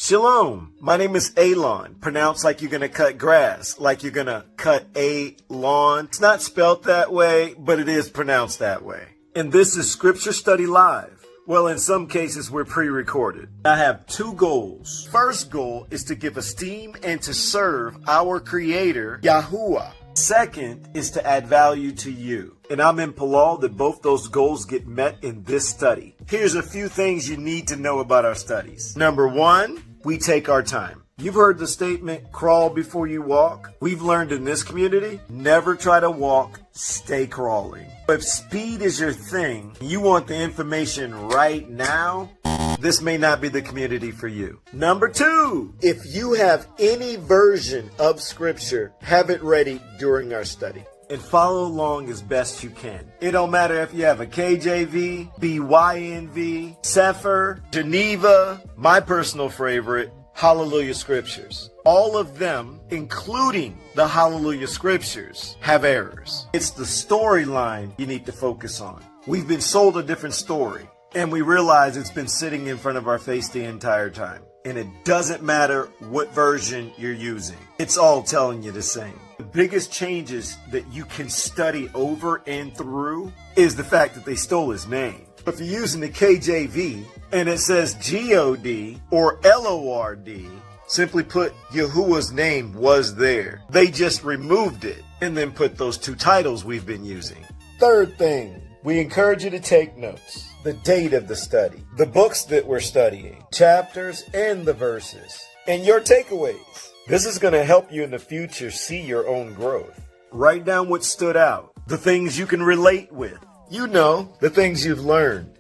Shalom, my name is Alon, pronounced like you're gonna cut grass, like you're gonna cut a lawn. It's not spelt that way, but it is pronounced that way. And this is Scripture Study Live. Well, in some cases, we're pre-recorded. I have two goals. First goal is to give esteem and to serve our Creator, YAHUAH. Second is to add value to you. And I'm in Palal that both those goals get met in this study. Here's a few things you need to know about our studies. Number one, we take our time. You've heard the statement, crawl before you walk. We've learned in this community, never try to walk, stay crawling. If speed is your thing, you want the information right now, this may not be the community for you. Number two, if you have any version of Scripture, have it ready during our study. And follow along as best you can. It don't matter if you have a KJV, BYNV, Sefer, Geneva, my personal favorite, Hallelujah Scriptures. All of them, including the Hallelujah Scriptures, have errors. It's the storyline you need to focus on. We've been sold a different story, and we realize it's been sitting in front of our face the entire time. And it doesn't matter what version you're using. It's all telling you the same. The biggest changes that you can study over and through is the fact that they stole his name. If you're using the KJV and it says G-O-D or L-O-R-D, simply put, Yahuwah's name was there. They just removed it and then put those two titles we've been using. Third thing, we encourage you to take notes. The date of the study, the books that we're studying, chapters and the verses, and your takeaways. This is going to help you in the future see your own growth. Write down what stood out, the things you can relate with. You know, the things you've learned.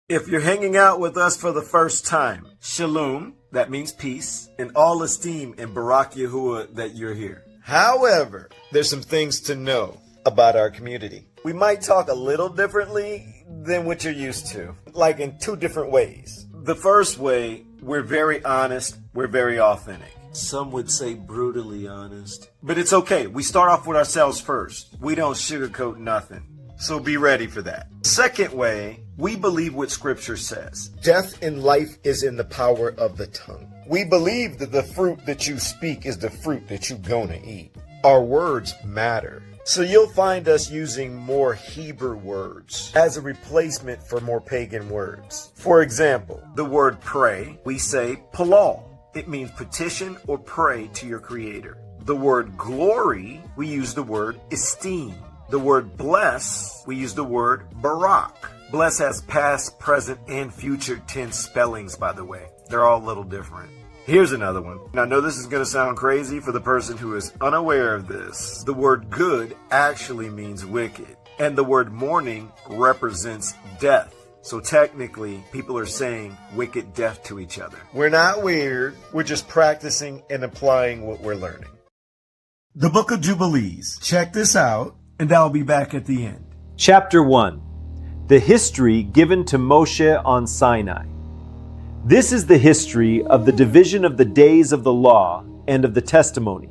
If you're hanging out with us for the first time, shalom, that means peace, and all esteem and Barak Yahuwah that you're here. However, there's some things to know about our community. We might talk a little differently than what you're used to, like in two different ways. The first way, we're very honest, we're very authentic. Some would say brutally honest. But it's okay, we start off with ourselves first. We don't sugarcoat nothing. So be ready for that. Second way, we believe what Scripture says. Death and life is in the power of the tongue. We believe that the fruit that you speak is the fruit that you're gonna eat. Our words matter. So you'll find us using more Hebrew words as a replacement for more pagan words. For example, the word pray, we say palal. It means petition or pray to your Creator. The word glory, we use the word esteem. The word bless, we use the word barak. Bless has past, present, and future tense spellings, by the way. They're all a little different. Here's another one. Now, I know this is going to sound crazy for the person who is unaware of this. The word good actually means wicked. And the word mourning represents death. So technically, people are saying wicked death to each other. We're not weird. We're just practicing and applying what we're learning. The Book of Jubilees. Check this out, and I'll be back at the end. Chapter 1. The history given to Moshe on Sinai. This is the history of the division of the days of the law and of the testimony,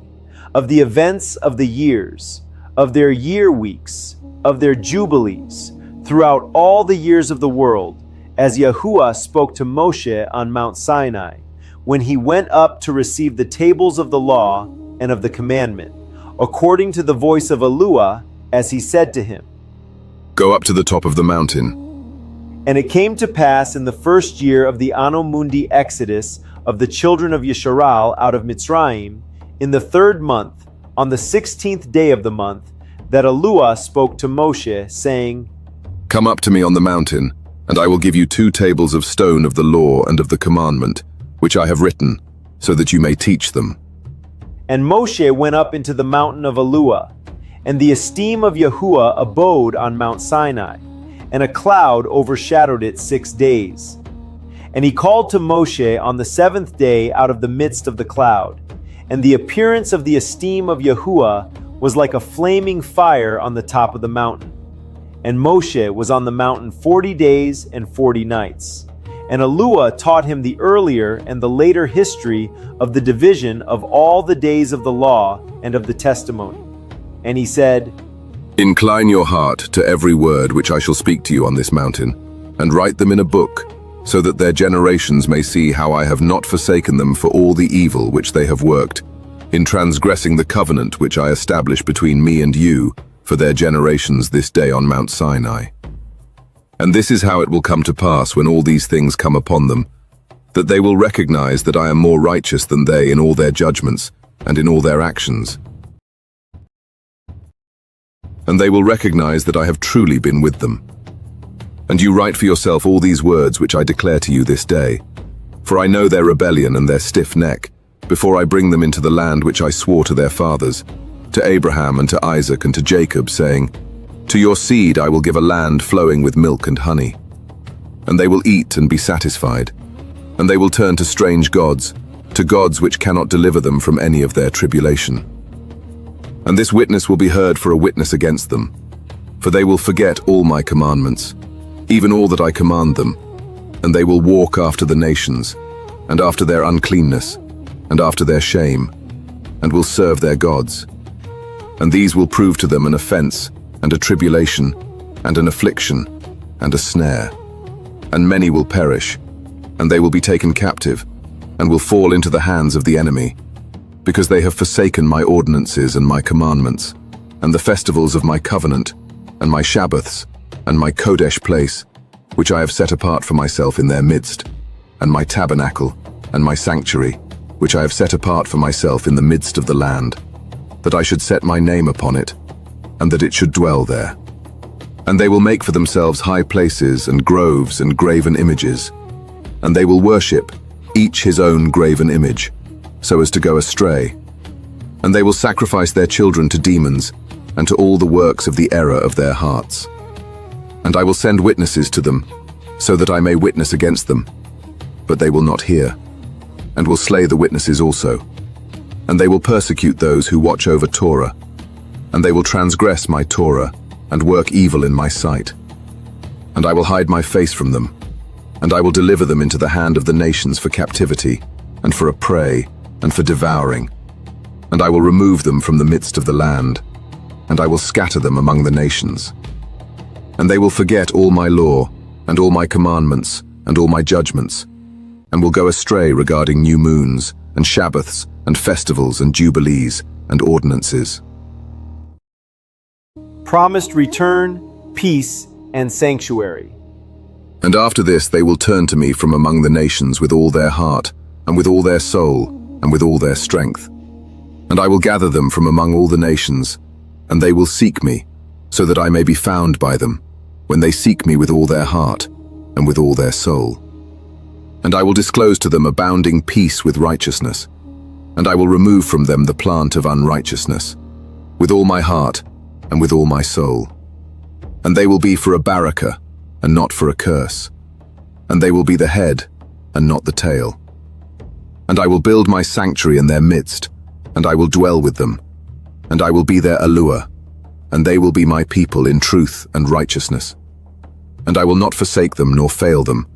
of the events of the years, of their year weeks, of their jubilees, throughout all the years of the world, as YAHUAH spoke to Moshe on Mount Sinai, when he went up to receive the tables of the law and of the commandment, according to the voice of Eluah, as he said to him, "Go up to the top of the mountain." And it came to pass in the first year of the Anno Mundi exodus of the children of Yisrael out of Mitzrayim, in the 3rd month, on the 16th day of the month, that Eluah spoke to Moshe, saying, "Come up to me on the mountain, and I will give you 2 tables of stone of the law and of the commandment, which I have written, so that you may teach them." And Moshe went up into the mountain of Eluah, and the esteem of YAHUAH abode on Mount Sinai, and a cloud overshadowed it 6 days. And he called to Moshe on the 7th day out of the midst of the cloud, and the appearance of the esteem of YAHUAH was like a flaming fire on the top of the mountain. And Moshe was on the mountain 40 days and 40 nights. And Eluah taught him the earlier and the later history of the division of all the days of the law and of the testimony. And he said, "Incline your heart to every word which I shall speak to you on this mountain, and write them in a book, so that their generations may see how I have not forsaken them for all the evil which they have worked, in transgressing the covenant which I established between me and you for their generations this day on Mount Sinai. And this is how it will come to pass when all these things come upon them, that they will recognize that I am more righteous than they in all their judgments and in all their actions. And they will recognize that I have truly been with them. And you write for yourself all these words which I declare to you this day. For I know their rebellion and their stiff neck, before I bring them into the land which I swore to their fathers, to Abraham and to Isaac and to Jacob, saying, to your seed I will give a land flowing with milk and honey. And they will eat and be satisfied. And they will turn to strange gods, to gods which cannot deliver them from any of their tribulation. And this witness will be heard for a witness against them, for they will forget all my commandments, even all that I command them, and they will walk after the nations, and after their uncleanness, and after their shame, and will serve their gods. And these will prove to them an offense, and a tribulation, and an affliction, and a snare. And many will perish, and they will be taken captive, and will fall into the hands of the enemy, because they have forsaken my ordinances and my commandments, and the festivals of my covenant, and my Shabbaths, and my Kodesh place, which I have set apart for myself in their midst, and my tabernacle, and my sanctuary, which I have set apart for myself in the midst of the land, that I should set my name upon it, and that it should dwell there. And they will make for themselves high places and groves and graven images, and they will worship, each his own graven image, so as to go astray. And they will sacrifice their children to demons, and to all the works of the error of their hearts. And I will send witnesses to them, so that I may witness against them. But they will not hear, and will slay the witnesses also. And they will persecute those who watch over Torah, and they will transgress my Torah, and work evil in my sight. And I will hide my face from them, and I will deliver them into the hand of the nations for captivity, and for a prey, and for devouring. And I will remove them from the midst of the land, and I will scatter them among the nations. And they will forget all my law, and all my commandments, and all my judgments, and will go astray regarding new moons, and Shabbaths, and festivals, and jubilees, and ordinances. Promised return, peace, and sanctuary. And after this they will turn to me from among the nations with all their heart, and with all their soul, and with all their strength. And I will gather them from among all the nations, and they will seek me, so that I may be found by them, when they seek me with all their heart, and with all their soul. And I will disclose to them abounding peace with righteousness, and I will remove from them the plant of unrighteousness, with all my heart, and with all my soul. And they will be for a barakah, and not for a curse. And they will be the head, and not the tail. And I will build my sanctuary in their midst, and I will dwell with them. And I will be their YAHUAH, and they will be my people in truth and righteousness. And I will not forsake them nor fail them,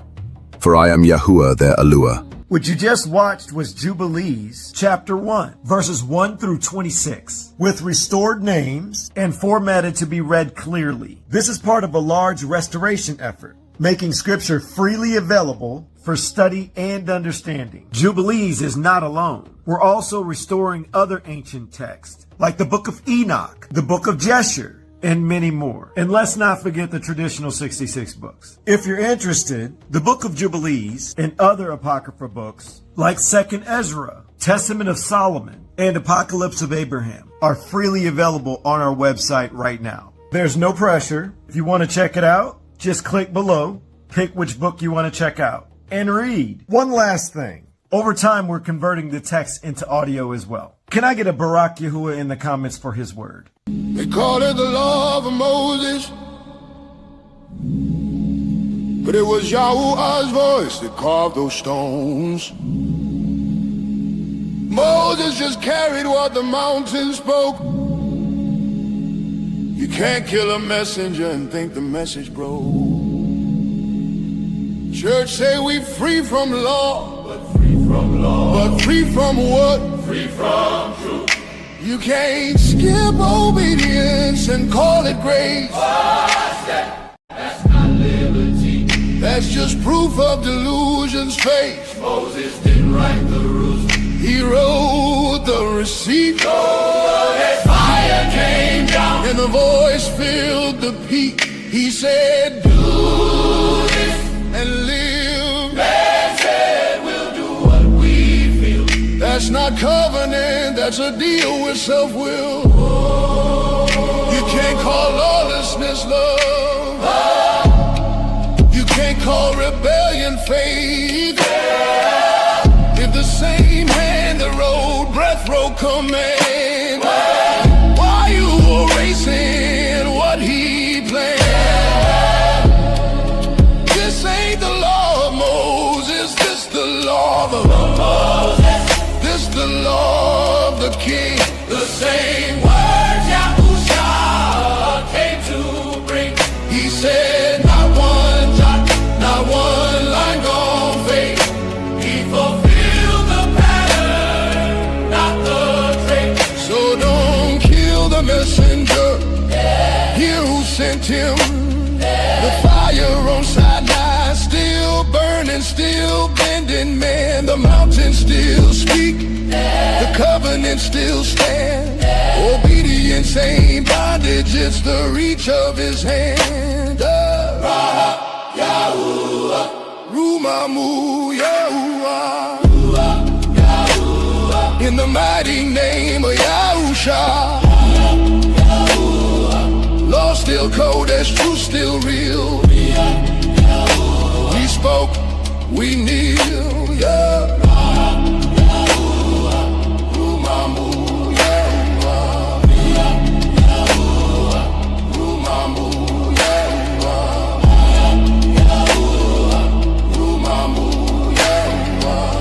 for I am YAHUAH their YAHUAH. What you just watched was Jubilees, chapter 1, verses 1 through 26, with restored names and formatted to be read clearly. This is part of a large restoration effort, making scripture freely available for study and understanding. Jubilees is not alone. We're also restoring other ancient texts, like the book of Enoch, the book of Jeshur, and many more. And let's not forget the traditional 66 books. If you're interested, the book of Jubilees and other apocrypha books, like 2nd Ezra, Testament of Solomon, and Apocalypse of Abraham, are freely available on our website right now. There's no pressure. If you want to check it out, just click below, pick which book you want to check out, and read. One last thing. Over time, we're converting the text into audio as well. Can I get a Barak Yahuwah in the comments for his word? They call it the law of Moses, but it was YAHUAH's voice that carved those stones. Moses just carried what the mountain spoke. You can't kill a messenger and think the message broke. Church say we free from law, but free from what? Free from truth. You can't skip obedience and call it grace. What's that? That's not liberty. That's just proof of delusion's fake. Moses didn't write the rules. He wrote the receipt. So that fire came down and the voice filled the peak. He said, do this and live. Man said, we'll do what we feel. That's not covenant, that's a deal with self-will. You can't call lawlessness love. You can't call rebellion faith. If the same hand that wrote breath wrote command, why you erasing what he planned? This ain't the law of Moses, this the law of Moses. This the law of the king. The same words YAHUAH came to bring. He said, not one jot, not one line gon' fade. He fulfilled the pattern, not the trait. So don't kill the messenger. Hear who sent him. The fire on Sinai still burning, still bending, man. The mountains still speak, the covenant still stand. Obedience ain't bondage, it's the reach of his hand. YAHUAH, Rumamu YAHUAH, in the mighty name of Yahushua. Law still cold, as truth still real. We spoke, we kneel, yeah. Rumamu YAHUAH, Rumamu YAHUAH, Rumamu YAHUAH.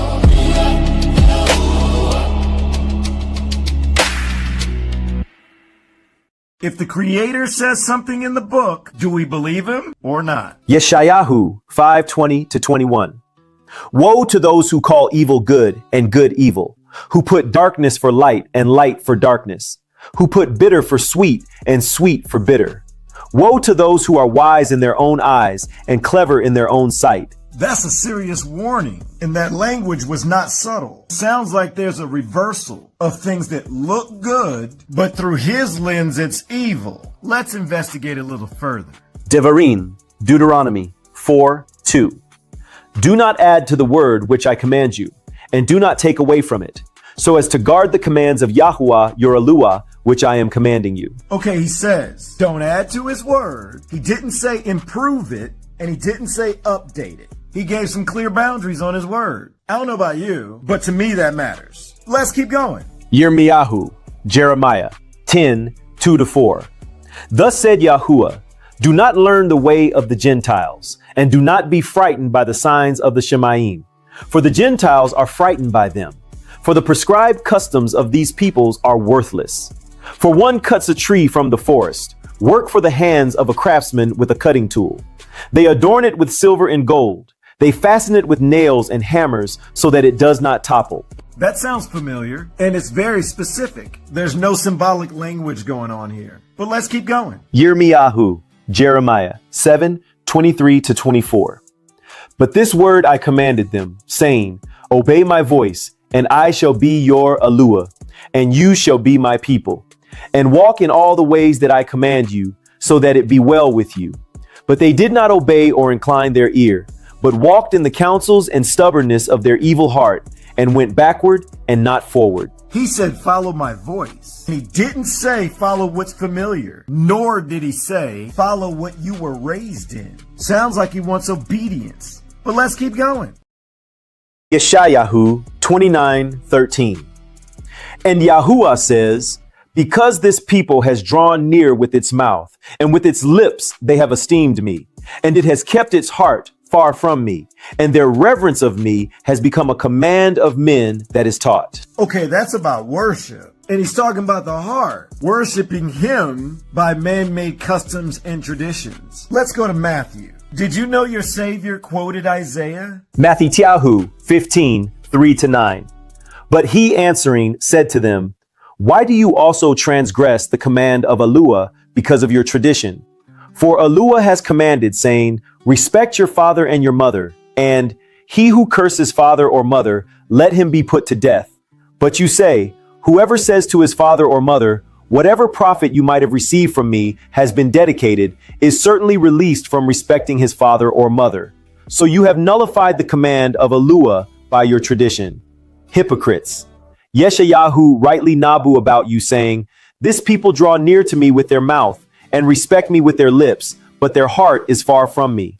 If the Creator says something in the book, do we believe him or not? Yeshayahu 5:20-21. Woe to those who call evil good and good evil, who put darkness for light and light for darkness, who put bitter for sweet and sweet for bitter. Woe to those who are wise in their own eyes and clever in their own sight. That's a serious warning, and that language was not subtle. Sounds like there's a reversal of things that look good, but through his lens it's evil. Let's investigate a little further. Devarim, Deuteronomy 4:2. Do not add to the word which I command you, and do not take away from it, so as to guard the commands of YAHUAH your Eluah, which I am commanding you. Okay, he says, don't add to his word. He didn't say improve it, and he didn't say update it. He gave some clear boundaries on his word. I don't know about you, but to me that matters. Let's keep going. Yirmiyahu, Jeremiah 10:2-4. Thus said YAHUAH, do not learn the way of the Gentiles, and do not be frightened by the signs of the Shemaim, for the Gentiles are frightened by them. For the prescribed customs of these peoples are worthless. For one cuts a tree from the forest, work for the hands of a craftsman with a cutting tool. They adorn it with silver and gold. They fasten it with nails and hammers so that it does not topple. That sounds familiar, and it's very specific. There's no symbolic language going on here. But let's keep going. Yirmiyahu, Jeremiah 7:23-24. But this word I commanded them, saying, obey my voice, and I shall be your Eluah, and you shall be my people, and walk in all the ways that I command you, so that it be well with you. But they did not obey or incline their ear, but walked in the counsels and stubbornness of their evil heart, and went backward and not forward. He said, follow my voice. He didn't say follow what's familiar, nor did he say follow what you were raised in. Sounds like he wants obedience. But let's keep going. Yeshayahu 29:13. And YAHUAH says, because this people has drawn near with its mouth, and with its lips they have esteemed me, and it has kept its heart far from me, and their reverence of me has become a command of men that is taught. Okay, that's about worship. And he's talking about the heart, worshiping him by man-made customs and traditions. Let's go to Matthew. Did you know your Savior quoted Isaiah? Matthew 15:3-9. But he answering said to them, why do you also transgress the command of Eluah because of your tradition? For Eluah has commanded, saying, respect your father and your mother, and he who curses father or mother, let him be put to death. But you say, whoever says to his father or mother, whatever profit you might have received from me has been dedicated, is certainly released from respecting his father or mother. So you have nullified the command of YAHUAH by your tradition. Hypocrites. Yeshayahu rightly nabu about you, saying, this people draw near to me with their mouth and respect me with their lips, but their heart is far from me.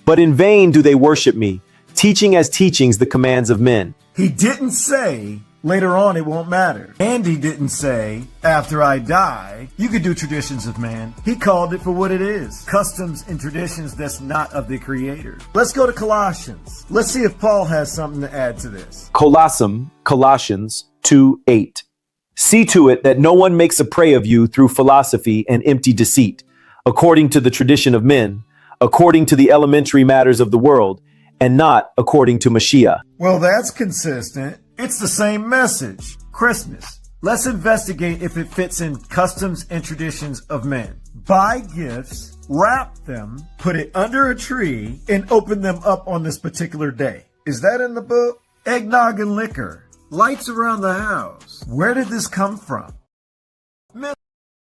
But in vain do they worship me, teaching as teachings the commands of men. He didn't say, later on it won't matter. And he didn't say, after I die, you could do traditions of man. He called it for what it is. Customs and traditions that's not of the Creator. Let's go to Colossians. Let's see if Paul has something to add to this. Colossians 2:8. See to it that no one makes a prey of you through philosophy and empty deceit, according to the tradition of men, according to the elementary matters of the world, and not according to Mashiach. Well, that's consistent. It's the same message. Christmas. Let's investigate if it fits in customs and traditions of men. Buy gifts, wrap them, put it under a tree, and open them up on this particular day. Is that in the book? Eggnog and liquor. Lights around the house. Where did this come from?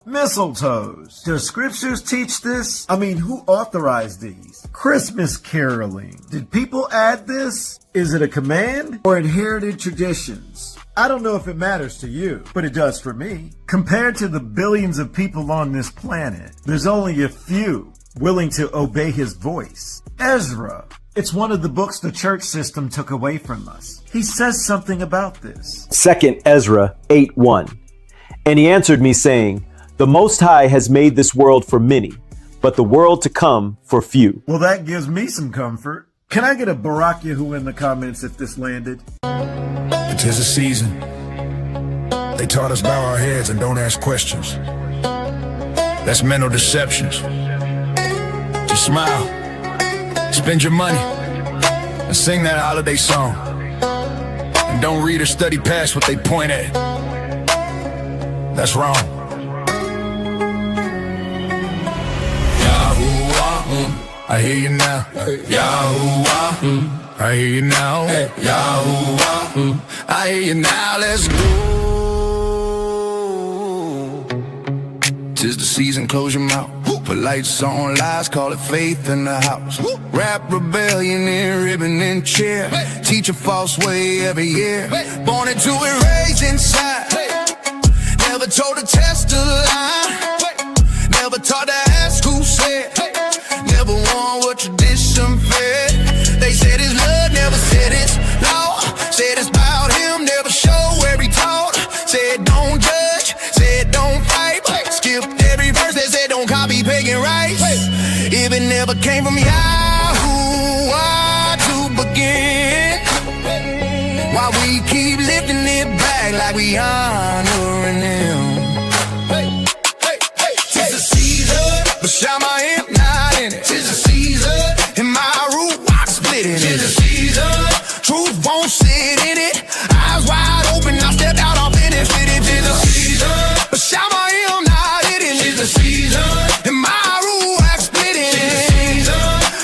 Mistletoes. Do scriptures teach this? I mean, who authorized these? Christmas caroling. Did people add this? Is it a command or inherited traditions? I don't know if it matters to you, but it does for me. Compared to the billions of people on this planet, there's only a few willing to obey his voice. Ezra. It's one of the books the church system took away from us. He says something about this. 2 Ezra 8:1. And he answered me, saying, the Most High has made this world for many, but the world to come for few. Well, that gives me some comfort. Can I get a Barak Yahu in the comments if this landed? It is a season. They taught us bow our heads and don't ask questions. That's mental deceptions. Just smile, spend your money, and sing that holiday song. And don't read or study past what they point at. That's wrong. I hear you now, YAHUAH. I hear you now, YAHUAH. I hear you now, let's go. 'Tis the season, close your mouth. Put lights on, lies, call it faith in the house. Rap rebellion in ribbon and chair. Teach a false way every year. Born into it, raised inside. Never told to test a lie. Never taught to ask who said. Never won what tradition fed. They said his love, never said it's law. Said it's about him, never show where he taught. Said don't judge, said don't fight. Skipped every verse that said don't copy pagan rights. If it never came from YAHUAH to begin, why we keep lifting it back like we honoring him? Tis the season, but Shamayim not in it. Tis the season, and my root rock split in it. Tis the season, truth won't sit in it. Eyes wide open, I stepped out off in it. Tis the season, but Shamayim not in it. Tis the season, and my root rock split in it.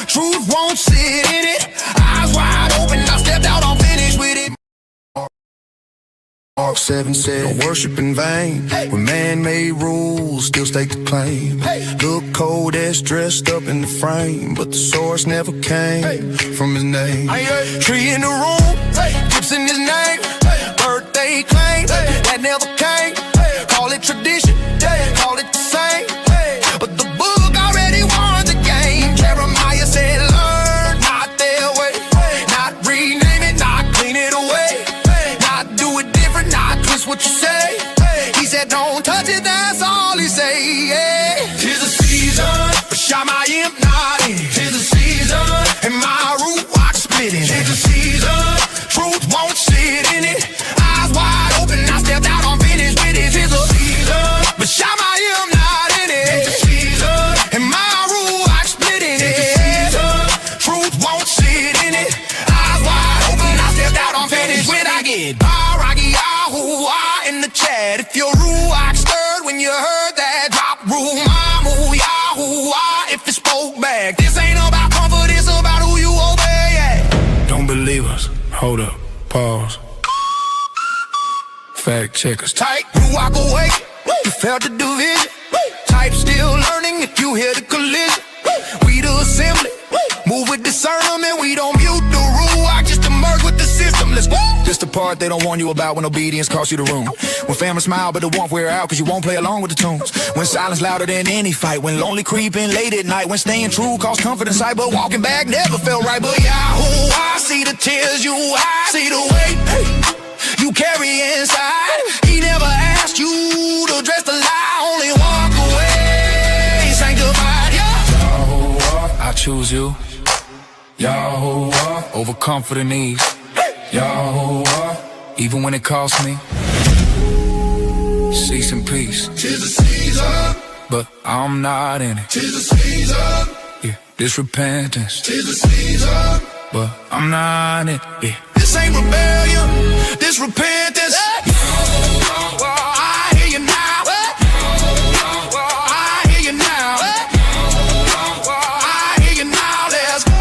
Truth won't sit in it. Eyes wide open, I stepped out off finish with it. Mark 7 said, don't worship in vain. When man-made rules still stake the claim. Look cold as dressed up in the frame, but the source never came from his name. Tree in the room, gifts in his name. Birthday claim, that never came. Call it tradition, call it the same. But the book already won the game. Jeremiah said, learn not their way. Not rename it, not clean it away. Not do it different, not twist what you say. He said, don't touch it, that's all he say. Yeah. Tis the season, but Shamayim not in. Tis the season, and my root rock split in. Tis the season, truth won't sit in it. Eyes wide open, I stepped out on finish with it. Tis the season, but Shamayim not in it. Tis the season, and my root rock split in it. Truth won't sit in it. Eyes wide open, I stepped out on finish when I get YAHUAH in the chat. If your ruach stirred when you heard that drop, YAHUAH if it spoke back. This ain't about comfort. Hold up, pause. Fact checkers. Tight, you walk away. You felt the division. Type still learning if you hear the collision. We the assembly. Move with discernment. We don't mute the rule. I just emerge with the system. Let's go. This the part they don't warn you about when obedience costs you the room. When family smile but the warmth wear out cause you won't play along with the tunes. When silence louder than any fight. When lonely creeping late at night. When staying true costs comfort and sight. But walking back never felt right. But YAHUAH, see the tears you hide. See the weight you carry inside. He never asked you to dress the lie. Only walk away sanctified. YAHUAH, I choose you. YAHUAH, over comfort and ease. YAHUAH, even when it costs me. Cease and peace. 'Tis the season, but I'm not in it. 'Tis the season, yeah, this repentance. 'Tis the season, but I'm not in it. Yeah. This ain't rebellion, this repentance. I hear you now. I hear you now. I hear you now. Let's go.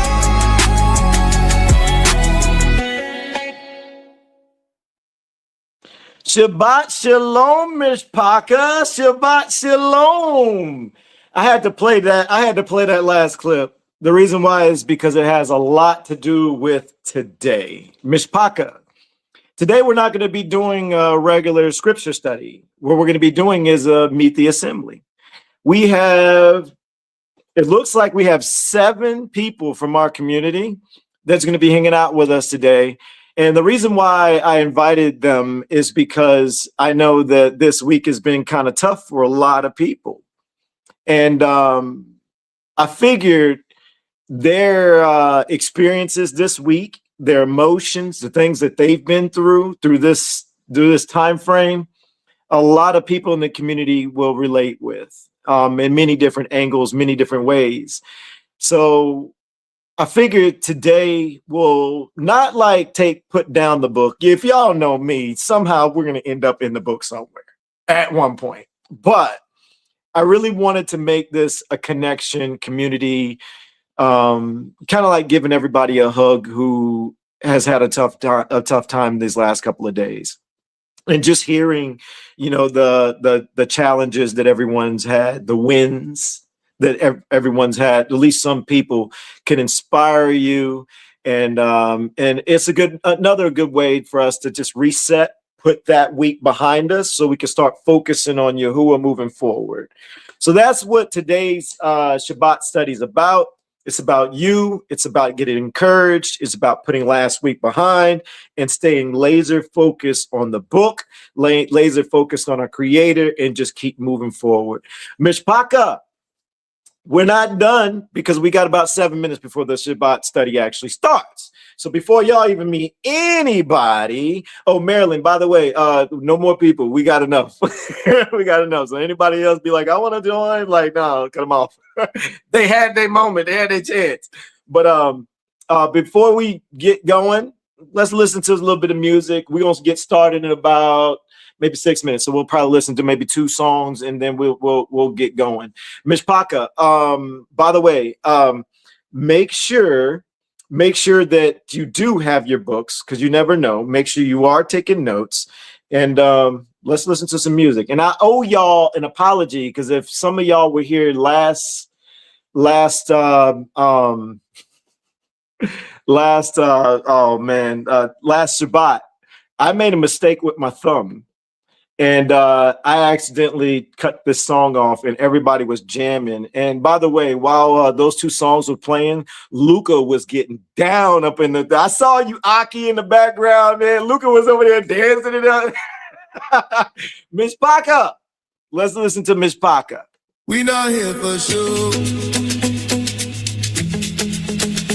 Shabbat shalom, Mishpaka. Shabbat shalom. I had to play that last clip. The reason why is because it has a lot to do with today. Mishpaka. Today we're not going to be doing a regular scripture study. What we're going to be doing is meet the assembly. It looks like we have 7 people from our community that's going to be hanging out with us today. And the reason why I invited them is because I know that this week has been kind of tough for a lot of people. And I figured their experiences this week, their emotions, the things that they've been through this time frame, a lot of people in the community will relate with in many different angles, many different ways. So I figured today will not put down the book. If y'all know me, somehow we're going to end up in the book somewhere at one point. But I really wanted to make this a connection community, kind of like giving everybody a hug who has had a tough time these last couple of days. And just hearing, the challenges that everyone's had, the wins that everyone's had, at least some people can inspire you. And it's another good way for us to just reset, put that week behind us so we can start focusing on YAHUAH moving forward. So that's what today's Shabbat study is about. It's about you. It's about getting encouraged. It's about putting last week behind and staying laser focused on the book, laser focused on our creator, and just keep moving forward. Mishpaka, we're not done because we got about 7 minutes before the Shabbat study actually starts. So before y'all even meet anybody, Marilyn, by the way, no more people. We got enough. We got enough. So anybody else be like, I want to join? Like, no, cut them off. They had their moment. They had their chance. But before we get going, let's listen to a little bit of music. We're going to get started in about maybe 6 minutes. So we'll probably listen to maybe 2 songs and then we'll get going. Mishpaka, by the way, make sure that you do have your books because you never know. Make sure you are taking notes, and let's listen to some music. And I owe y'all an apology because if some of y'all were here last Shabbat, I made a mistake with my thumb. And I accidentally cut this song off and everybody was jamming. And by the way, while those 2 songs were playing, Luca was getting down up in the... I saw you, Aki, in the background, man. Luca was over there dancing it up. Mishpaka. Let's listen to Mishpaka. We not here for show.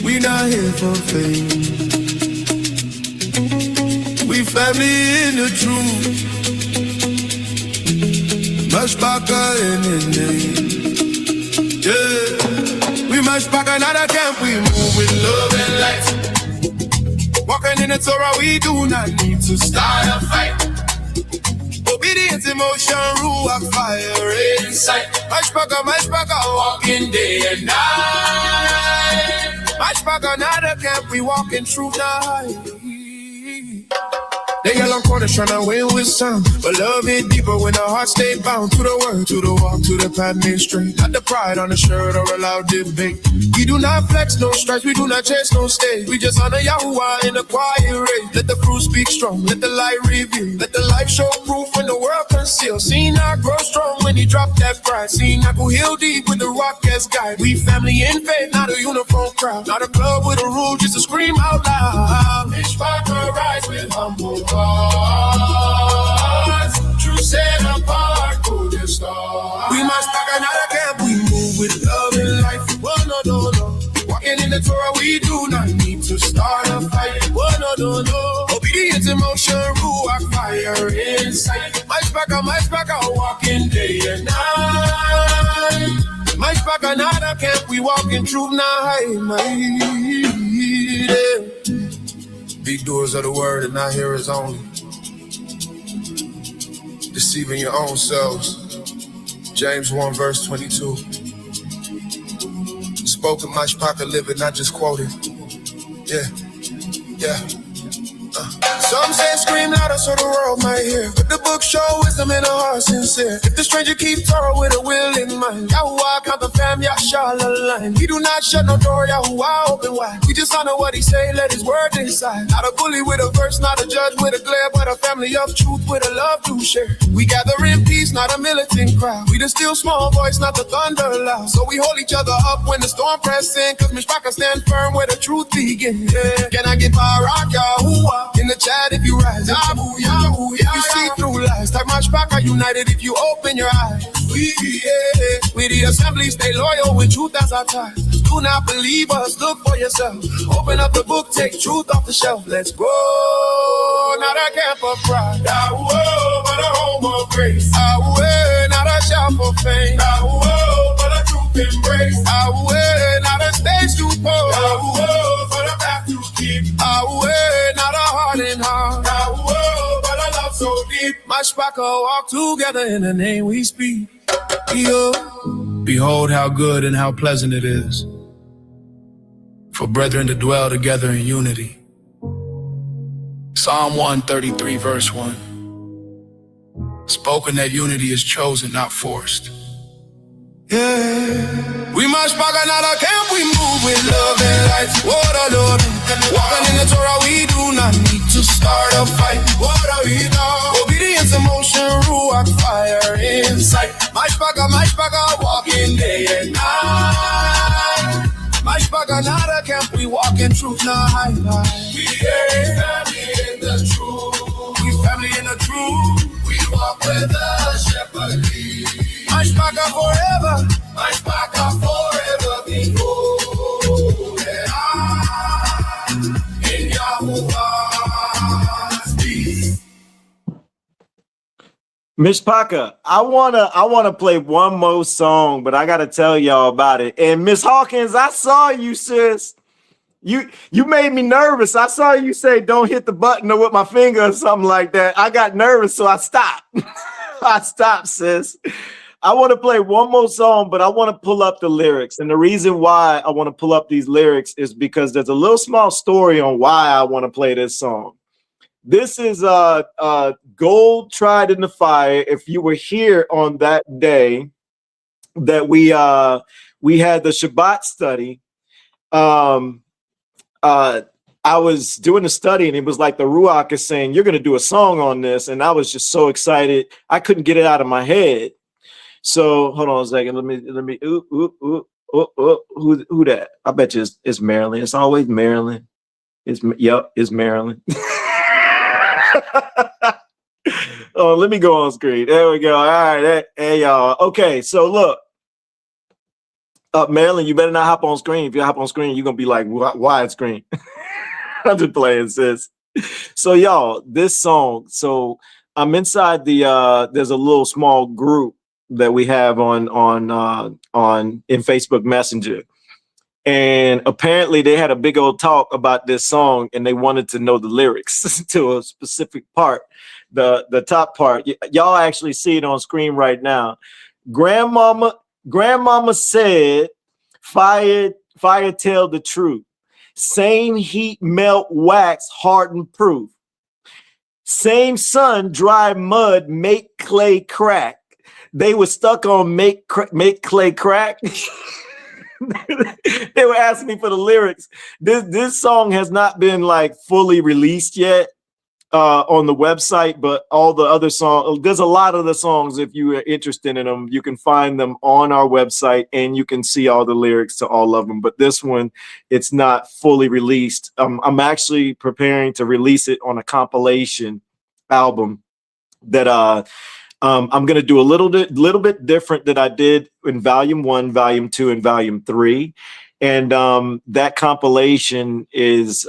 We not here for fame. We family in the truth. Mashpaka in his name. Yeah. We Mashpaka another camp. We move with love and light. Walking in the Torah, we do not need to start a fight. Obedience, emotion, ruach, fire inside. Mashpaka, walking day and night. Mashpaka another camp. We walk in truth night. They yell on corners tryna win with some, but love it deeper when the heart stay bound to the word, to the walk, to the path made straight. Not the pride on the shirt or a loud debate. We do not flex no stripes, we do not chase no stage. We just honor YAHUAH in the quiet race. Let the fruit speak strong, let the light reveal. Let the life show proof when the world conceals. Seen I grow strong when he dropped that pride. Seen I go heel deep with the rock as guide. We family in faith, not a uniform crowd. Not a club with a rule, just to scream out loud. Mishpacha rise with humble hearts. True set apart, golden star. We must talk another camp, we move with love and life. Oh, no. Walking in the Torah, we do not need to start a fight. Oh, no. Obedience, emotion, ruach fire inside. Mishpacha, walking day and night. Mishpacha, another camp, we walk in truth night. Be doers of the word and not hearers only. Deceiving your own selves. James 1 verse 22. Spoken Mishpacha, live it, not just quoted. Yeah. Some say scream louder so the world might hear. But the book show wisdom in a heart sincere. If the stranger keeps Torah with a willing mind, YAHUAH count the fam, Yashal align. He do not shut no door, YAHUAH open wide. We just honor what he say, let his word decide. Not a bully with a verse, not a judge with a glare, but a family of truth with a love to share. We gather in peace, not a militant crowd. We the still small voice, not the thunder loud. So we hold each other up when the storm press in, cause Mishpacha stand firm where the truth begins. Yeah. Can I get Barak YAHUAH in the chat if you rise? YAHUAH, if you see through lies. Type Mishpacha united if you open your eyes. We the assembly, stay loyal with truth as our ties. Do not believe us, look for yourself. Open up the book, take truth off the shelf. Let's go, not a camp of pride. YAHUAH, but a home of grace. YAHUAH, not a shout for fame. YAHUAH, but a truth embrace. YAHUAH, not a stage to pose. YAHUAH, but a path to keep. YAHUAH, not a heart in heart. YAHUAH, but a love so deep. Mishpacha walk together in the name we speak. Behold how good and how pleasant it is for brethren to dwell together in unity. Psalm 133 verse 1. Spoken that unity is chosen, not forced. Yeah. We Mishpacha, not a camp, we move with love and light. What a Lord. Walking in the Torah, we do not need to start a fight. What are we now? Obedience, emotion, ruach fire inside. Mishpacha, walking day and night. Mishpacha, not a camp, we walk in truth, not high. We family in the truth. We family in the truth. We walk with the shepherd lead. Mishpacha forever. Mishpacha forever. Behold, in YAHUAH's peace. Mishpacha, I wanna play one more song, but I gotta tell y'all about it. And Miss Hawkins, I saw you, sis. You made me nervous. I saw you say don't hit the button or with my finger or something like that. I got nervous, so I stopped. I stopped, sis. I want to play one more song, but I want to pull up the lyrics. And the reason why I want to pull up these lyrics is because there's a little small story on why I want to play this song. This is gold tried in the fire. If you were here on that day that we had the Shabbat study, I was doing a study and it was like the Ruach is saying, you're going to do a song on this. And I was just so excited. I couldn't get it out of my head. So hold on a second. Let me, who that? I bet you it's Marilyn. It's always Marilyn. It's Marilyn. Oh, let me go on screen. There we go. All right. Hey, y'all. Okay. So look, Marilyn, you better not hop on screen. If you hop on screen, you're going to be like widescreen. I'm just playing, sis. So y'all, this song. So I'm inside there's a little small group that we have on in Facebook Messenger. And apparently they had a big old talk about this song and they wanted to know the lyrics to a specific part, the top part. Y'all actually see it on screen right now. Grandmama said, fire tell the truth. Same heat melt wax harden proof. Same sun, dry mud, make clay crack. They were stuck on make clay crack. They were asking me for the lyrics. This song has not been like fully released yet on the website, but all the other songs, there's a lot of the songs, if you are interested in them, you can find them on our website and you can see all the lyrics to all of them. But this one, it's not fully released. I'm actually preparing to release it on a compilation album that I'm going to do a little bit different than I did in Volume 1, Volume 2, and Volume 3. And that compilation is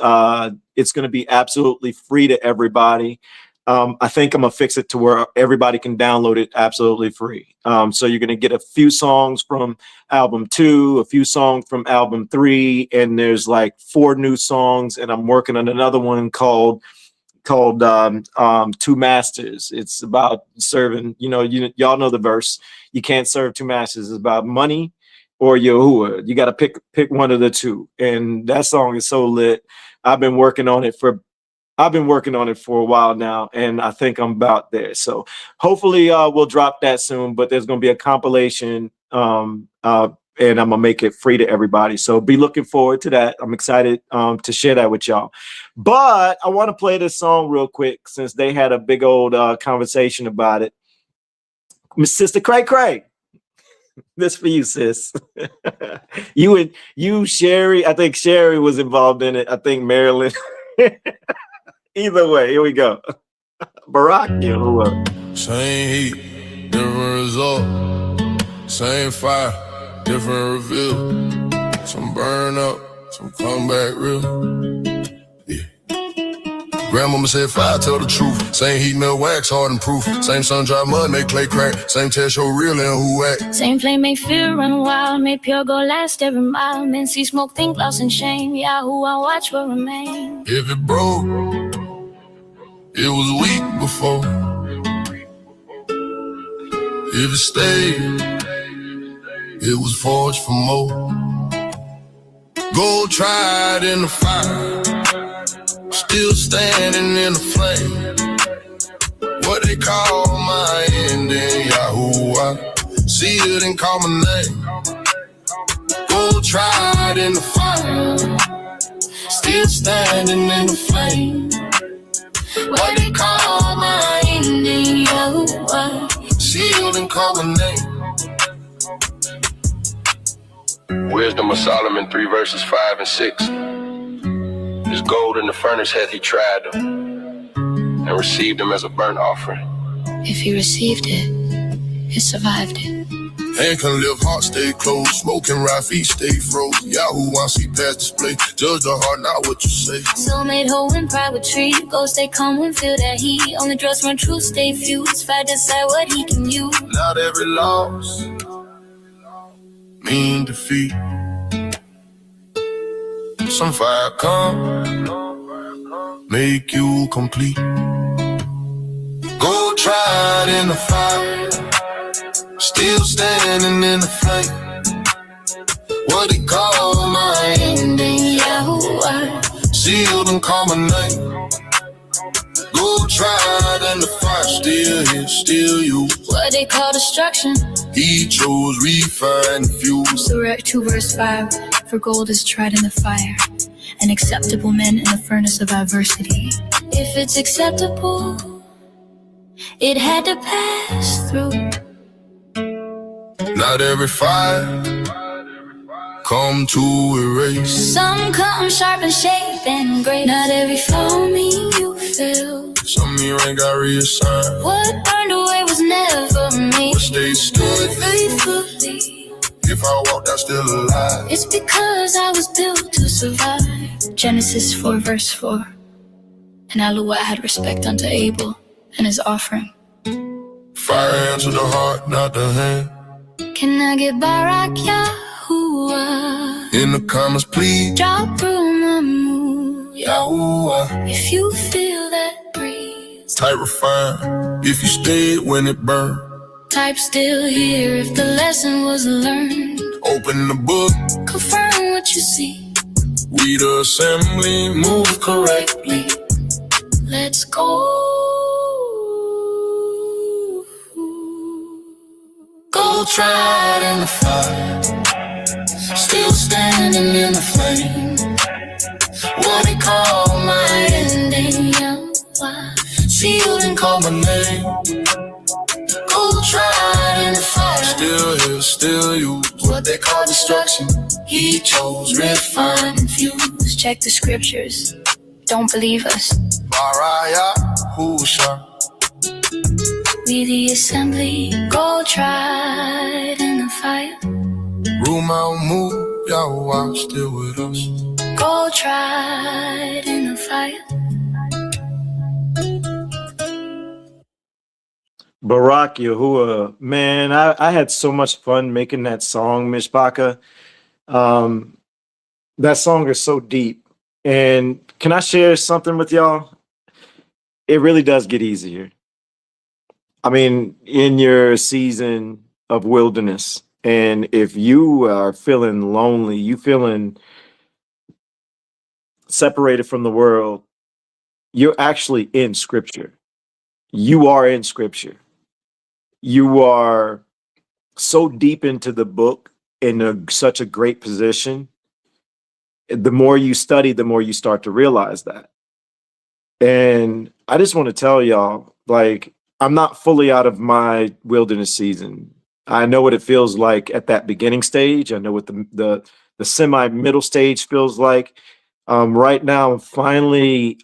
it's going to be absolutely free to everybody. I think I'm going to fix it to where everybody can download it absolutely free. So you're going to get a few songs from Album 2, a few songs from Album 3, and there's like 4 new songs. And I'm working on another one called Two Masters. It's about serving, y'all know the verse. You can't serve two masters. It's about money or YAHUAH. You got to pick one of the two. And that song is so lit. I've been working on it for a while now, and I think I'm about there. So hopefully we'll drop that soon, but there's going to be a compilation and I'm going to make it free to everybody. So be looking forward to that. I'm excited to share that with y'all. But I want to play this song real quick since they had a big old conversation about it. Miss Sister Cray Cray. This for you, sis. you, Sherry. I think Sherry was involved in it. I think Marilyn. Either way, here we go. Barack YAHUAH. Same heat, different result. Same fire, different reveal. Some burn up, some come back real. Yeah. Grandmama said fire, tell the truth. Same heat, melt wax, hard and proof. Same sun, dry mud, make clay crack. Same test, show real and who act. Same flame, make fear run wild. Make pure go last every mile. Men see smoke, think loss and shame. YAHUAH, watch what remain. If it broke, it was weak before. If it stayed, it was forged for more. Gold tried in the fire, still standing in the flame. What they call my ending, YAHUAH, sealed and call my name. Gold tried in the fire, still standing in the flame. What they call my ending, YAHUAH, sealed and call my name. Wisdom of Solomon 3 verses 5 and 6. His gold in the furnace hath he tried them, and received them as a burnt offering. If he received it, it survived it. Hand can live, heart stay closed. Smoking right, feet stay froze. YAHUAH, see past display. Judge the heart, not what you say. Soulmate, hoe, and pride would treat. Ghosts, they come and feel that heat. Only drugs run truth, stay fused. Fight, decide what he can use. Not every loss mean defeat. Some fire come, make you complete. Gold tried in the fire, still standing in the flame. What they call my ending, YAHUAH, sealed and call my name. Gold tried in the fire, still here, still you. What they call destruction, he chose refine fuel. Surah 2 verse 5. For gold is tried in the fire, and acceptable men in the furnace of adversity. If it's acceptable, it had to pass through. Not every fire come to erase. Some come sharp and shape and grace. Not every fall mean you feel. Some you ain't got reassigned. What burned away was never me. But stay stood faithfully. If I walked, I'm still alive. It's because I was built to survive. Genesis 4 verse 4. And YAHUAH had respect unto Abel and his offering. Fire answer the heart, not the hand. Can I get Barak YAHUAH? In the comments, please. Drop through my mood, YAHUAH. If you feel that breeze. Type refine, if you stayed when it burned. Type still here if the lesson was learned. Open the book, confirm what you see. We the assembly, move correctly. Let's go. Gold tried in the fire, still standing in the flame. What they call my ending, YAHUAH. Sealed and called my name. Gold tried in the fire, still here, still used. What they call destruction, he chose, refine, infuse. Check the scriptures. Don't believe us. YAHUAH. We the assembly. Gold tried in the fire. Room out, move, YAHUAH still with us. Gold tried in the fire. Barak Yahuwah, man, I had so much fun making that song, Mishpaka. That song is so deep. And can I share something with y'all? It really does get easier. I mean, in your season of wilderness, and if you are feeling lonely, you feeling separated from the world, you're actually in Scripture. You are in Scripture. You are so deep into the book in such a great position. The more you study, the more you start to realize that. And I just want to tell y'all, like, I'm not fully out of my wilderness season. I know what it feels like at that beginning stage. I know what the semi-middle stage feels like. Right now, I'm finally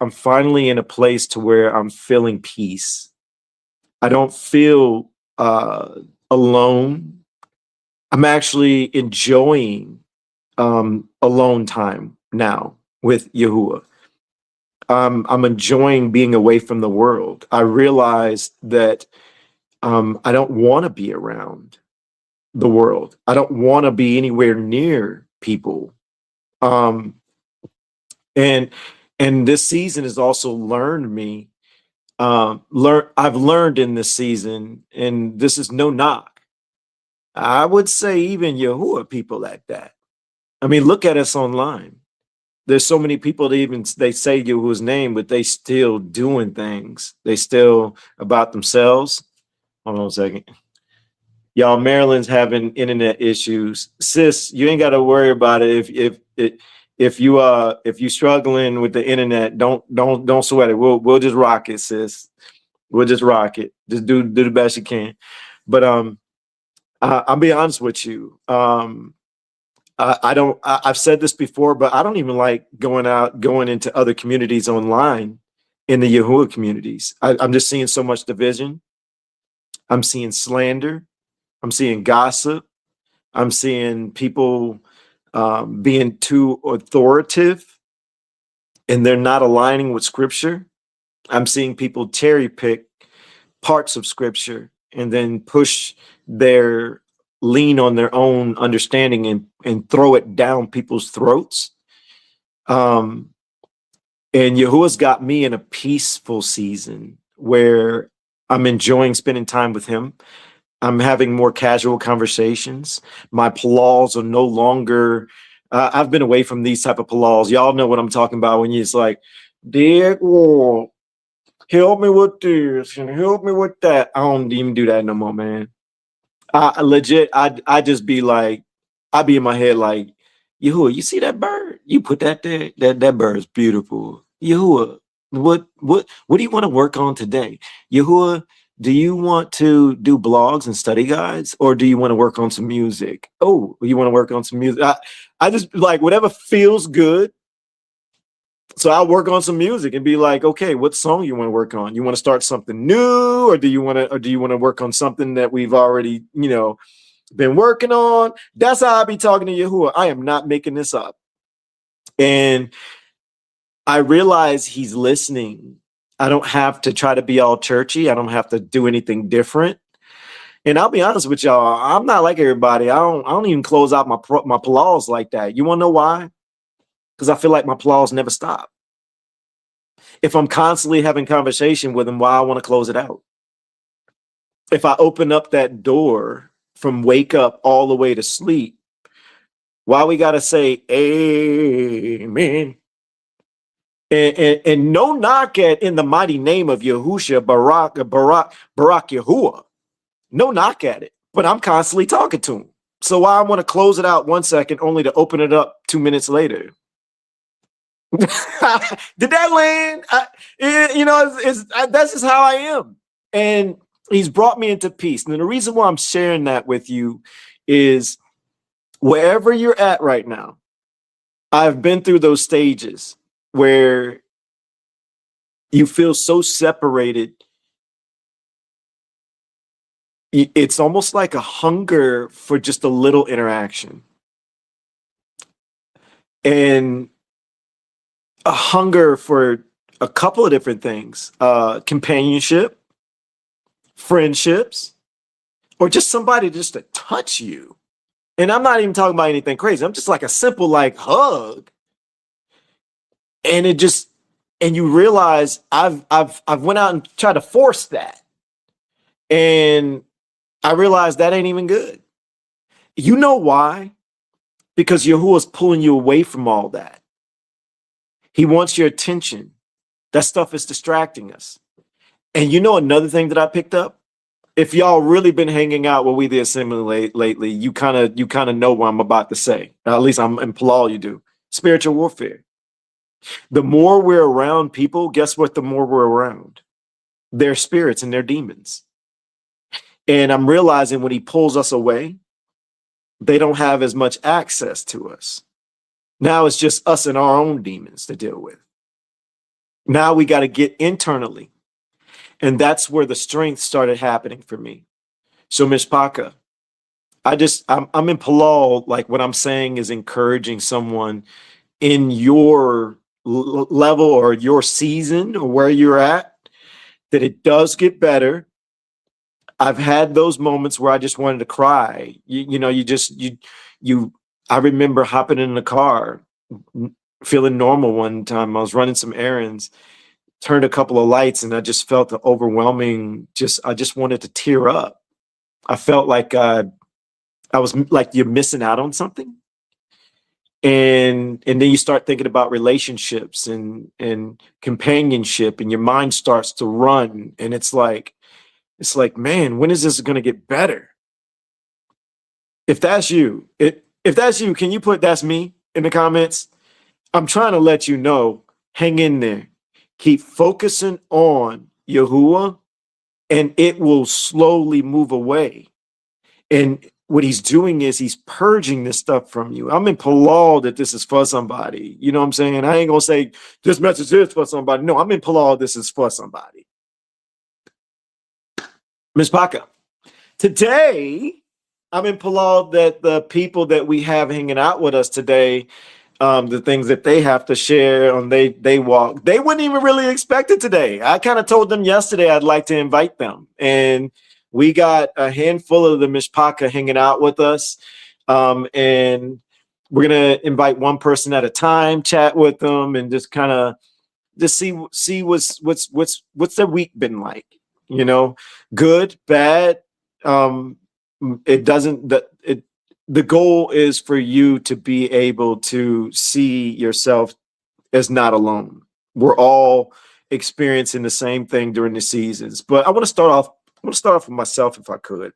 in a place to where I'm feeling peace. I don't feel alone. I'm actually enjoying alone time now with YAHUAH. I'm enjoying being away from the world. I realized that I don't want to be around the world. I don't want to be anywhere near people. And this season has also learned me. I've learned in this season, and this is no knock. I would say even YAHUAH people like that. I mean, look at us online. There's so many people that they say YAHUAH's name, but they still doing things. They still about themselves. Hold on a second. Y'all, Maryland's having internet issues. Sis, you ain't got to worry about it. If you struggling with the internet, don't sweat it. We'll just rock it, sis. We'll just rock it. Just do the best you can. But I'll be honest with you. I've said this before, but I don't even like going into other communities online in the YAHUAH communities. I'm just seeing so much division. I'm seeing slander. I'm seeing gossip. I'm seeing people being too authoritative and they're not aligning with Scripture. I'm seeing people cherry pick parts of Scripture and then push their lean on their own understanding and throw it down people's throats. And YAHUAH's got me in a peaceful season where I'm enjoying spending time with him. I'm having more casual conversations. My palaws are no longer, I've been away from these type of palaws. Y'all know what I'm talking about when you're just like, Dick, oh, help me with this and help me with that. I don't even do that no more, man. I just be like, I be in my head like, YAHUAH, you see that bird? You put that there. That bird is beautiful. YAHUAH, what do you want to work on today? YAHUAH, do you want to do blogs and study guides, or do you want to work on some music? Oh, you want to work on some music? I just like whatever feels good. So I'll work on some music and be like, okay, what song you want to work on? You want to start something new, or do you want to work on something that we've already, been working on? That's how I be talking to YAHUAH. I am not making this up. And I realize he's listening. I don't have to try to be all churchy. I don't have to do anything different. And I'll be honest with y'all, I'm not like everybody. I don't even close out my palaws like that. You want to know why? Because I feel like my palaws never stop. If I'm constantly having conversation with him, why I want to close it out? If I open up that door from wake up all the way to sleep, why we got to say amen? And no knock at in the mighty name of Yahushua, Barak YAHUAH. No knock at it. but I'm constantly talking to him. So why I want to close it out 1 second only to open it up 2 minutes later? Did that land? That's just how I am. And he's brought me into peace. And the reason why I'm sharing that with you is wherever you're at right now, I've been through those stages where you feel so separated. It's almost like a hunger for just a little interaction. And a hunger for a couple of different things, companionship, friendships, or just somebody just to touch you. And I'm not even talking about anything crazy. I'm just like a simple like hug. And you realize I've went out and tried to force that. And I realized that ain't even good. You know why? Because Yahuwah's pulling you away from all that. He wants your attention. That stuff is distracting us. And you know another thing that I picked up? If y'all really been hanging out with We the Assembly lately, you kind of know what I'm about to say. At least I'm implying you do. Spiritual warfare. The more we're around people, guess what? The more we're around their spirits and their demons. And I'm realizing when he pulls us away, they don't have as much access to us. Now it's just us and our own demons to deal with. Now we got to get internally. And that's where the strength started happening for me. So Mishpaka, I'm in Palal, like what I'm saying is encouraging someone in your level or your season or where you're at, that it does get better. I've had those moments where I just wanted to cry. I remember hopping in the car, feeling normal one time. I was running some errands, turned a couple of lights, and I just felt the overwhelming, I just wanted to tear up. I felt like I was like, you're missing out on something. And then you start thinking about relationships and companionship, and your mind starts to run. And it's like, man, when is this going to get better? If that's you, can you put "that's me" in the comments? I'm trying to let you know, hang in there. Keep focusing on Yahuwah, and it will slowly move away. And what he's doing is he's purging this stuff from you. I'm in Palal that this is for somebody. You know what I'm saying? I ain't going to say this message is for somebody. No, I'm in Palal, this is for somebody. Ms. Paka, today I'm in Palal that the people that we have hanging out with us today, the things that they have to share on they walk, they wouldn't even really expect it today. I kind of told them yesterday I'd like to invite them, and we got a handful of the Mishpaka hanging out with us, and we're gonna invite one person at a time, chat with them, and just kind of just see what's their week been like. You know, good, bad. It doesn't. The goal is for you to be able to see yourself as not alone. We're all experiencing the same thing during the seasons. But I want to start off with myself, if I could.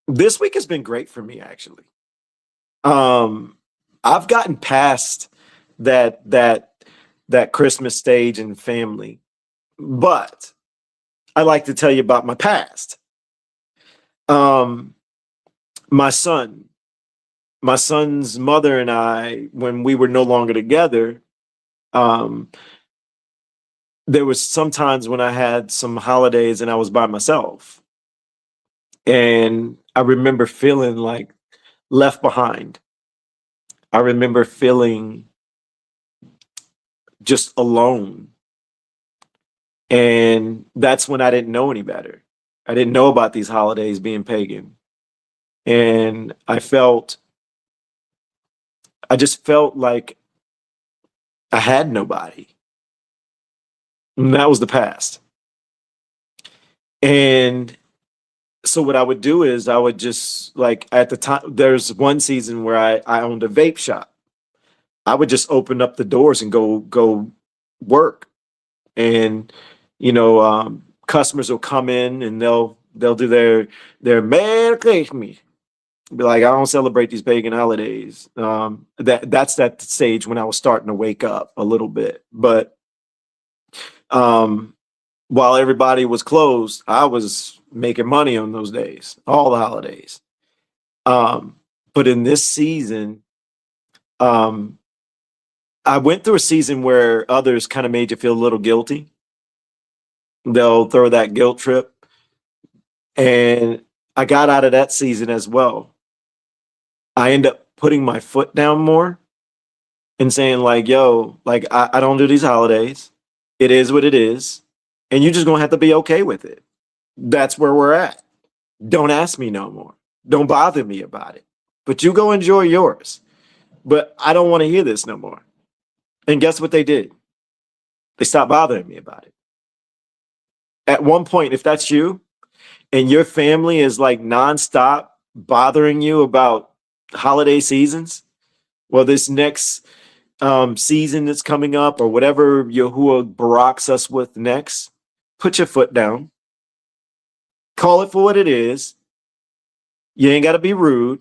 This week has been great for me, actually. I've gotten past that Christmas stage and family, but I like to tell you about my past. My son's mother and I, when we were no longer together, there was sometimes when I had some holidays and I was by myself, and I remember feeling like left behind. I remember feeling just alone. And that's when I didn't know any better. I didn't know about these holidays being pagan. And I just felt like I had nobody. And that was the past. And so what I would do is I would just, like, at the time, there's one season where I owned a vape shop. I would just open up the doors and go work. And, customers will come in and they'll do their Merry Christmas. Be like, I don't celebrate these pagan holidays. That's that stage when I was starting to wake up a little bit. But while everybody was closed, I was making money on those days, all the holidays. But in this season, I went through a season where others kind of made you feel a little guilty. They'll throw that guilt trip. And I got out of that season as well. I end up putting my foot down more and saying like, yo, like I don't do these holidays. It is what it is. And you're just going to have to be okay with it. That's where we're at. Don't ask me no more. Don't bother me about it. But you go enjoy yours. But I don't want to hear this no more. And guess what they did? They stopped bothering me about it. At one point, if that's you and your family is like nonstop bothering you about holiday seasons, well, this next season that's coming up or whatever Yahuwah baraks us with next, put your foot down. Call it for what it is. You ain't got to be rude,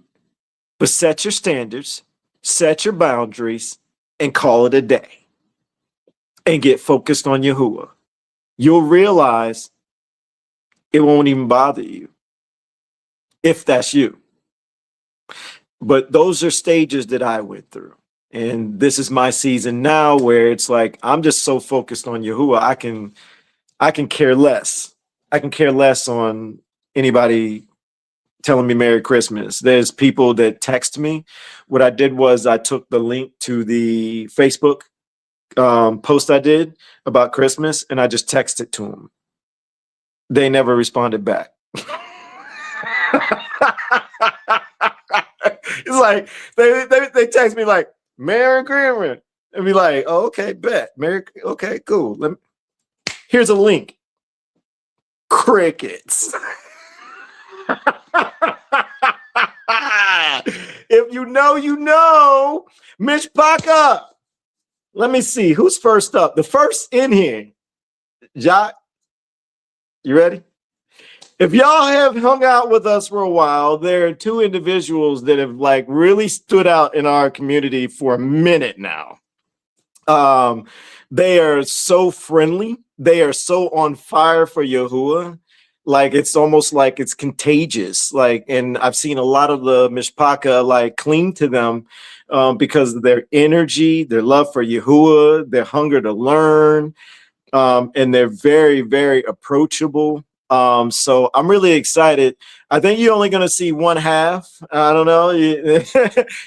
but set your standards, set your boundaries, and call it a day. And get focused on Yahuwah. You'll realize it won't even bother you if that's you. But those are stages that I went through. And this is my season now where it's like, I'm just so focused on Yahuwah. I can care less. I can care less on anybody telling me Merry Christmas. There's people that text me. What I did was I took the link to the Facebook post I did about Christmas and I just texted to them. They never responded back. It's like they text me like Merry Christmas and be like, oh, okay, bet. Okay, cool. Here's a link. Crickets. If you know, you know. Mishpaka. Let me see who's first up. The first in here, Jock. You ready? If y'all have hung out with us for a while, there are two individuals that have like really stood out in our community for a minute now. They are so friendly. They are so on fire for Yahuwah. Like it's almost like it's contagious. Like, and I've seen a lot of the Mishpaka like cling to them because of their energy, their love for Yahuwah, their hunger to learn, and they're very, very approachable. So I'm really excited. I think you're only going to see one half. I don't know. Yeah,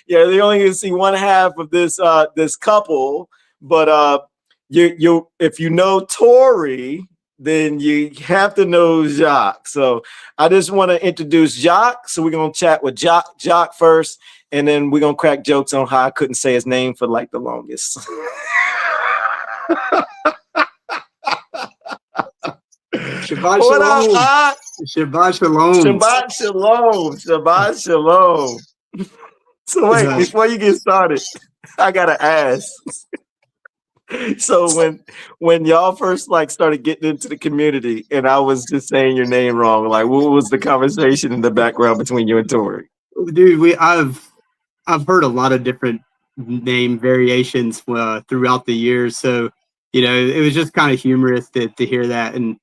you're only going to see one half of this this couple. But you if you know Tori, then you have to know Jacques. So I just want to introduce Jacques. So we're going to chat with Jacques first, and then we're going to crack jokes on how I couldn't say his name for like the longest. Shabbat What shalom. up, Shabbat shalom. Shabbat shalom. Shabbat shalom. So wait, before you get started, I gotta ask. So when y'all first like started getting into the community and I was just saying your name wrong, like what was the conversation in the background between you and Tori? Dude, I've heard a lot of different name variations throughout the years. So, you know, it was just kind of humorous to hear that. And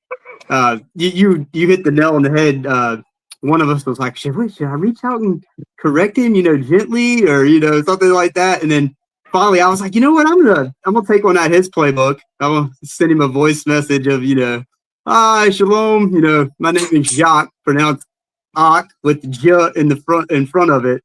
you hit the nail on the head. One of us was like, should I reach out and correct him, you know, gently or, you know, something like that. And then finally I was like, you know what, I'm gonna take one out of his playbook. I'm gonna send him a voice message of, you know, hi, shalom, you know, my name is Jacques, pronounced Ak with J in front of it.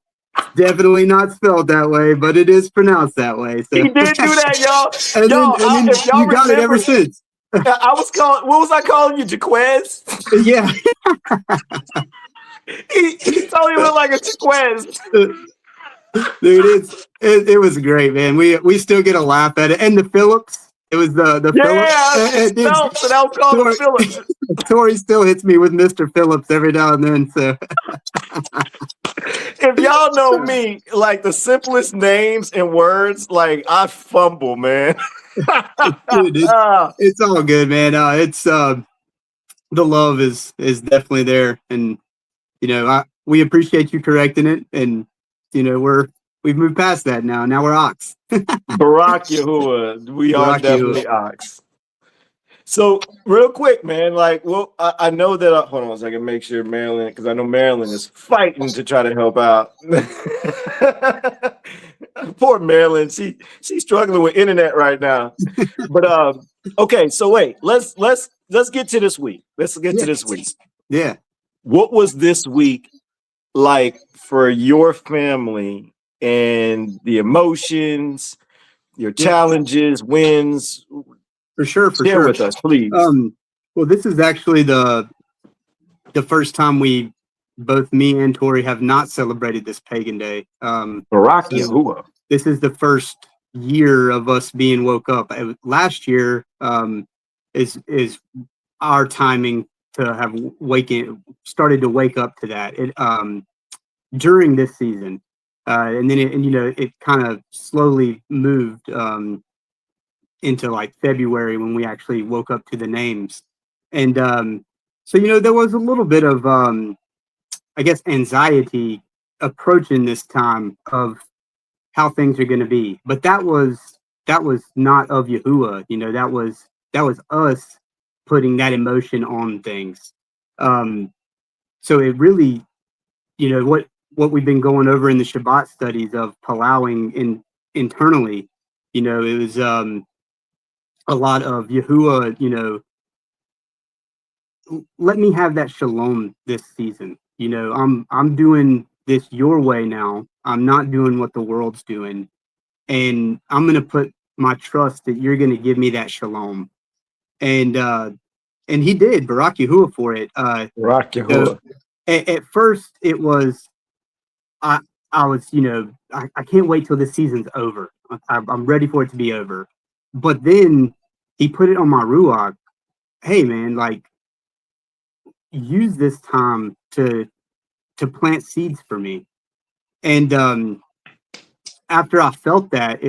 Definitely not spelled that way, but it is pronounced that way. So. He did do that, y'all. and Yo, then if y'all you got it ever since. I was calling. What was I calling you, Jaquez? Yeah. he totally looked like a Jaquez. Dude, it was great, man. We still get a laugh at it. And the Phillips, it was the Phillips. So that was called Phillips. Tori still hits me with Mr. Phillips every now and then. So if y'all know me, like the simplest names and words, like I fumble, man. Dude, it's all good, man. the love is definitely there, and we appreciate you correcting it, and we've moved past that now. Now we're ox. Barak Yahuwah. We are Barak definitely Yahuwah. ox. So real quick, man, like, well, I know that. Hold on a second, make sure Marilyn, because I know Marilyn is fighting to try to help out. Poor Marilyn, she's struggling with internet right now. But okay, so wait, let's get to this week. Let's get to this week. Yeah. What was this week like for your family and the emotions, your challenges, wins? For sure. Share with us, please. Well, this is actually the first time both me and Tori have not celebrated this pagan day. Barak Yahuwah. This is the first year of us being woke up. Last year is our timing to have started to wake up to that. It during this season, and then it kind of slowly moved into like February when we actually woke up to the names. And so there was a little bit of I guess anxiety approaching this time of how things are going to be, but that was not of Yahuwah. That was us putting that emotion on things. So it really, what we've been going over in the Shabbat studies of palauing internally, it was a lot of Yahuwah, let me have that shalom this season. I'm doing this your way now. I'm not doing what the world's doing, and I'm going to put my trust that you're going to give me that shalom. And he did, Barak Yahuwah, for it. Barak Yahuwah. At first, it was I was I can't wait till this season's over. I'm ready for it to be over. But then he put it on my ruach. Hey man, like, use this time to plant seeds for me. And after I felt that,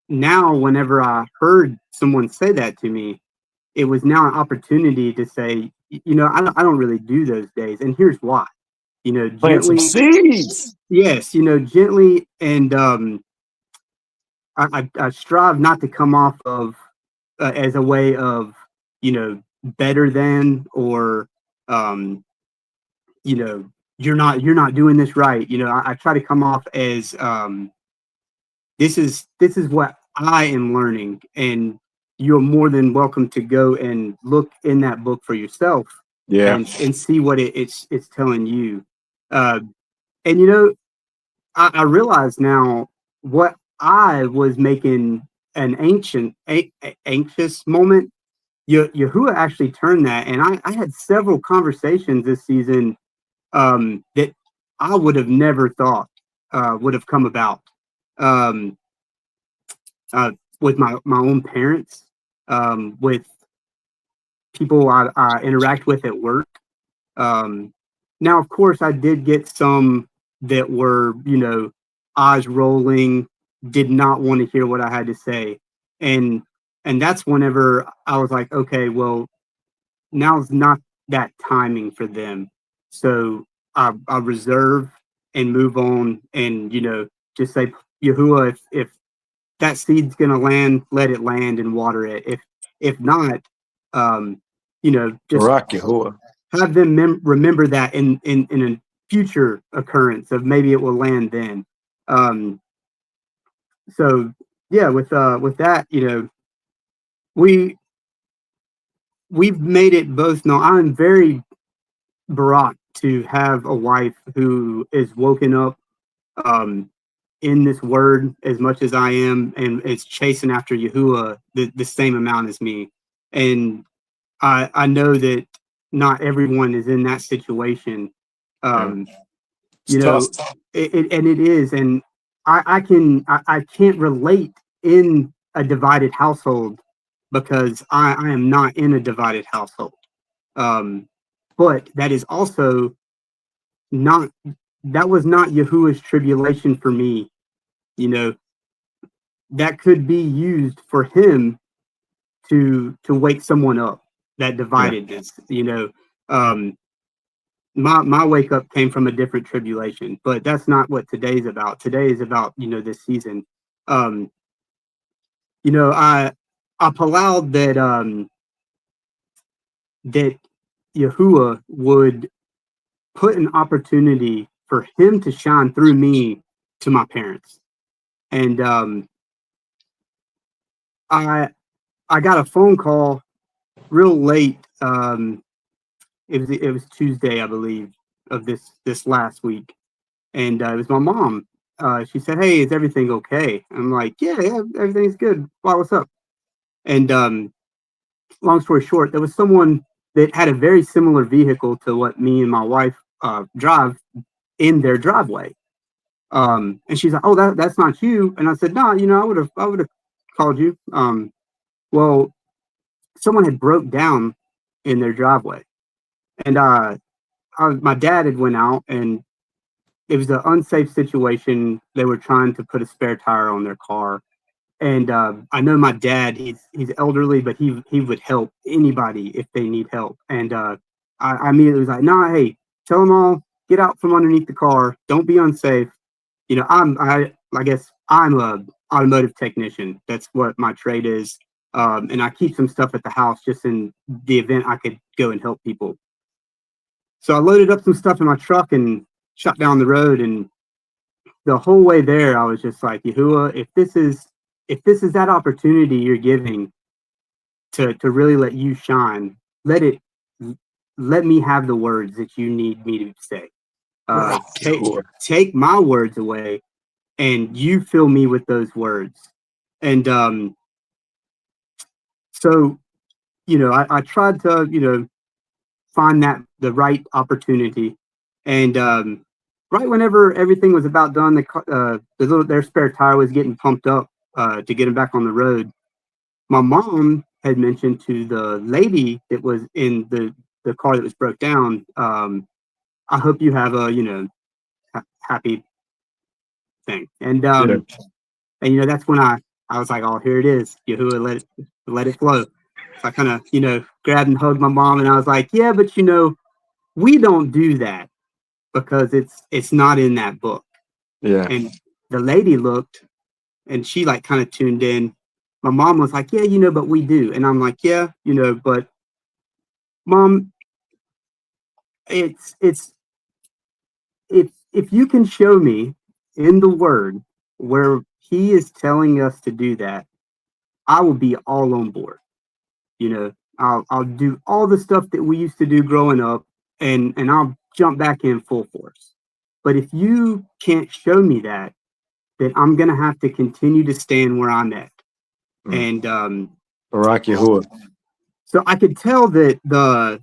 now whenever I heard someone say that to me, it was now an opportunity to say, I don't really do those days, and here's why. Plant some Gently, seeds. yes, gently, and I strive not to come off of as a way of better than, or you're not doing this right. I try to come off as this is what I am learning, and you're more than welcome to go and look in that book for yourself. Yeah. And see what it's telling you. And I realize now what I was making an anxious moment. Yahuwah actually turned that, and I had several conversations this season that I would have never thought would have come about with my own parents, with people I interact with at work. Now, of course, I did get some that were, eyes rolling, did not want to hear what I had to say. And that's whenever I was like, okay, well, now's not that timing for them. So I reserve and move on, and, just say, Yahuwah, if that seed's going to land, let it land and water it. If not, just Barak Yahuwah. have them remember that in a future occurrence of maybe it will land then. So yeah, with that, we've made it both known. I'm very brought to have a wife who is woken up in this word as much as I am, and is chasing after Yahuwah the same amount as me. And I know that not everyone is in that situation. And it is, and I can't relate in a divided household, because I am not in a divided household. But that is also not, that was not Yahuwah's tribulation for me. That could be used for him to wake someone up. that dividedness. My wake up came from a different tribulation, but that's not what today's about. Today is about, this season. I allowed that Yahuwah would put an opportunity for him to shine through me to my parents. And I got a phone call real late. It was Tuesday, I believe, of this last week, and it was my mom. She said, "Hey, is everything okay?" I'm like, "Yeah, everything's good. Why, what's up?" And long story short, there was someone that had a very similar vehicle to what me and my wife drive in their driveway. And she's like, "Oh, that's not you." And I said, "No, I would have called you." Well, someone had broke down in their driveway, and my dad had went out, and it was an unsafe situation. They were trying to put a spare tire on their car, and I know my dad. He's elderly, but he would help anybody if they need help. And I immediately was like, "Nah, hey, tell them all, get out from underneath the car. Don't be unsafe." I guess I'm a automotive technician. That's what my trade is. And I keep some stuff at the house just in the event I could go and help people. So I loaded up some stuff in my truck and shot down the road. And the whole way there, I was just like, Yahuwah, if this is that opportunity you're giving to really let you shine, let me have the words that you need me to say. Take my words away, and you fill me with those words. And so, I tried to, find the right opportunity. And right whenever everything was about done, their spare tire was getting pumped up to get them back on the road. My mom had mentioned to the lady that was in the car that was broke down, I hope you have a, happy thing. And that's when I was like, oh, here it is. Yahuwah, let it flow. So I kind of, grabbed and hugged my mom, and I was like, yeah, but we don't do that because it's not in that book. Yeah. And the lady looked, and she like kind of tuned in. My mom was like, yeah, but we do. And I'm like, yeah, but Mom, it's if you can show me in the word where he is telling us to do that, I will be all on board. I'll do all the stuff that we used to do growing up, and I'll jump back in full force. But if you can't show me that, then I'm gonna have to continue to stand where I'm at. And Barak Yahuwah. so I could tell that the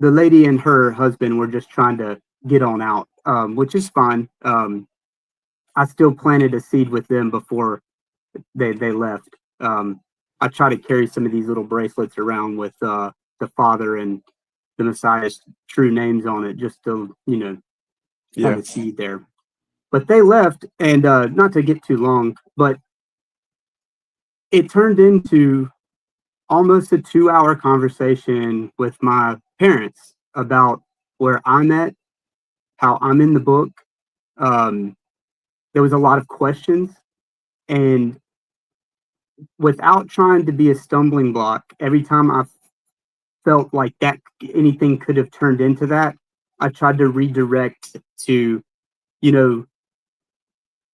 lady and her husband were just trying to get on out, which is fine. I still planted a seed with them before they left. I try to carry some of these little bracelets around with the Father and the Messiah's true names on it, just to have a seed there. But they left, and not to get too long, but it turned into almost a 2-hour conversation with my parents about where I'm at, how I'm in the book. There was a lot of questions, and without trying to be a stumbling block, every time I felt like that anything could have turned into that, I tried to redirect to,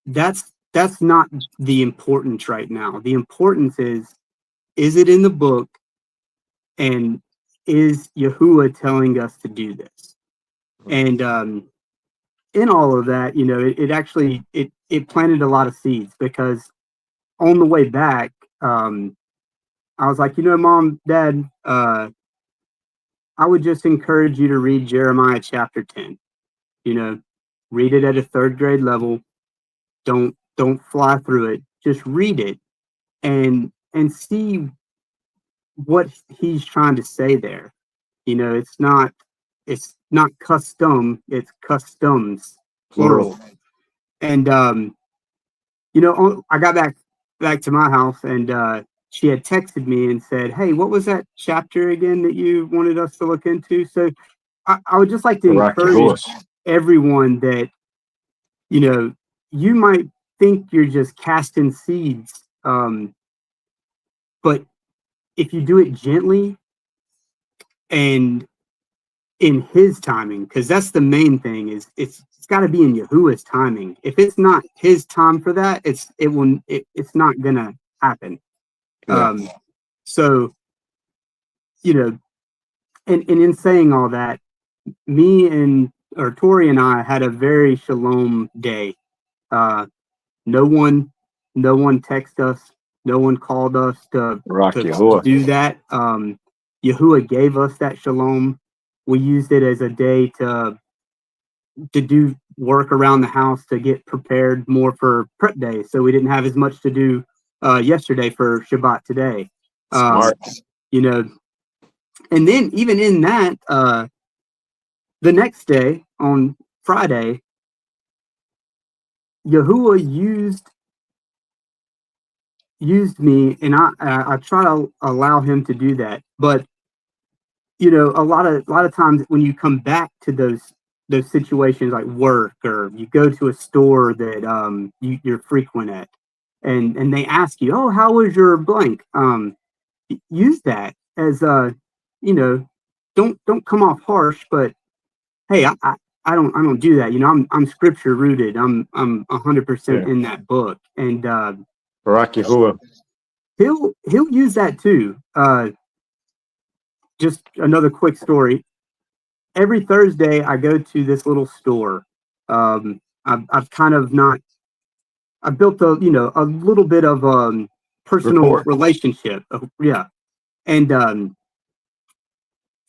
that's not the importance right now. The importance is it in the book, and is Yahuwah telling us to do this? And in all of that, it actually it planted a lot of seeds, because on the way back, I was like, Mom, Dad, I would just encourage you to read Jeremiah chapter 10. Read it at a 3rd grade level. Don't fly through it. Just read it and see what he's trying to say there. It's not custom, it's customs, plural. And I got back to my house, and she had texted me and said, "Hey, what was that chapter again that you wanted us to look into?" So I would just like to encourage everyone that, you know, you might think you're just casting seeds, but if you do it gently and in his timing, because that's the main thing, is it's got to be in Yahuwah's timing. If it's not his time for that, it's not gonna happen. Yeah. So, you know, and in saying all that, Tori and I had a very shalom day. No one texted us, no one called us to do that. Yahuwah gave us that shalom. We used it as a day to do work around the house to get prepared more for prep day. So we didn't have as much to do yesterday for Shabbat today. Smart. You know, and then even in that, the next day on Friday, Yahuwah used me, and I try to allow him to do that. But you know, a lot of times when you come back to those situations like work, or you go to a store that you're frequent at, and they ask you, "Oh, how was your blank?" Use that as you know, don't come off harsh, but hey, I don't do that. You know, I'm scripture rooted. I'm 100% in that book, and YAHUAH. he'll use that too. Just another quick story. Every Thursday, I go to this little store. I've kind of not. I built a little bit of personal relationship. Yeah, and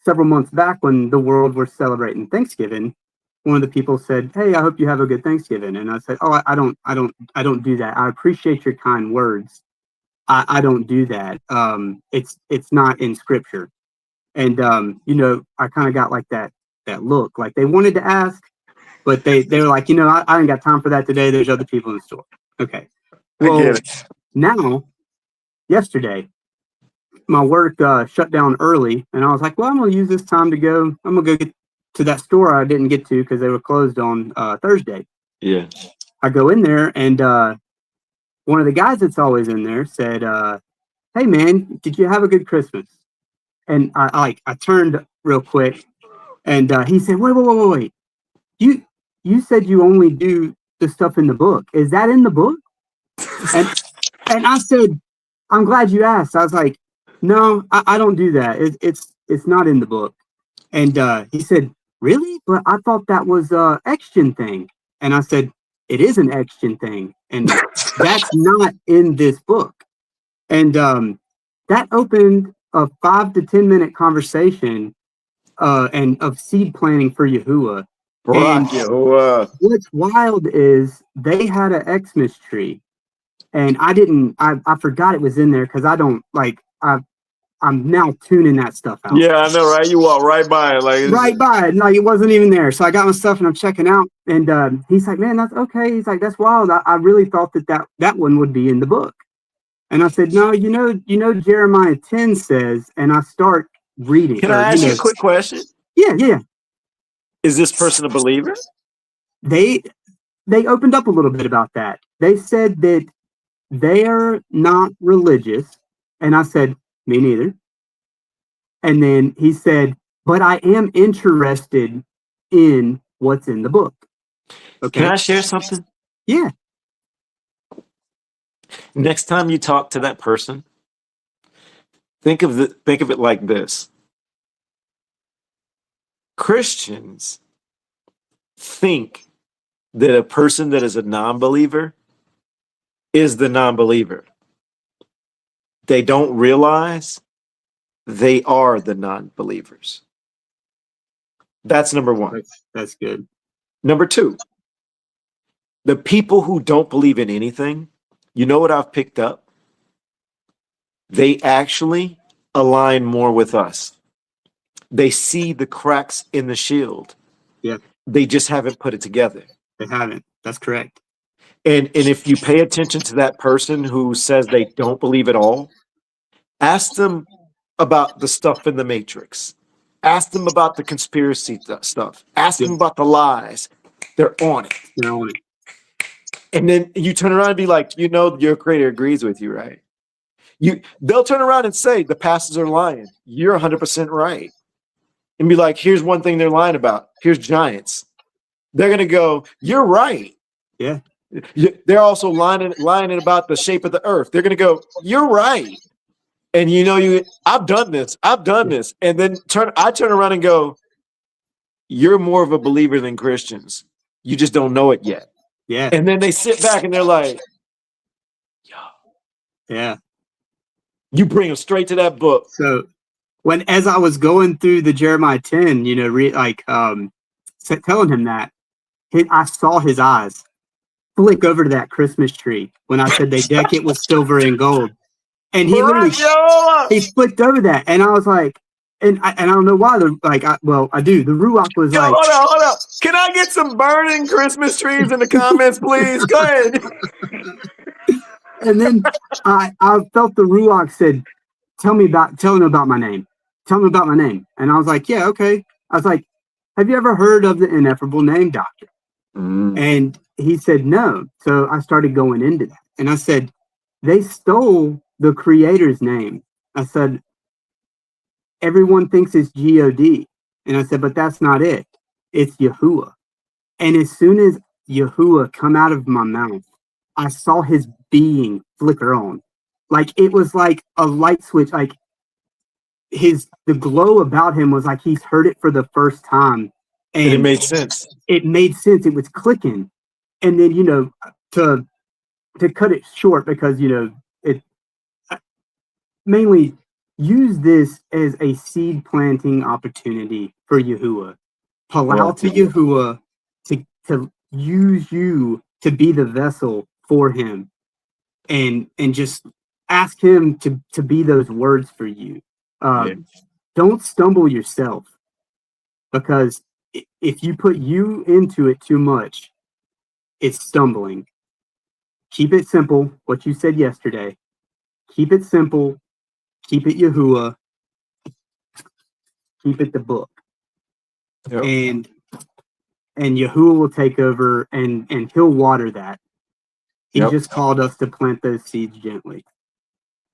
several months back, when the world was celebrating Thanksgiving, one of the people said, "Hey, I hope you have a good Thanksgiving." And I said, "Oh, I don't do that. I appreciate your kind words. I don't do that. It's not in scripture." And you know, I kind of got like that look, like they wanted to ask, but they were like, you know, I ain't got time for that today. There's other people in the store. Okay. Well, now, yesterday, my work shut down early, and I was like, well, I'm gonna use this time to go. I'm gonna go get to that store I didn't get to because they were closed on Thursday. Yeah. I go in there, and one of the guys that's always in there said, "Hey, man, did you have a good Christmas?" And I turned real quick, and he said, "Wait! You said you only do the stuff in the book. Is that in the book?" And I said, "I'm glad you asked." I was like, "No, I don't do that. It's not in the book." And he said, "Really? But I thought that was a Exton thing." And I said, "It is an Exton thing, and that's not in this book." And that opened a 5 to 10 minute conversation and of seed planting for Yahuwah. And what's wild is they had an Xmas tree, and I forgot it was in there because I don't like I'm now tuning that stuff out. Yeah, I know, right? You walk right by it, like right by it. Like it wasn't even there. So I got my stuff and I'm checking out, and he's like, "Man, that's okay." He's like, "That's wild. I really thought that one would be in the book." And I said, "No, you know, Jeremiah 10 says," and I start reading. Can I ask you a quick question? Yeah. Is this person a believer? They opened up a little bit about that. They said that they're not religious, and I said, "Me neither." And then he said, "But I am interested in what's in the book." Okay. Can I share something? Yeah. Next time you talk to that person, think of it like this. Christians think that a person that is a non-believer is the non-believer. They don't realize they are the non-believers. That's number one. That's good. Number two, the people who don't believe in anything, you know what I've picked up? They actually align more with us. They see the cracks in the shield. Yeah. They just haven't put it together. They haven't. That's correct. And if you pay attention to that person who says they don't believe at all, Ask them about the stuff in the Matrix. Ask them about the conspiracy stuff. Ask them about the lies. They're on it. They're on it. And then you turn around and be like, you know, your creator agrees with you, right? They'll turn around and say the pastors are lying. You're 100% right. And be like, here's one thing they're lying about. Here's giants. They're gonna go, you're right. Yeah. They're also lying about the shape of the earth. They're gonna go, you're right. And you know, I've done this. And then I turn around and go, you're more of a believer than Christians. You just don't know it yet. Yeah. And then they sit back and they're like, yeah. You bring them straight to that book. So as I was going through the Jeremiah 10, you know, telling him that, I saw his eyes flick over to that Christmas tree when I said they deck it with silver and gold. And he literally, he flicked over that. And I was like, and I don't know why. I do. The Ruach was like, hold up. Can I get some burning Christmas trees in the comments, please? Go ahead. And then I felt the Ruach said, tell him about my name. Tell him about my name. And I was like, yeah, okay. I was like, have you ever heard of the ineffable name, Doctor? And he said, no. So I started going into that. And I said, they stole the creator's name. I said, everyone thinks it's G-O-D. And I said, but that's not it. It's YAHUAH. And as soon as YAHUAH come out of my mouth, I saw his being flicker on. Like it was like a light switch. Like the glow about him was like he's heard it for the first time. And it made sense. It made sense. It was clicking. And then, you know, to cut it short, because, you know, it mainly use this as a seed planting opportunity for YAHUAH. Pull out to YAHUAH to use you to be the vessel for him, and just ask him to be those words for you. Don't stumble yourself, because if you put you into it too much, it's stumbling. Keep it simple, what you said yesterday. Keep it simple. Keep it YAHUAH. Keep it the book. Yep. And YAHUAH will take over, and he'll water that. He just called us to plant those seeds gently.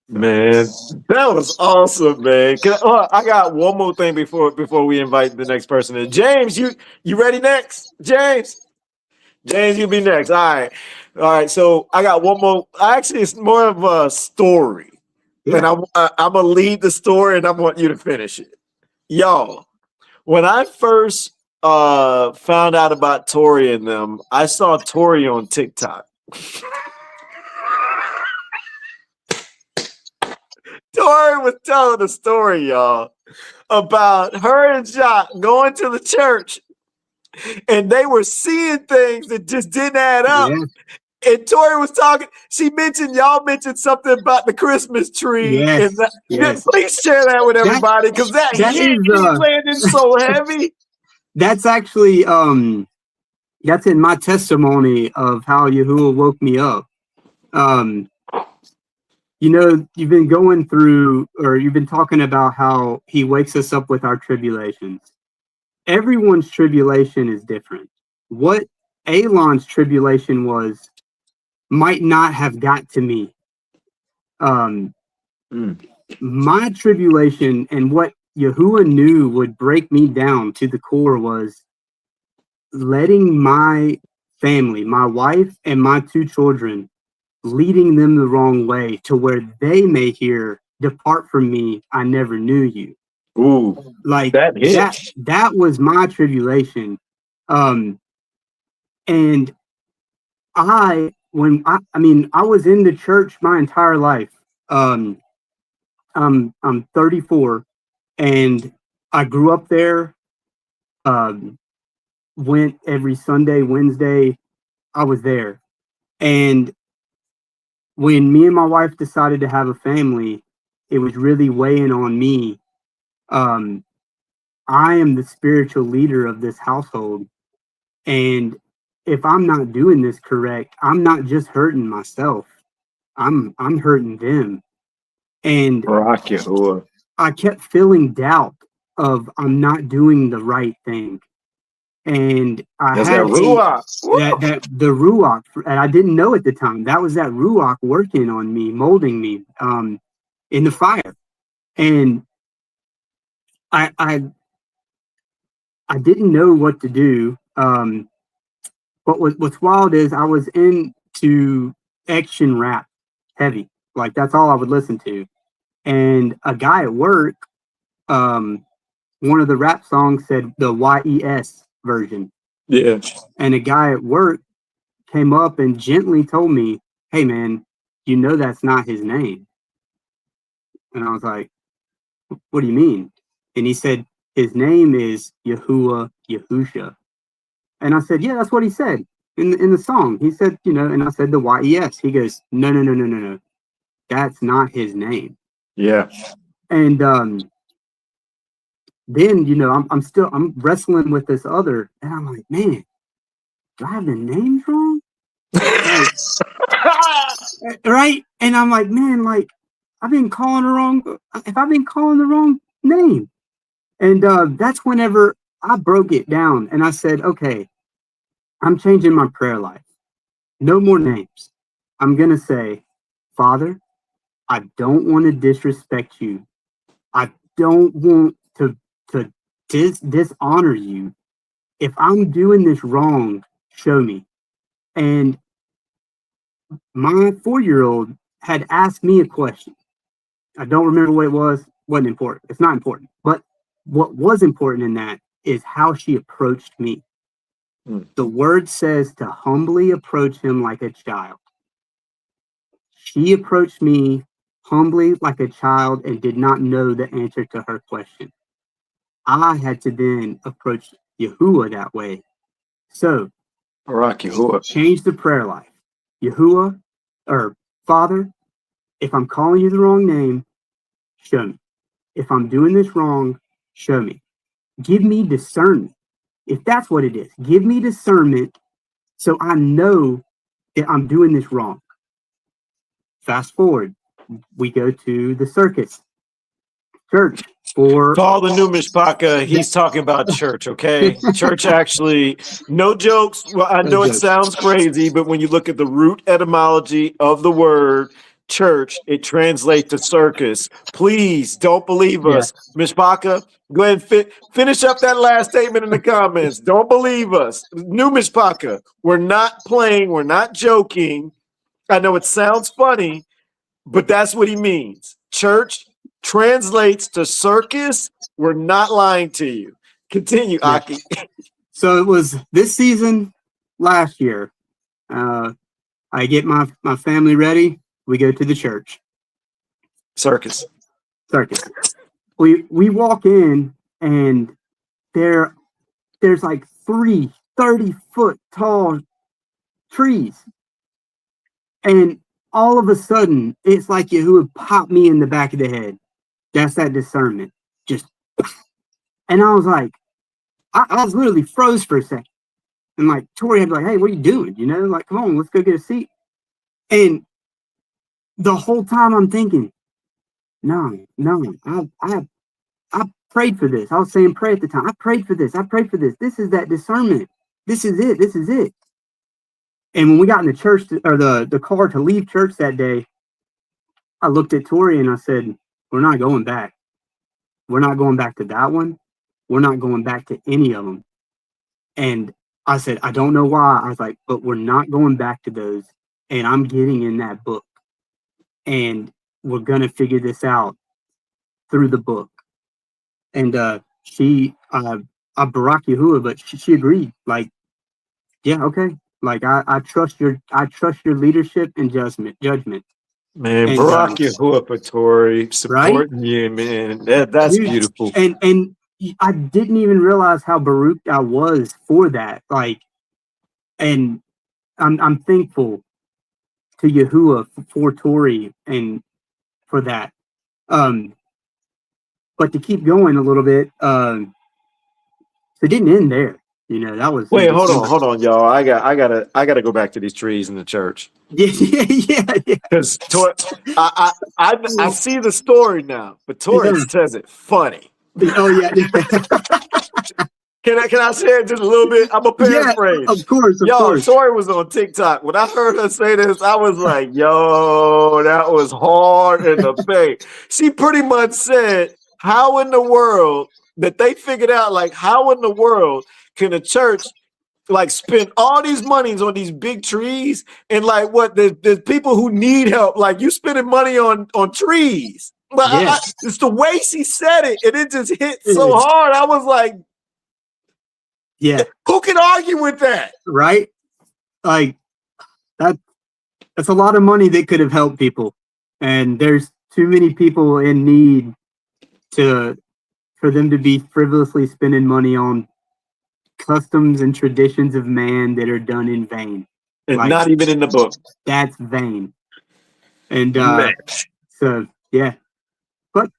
Man, that was awesome, man. I got one more thing before we invite the next person in. James, you ready next? James, you'll be next. All right. So I got one more. Actually, it's more of a story. Yeah. And I'm going to lead the story, and I want you to finish it. Y'all, when I first found out about Tori and them, I saw Tori on TikTok. Tori was telling a story, y'all, about her and Jacques going to the church, and they were seeing things that just didn't add up. Yeah. And Tori was talking. Y'all mentioned something about the Christmas tree. Yes. And please share that with everybody, because that landed so heavy. That's actually that's in my testimony of how YAHUAH woke me up. You know, you've been going through, or you've been talking about how he wakes us up with our tribulations. Everyone's tribulation is different. What Elon's tribulation was might not have got to me. My tribulation, and what YAHUAH knew would break me down to the core, was letting my family, my wife and my 2 children, leading them the wrong way, to where they may hear, "Depart from me, I never knew you." Ooh, like that was my tribulation. And I was in the church my entire life. I'm 34, and I grew up there. Went every Sunday, Wednesday. I was there. And when me and my wife decided to have a family, it was really weighing on me. I am the spiritual leader of this household, and if I'm not doing this correct, I'm not just hurting myself. I'm hurting them. And Barak Yahuwah. I kept feeling doubt of I'm not doing the right thing. And I That's had that Ruach. that the Ruach, and I didn't know at the time, that was that Ruach working on me, molding me in the fire. And I didn't know what to do. But what's wild is I was into action rap heavy. Like that's all I would listen to. And a guy at work, one of the rap songs said the YES version. Yeah. And a guy at work came up and gently told me, "Hey man, you know that's not his name." And I was like, "What do you mean?" And he said, "His name is Yahuwah Yahusha." And I said, "Yeah, that's what he said in the song." He said, you know, and I said the YES. He goes, No. That's not his name. Yeah. And then, you know, I'm wrestling with this other, and I'm like, man, do I have the names wrong? Like, right? And I'm like, man, like I've been calling the wrong name. And that's whenever I broke it down and I said, okay, I'm changing my prayer life. No more names. I'm going to say, Father, I don't want to disrespect you. I don't want to dishonor you. If I'm doing this wrong, show me. And my 4-year-old had asked me a question. I don't remember what it was. Wasn't important. It's not important. But what was important in that is how she approached me. The word says to humbly approach him like a child. She approached me humbly like a child and did not know the answer to her question. I had to then approach Yahuwah that way. So, Barak Yahuwah. change the prayer life. Yahuwah, or Father, if I'm calling you the wrong name, show me. If I'm doing this wrong, show me. Give me discernment. If that's what it is, give me discernment so I know that I'm doing this wrong. Fast forward, we go to the circus church for all the new Mishpaka, he's talking about church, okay? Church actually, no jokes. Well, I know it sounds crazy, but when you look at the root etymology of the word church, it translates to circus. Please don't believe us. Mishpaka, go ahead and finish up that last statement in the comments. Don't believe us. New Mishpaka, we're not playing, we're not joking. I know it sounds funny, but that's what he means. Church translates to circus. We're not lying to you. Continue, Aki. So it was this season last year. I get my family ready. We go to the church. Circus. We walk in and there's like 3 30-foot tall trees. And all of a sudden, it's like Yahuwah popped me in the back of the head. That's that discernment. Just, and I was like, I was literally froze for a second. And like Tori had like, hey, what are you doing? You know, like, come on, let's go get a seat. And the whole time I'm thinking, no, I prayed for this. I was saying pray at the time. I prayed for this. This is that discernment. This is it. And when we got in the church or the car to leave church that day, I looked at Tori and I said, we're not going back. We're not going back to that one. We're not going back to any of them. And I said, I don't know why. I was like, but we're not going back to those. And I'm getting in that book. And we're going to figure this out through the book. And I Barak Yahuwah, but she agreed. Like, yeah, okay. Like I trust your leadership and judgment. Man, And, Barak Yahuwah Patori supporting right? you, man. That's Dude, beautiful. And I didn't even realize how Baruch I was for that. Like, and I'm thankful to Yahuwah for Tori and for that. But to keep going a little bit, it didn't end there. You know, that was Wait, hold on, y'all. I gotta go back to these trees in the church. Yeah. Because I see the story now, but Tori says it funny. Oh yeah. Can I share just a little bit? I'm a paraphrase. Yeah, of course. Tori was on TikTok. When I heard her say this, I was like, yo, that was hard in the face. She pretty much said, how in the world that they figured out, like, how in the world can a church like spend all these monies on these big trees and like what there's people who need help, like you spending money on trees. But it's the way she said it, and it just hit so hard. I was like, yeah, who can argue with that? Right? Like that's a lot of money that could have helped people, and there's too many people in need for them to be frivolously spending money on customs and traditions of man that are done in vain. And like, not even in the book. That's vain. And so yeah. But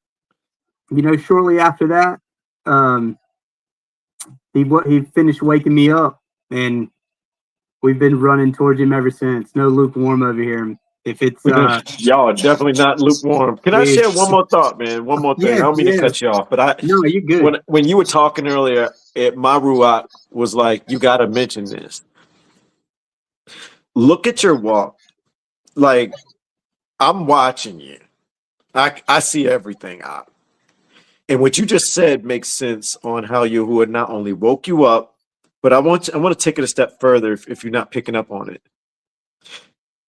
you know, shortly after that, he finished waking me up, and we've been running towards him ever since. No lukewarm over here. If it's y'all are definitely not lukewarm. Can I share one more thought, man? One more thing. I don't mean to cut you off, but no, you're good. When you were talking earlier, my ruach was like, you got to mention this. Look at your walk. Like, I'm watching you. I see everything out. And what you just said makes sense on how YAHUAH not only woke you up, but I want to take it a step further if you're not picking up on it.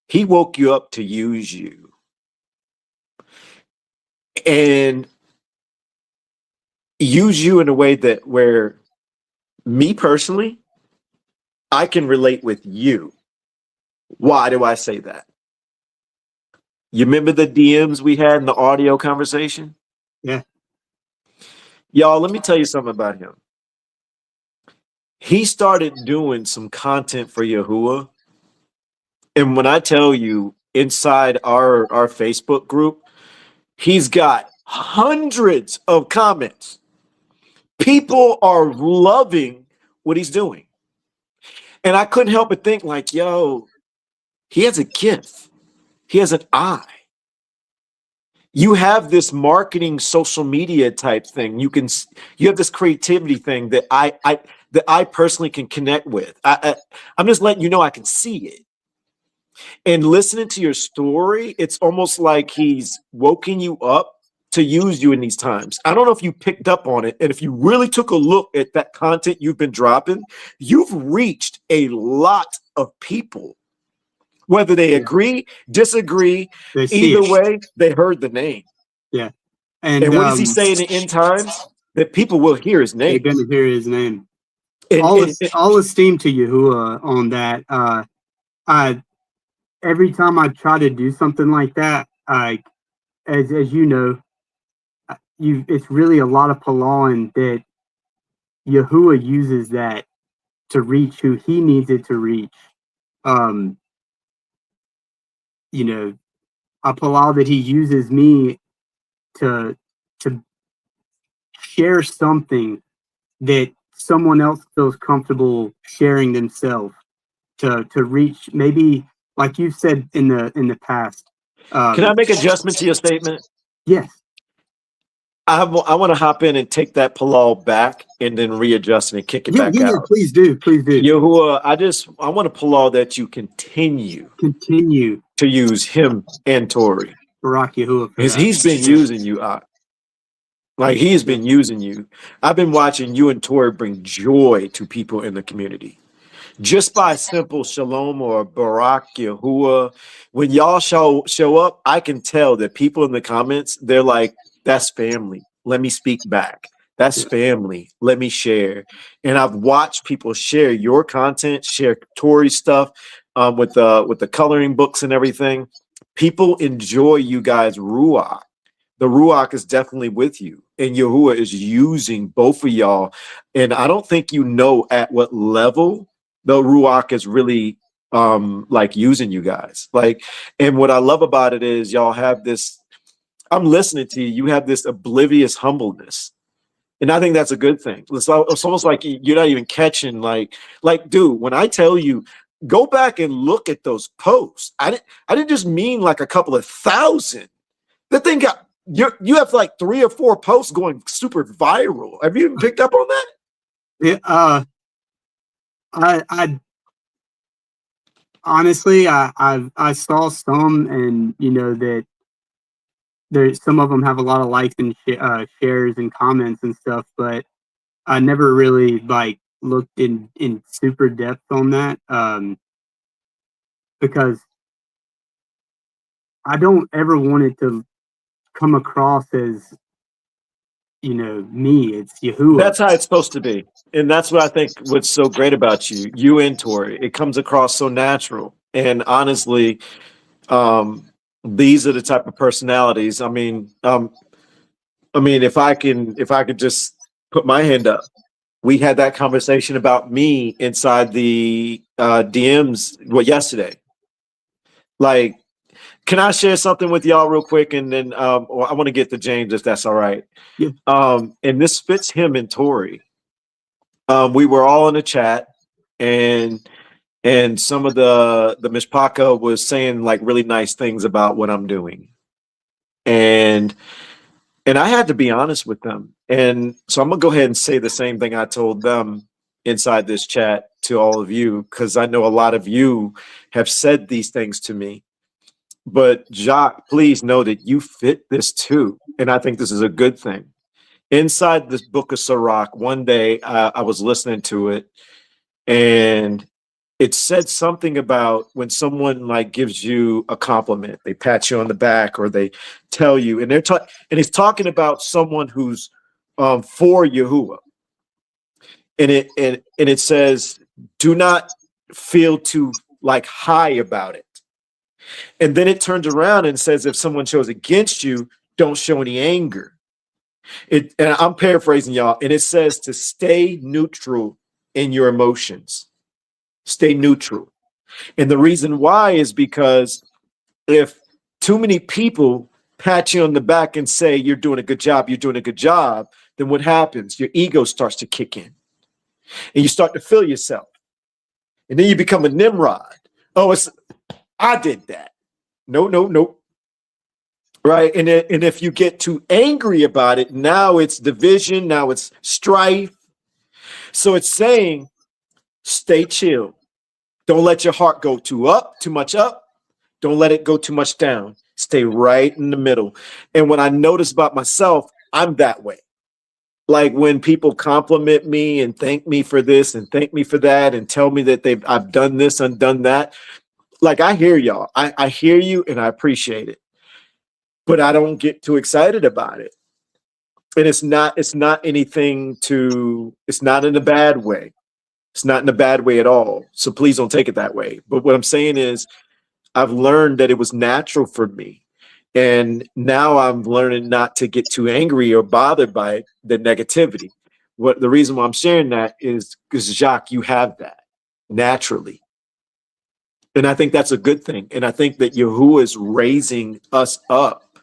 He woke you up to use you. And use you in a way that where me personally, I can relate with you. Why do I say that? You remember the DMs we had in the audio conversation? Yeah. Y'all, let me tell you something about him. He started doing some content for YAHUAH. And when I tell you, inside our Facebook group, he's got hundreds of comments. People are loving what he's doing. And I couldn't help but think like, yo, he has a gift. He has an eye. You have this marketing social media type thing. You have this creativity thing that I personally can connect with. I'm just letting you know I can see it. And listening to your story, it's almost like he's woken you up to use you in these times. I don't know if you picked up on it. And if you really took a look at that content you've been dropping, you've reached a lot of people. Whether they agree, disagree, either way, they heard the name. Yeah. And what does he say in the end times? That people will hear his name. They're going to hear his name. All esteem to YAHUAH on that. Every time I try to do something like that, as you know, it's really a lot of palawing that YAHUAH uses that to reach who he needs it to reach. You know, a palau that he uses me to share something that someone else feels comfortable sharing themselves to reach, maybe like you said in the past. Can I make adjustment to your statement? Yes. I want to hop in and take that palau back and then readjust it and kick it back out. Yeah, please do. YAHUAH, I want to palau that you continue to use him and Tori. Barak YAHUAH. Because he's been using you, like he's been using you. I've been watching you and Tori bring joy to people in the community. Just by simple shalom or Barak YAHUAH. When y'all show up, I can tell that people in the comments, they're like, that's family. Let me speak back. That's family. Let me share. And I've watched people share your content, share Tori's stuff with the coloring books and everything. People enjoy you guys' ruach. The ruach is definitely with you. And YAHUAH is using both of y'all. And I don't think you know at what level the ruach is really like using you guys. Like, and what I love about it is y'all have this, I'm listening to you, you have this oblivious humbleness. And I think that's a good thing. It's almost like you're not even catching like, dude, when I tell you, go back and look at those posts. I didn't just mean like a couple of thousand. That thing got, you have like 3 or 4 posts going super viral. Have you even picked up on that? Yeah, I honestly, I saw some, and you know that there's some of them have a lot of likes and shares and comments and stuff, but I never really like looked in super depth on that, because I don't ever want it to come across as, you know, me. It's Yahuwah. That's how it's supposed to be. And that's what I think what's so great about you and Tori. It comes across so natural. And honestly, these are the type of personalities. I mean, if I could just put my hand up, we had that conversation about me inside the DMs yesterday. Like, can I share something with y'all real quick? And then I want to get to James, if that's all right. Yeah. And this fits him and Tori. We were all in a chat, and some of the Mishpaka was saying like really nice things about what I'm doing. And I had to be honest with them. And so I'm gonna go ahead and say the same thing I told them inside this chat to all of you, because I know a lot of you have said these things to me. But Jacques, please know that you fit this too. And I think this is a good thing. Inside this book of Sirach, one day I was listening to it, and it said something about when someone like gives you a compliment, they pat you on the back or they tell you, and and it's talking about someone who's for Yahuwah. And it says, do not feel too like high about it. And then it turns around and says, if someone shows against you, don't show any anger. And I'm paraphrasing y'all, and it says to stay neutral in your emotions. Stay neutral. And the reason why is because if too many people pat you on the back and say you're doing a good job, then what happens? Your ego starts to kick in, and you start to feel yourself. And then you become a Nimrod. Oh, I did that. No. Right. And if you get too angry about it, now it's division, now it's strife. So it's saying, stay chill. Don't let your heart go too much up. Don't let it go too much down. Stay right in the middle. And what I notice about myself, I'm that way. Like when people compliment me and thank me for this and thank me for that and tell me that I've done this and done that. Like, I hear y'all. I hear you and I appreciate it. But I don't get too excited about it. And it's not anything it's not in a bad way. It's not in a bad way at all. So please don't take it that way. But what I'm saying is I've learned that it was natural for me. And now I'm learning not to get too angry or bothered by the negativity. The reason why I'm sharing that is because, Jacques, you have that naturally. And I think that's a good thing. And I think that Yahuwah is raising us up,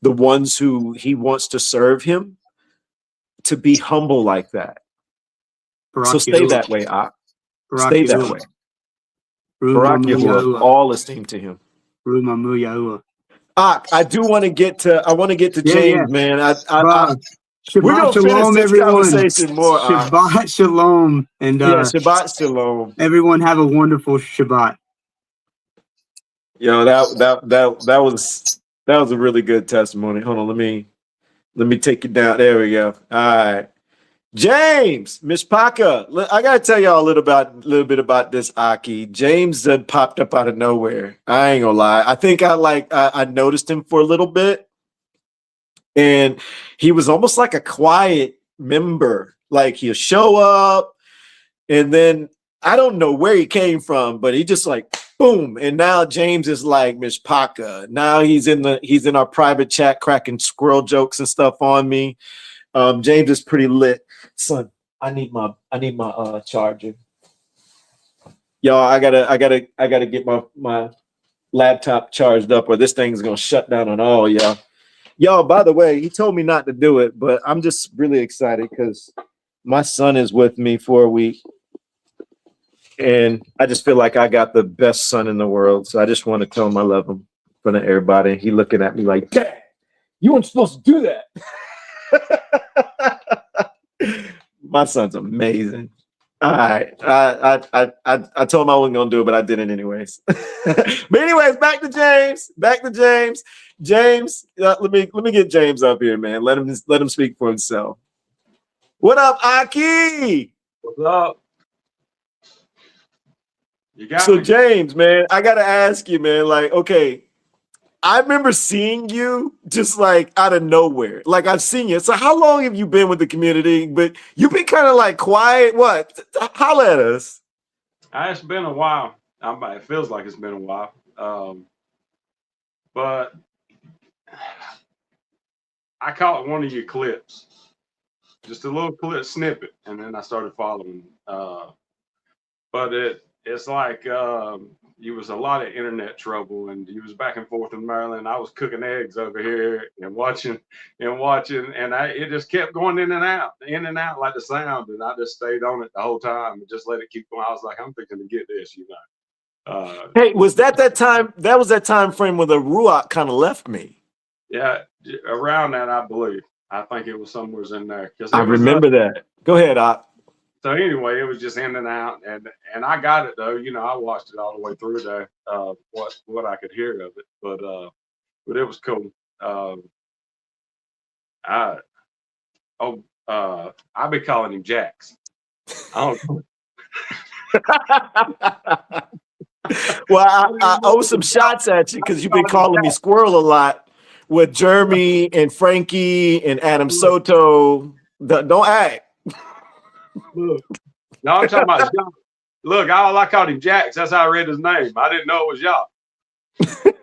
the ones who he wants to serve him, to be humble like that. So stay that way, Ak. Stay that way. Barak Yahuwah, all esteem to him. Ak, I want to get to James, man. We're gonna Shalom, finish this everyone. conversation more. Shabbat Shalom, and Shabbat Shalom. Everyone have a wonderful Shabbat. Yo, that was a really good testimony. Hold on, let me take you down. There we go. All right. James, Mishpaka, I gotta tell y'all a little bit about this Aki. James popped up out of nowhere. I ain't gonna lie. I think I noticed him for a little bit, and he was almost like a quiet member. Like he'll show up, and then I don't know where he came from, but he just like boom. And now James is like Mishpaka. Now he's in our private chat cracking squirrel jokes and stuff on me. James is pretty lit. Son, I need my charger. Y'all, I gotta get my laptop charged up, or this thing's gonna shut down on all y'all. Y'all, by the way, he told me not to do it, but I'm just really excited because my son is with me for a week. And I just feel like I got the best son in the world. So I just want to tell him I love him in front of everybody. He looking at me like, Dad, you weren't supposed to do that. My son's amazing. All right. I told him I wasn't gonna do it, but I did it anyways. But anyways, back to James. James, let me get James up here, man. Let him speak for himself. What up, Aki? What's up? You got So me? James, man, I gotta ask you, man. Like, okay, I remember seeing you just like out of nowhere. Like I've seen you. So how long have you been with the community? But you've been kind of like quiet. What? Holla at us. It's been a while. It feels like it's been a while. But I caught one of your clips, just a little clip snippet, and then I started following. But it's like you was a lot of internet trouble, and you was back and forth in Maryland. I was cooking eggs over here and watching, and it just kept going in and out like the sound, and I just stayed on it the whole time and just let it keep going. I was like, I'm thinking to get this, you know. Hey, was that time? That was that time frame where the Ruach kind of left me. Yeah, around that, I believe. I think it was somewhere in there. I remember that. Go ahead, Op. So anyway, it was just in and out, and I got it though. You know, I watched it all the way through there. What I could hear of it, but it was cool. I be calling him Jax. I don't know. Well, I owe some shots at you because you've been calling me Squirrel a lot with Jeremy and Frankie and Adam Soto. Don't act. Look, no, I'm talking about Jock. Look, I called him Jax. That's how I read his name. I didn't know it was Jock.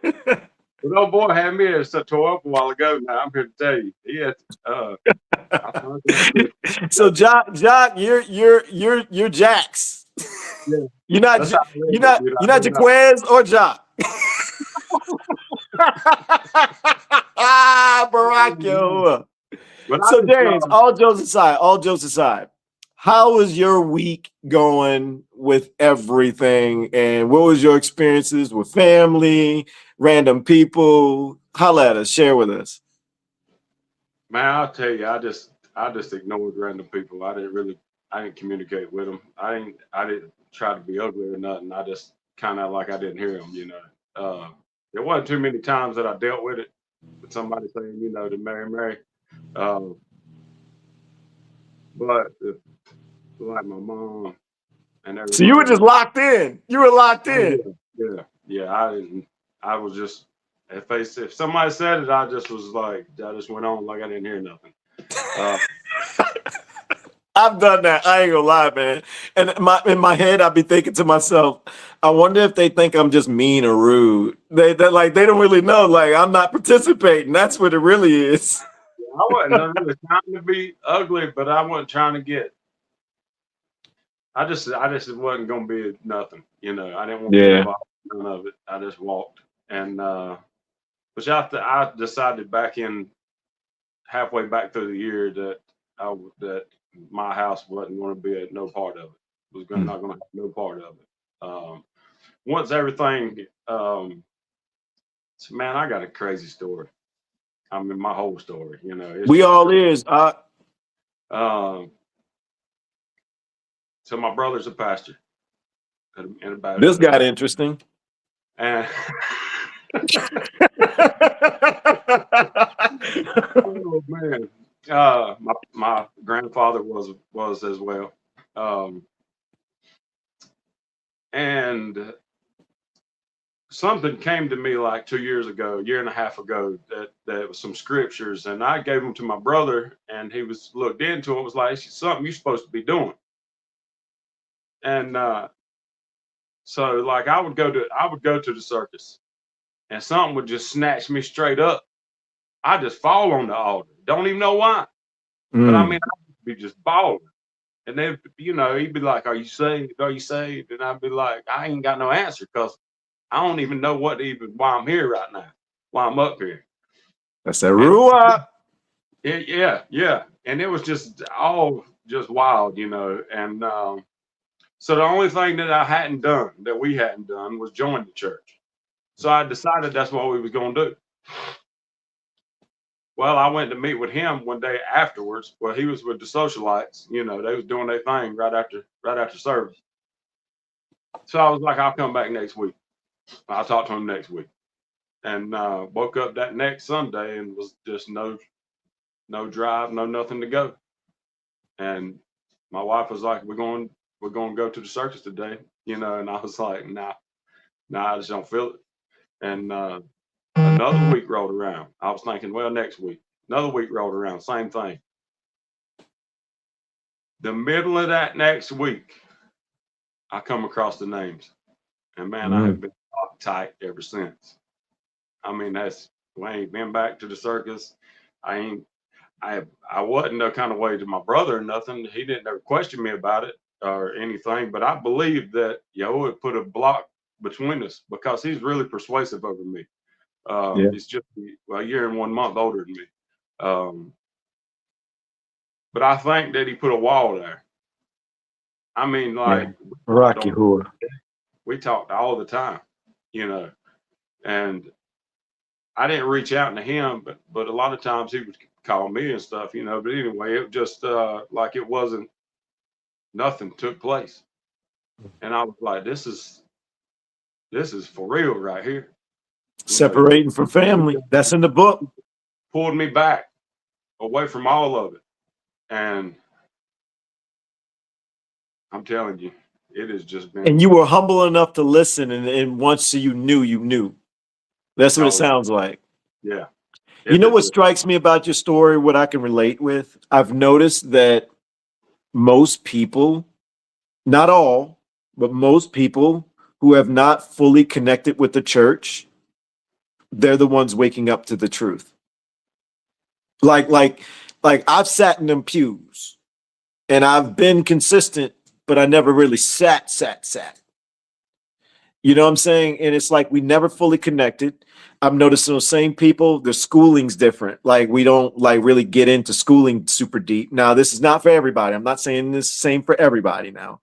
But old boy had me a tour up a while ago. Now I'm here to tell you, he had. So Jock, you're Jax. Yeah. You're not Jaquez or Jock. Barack YAHUAH. So James, all jokes aside, how was your week going with everything? And what was your experiences with family, random people? Holla at us, share with us. Man, I'll tell you, I just ignored random people. I didn't communicate with them. I didn't try to be ugly or nothing. I just kind of like I didn't hear them, you know. There wasn't too many times that I dealt with it, with somebody saying, you know, to Mary. But like my mom and everything. So you were just locked in. You were locked in. Yeah. I was just, if somebody said it, I just went on like I didn't hear nothing. I've done that. I ain't gonna lie, man. And in my head, I'd be thinking to myself, I wonder if they think I'm just mean or rude. They don't really know. Like I'm not participating. That's what it really is. I wasn't really trying to be ugly, but I wasn't trying to get. I just wasn't gonna be nothing, you know. I didn't want to be involved in none of it. I just walked, and which I decided halfway back through the year that my house wasn't going to be no part of it. Was not going to have no part of it. Once everything, man, I got a crazy story. I mean, my whole story, you know. We all is. So my brother's a pastor. This got interesting. And oh man, my grandfather was as well, and something came to me like 2 years ago, year and a half ago, that was some scriptures, and I gave them to my brother, and he looked into it, was like, it's something you're supposed to be doing. And so like I would go to the circus, and something would just snatch me straight up. I just fall on the altar. Don't even know why. But I mean, I'd be just bawling. And then, you know, he'd be like, are you saved? Are you saved? And I'd be like, I ain't got no answer because I don't even know why I'm here right now, why I'm up here. That's that ruah. Yeah. And it was just all just wild, And so the only thing that we hadn't done, was join the church. So I decided that's what we was going to do. Well, I went to meet with him one day afterwards. Well, he was with the socialites. They was doing their thing right after service. So I was like, I'll come back next week. I'll talk to him next week. And woke up that next Sunday and was just no drive, no nothing to go. And my wife was like, we're going to go to the circus today, and I was like, nah, I just don't feel it. And another week rolled around. I was thinking, well, next week. Another week rolled around, same thing. The middle of that next week, I come across the names. And man, I have been tight ever since. I mean, we ain't been back to the circus. I wasn't no kind of way to my brother or nothing. He didn't ever question me about it or anything, but I believe that YAHUAH put a block between us because he's really persuasive over me. He's just a year and 1 month older than me. But I think that he put a wall there. I mean, like, YAHUAH. We talked all the time, and I didn't reach out to him, but a lot of times he would call me and stuff, But anyway, it just like it wasn't, nothing took place, and I was like, this is for real right here. Separating from family. That's in the book. Pulled me back away from all of it, and I'm telling you, it has just been. And you were humble enough to listen, and once you knew. That's what it sounds like. Yeah. You know what strikes me about your story, what I can relate with? I've noticed that most people, not all, but most people who have not fully connected with the church, they're the ones waking up to the truth. Like I've sat in them pews and I've been consistent, but I never really sat. You know what I'm saying? And it's like we never fully connected. I'm noticing those same people, their schooling's different. Like we don't like really get into schooling super deep. Now, this is not for everybody. I'm not saying this is the same for everybody now.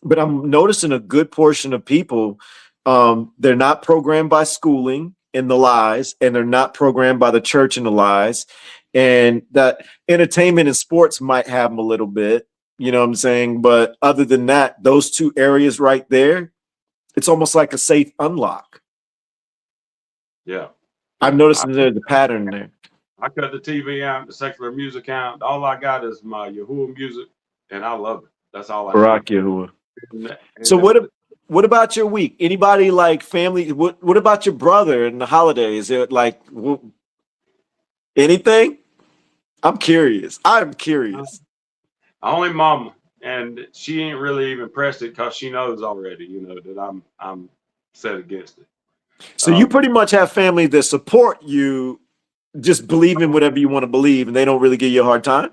But I'm noticing a good portion of people, they're not programmed by schooling and the lies, and they're not programmed by the church and the lies. And that entertainment and sports might have them a little bit, you know what I'm saying? But other than that, those two areas right there, it's almost like a safe unlock. Yeah. I'm noticing there's a pattern there. I cut the TV out, the secular music out. All I got is my YAHUAH music, and I love it. That's all I Rock YAHUAH. So what about your week? Anybody like family? What about your brother and the holidays? Like anything? I'm curious. Only mama, and she ain't really even pressed it because she knows already, that I'm set against it. So you pretty much have family that support you, just believe in whatever you want to believe, and they don't really give you a hard time?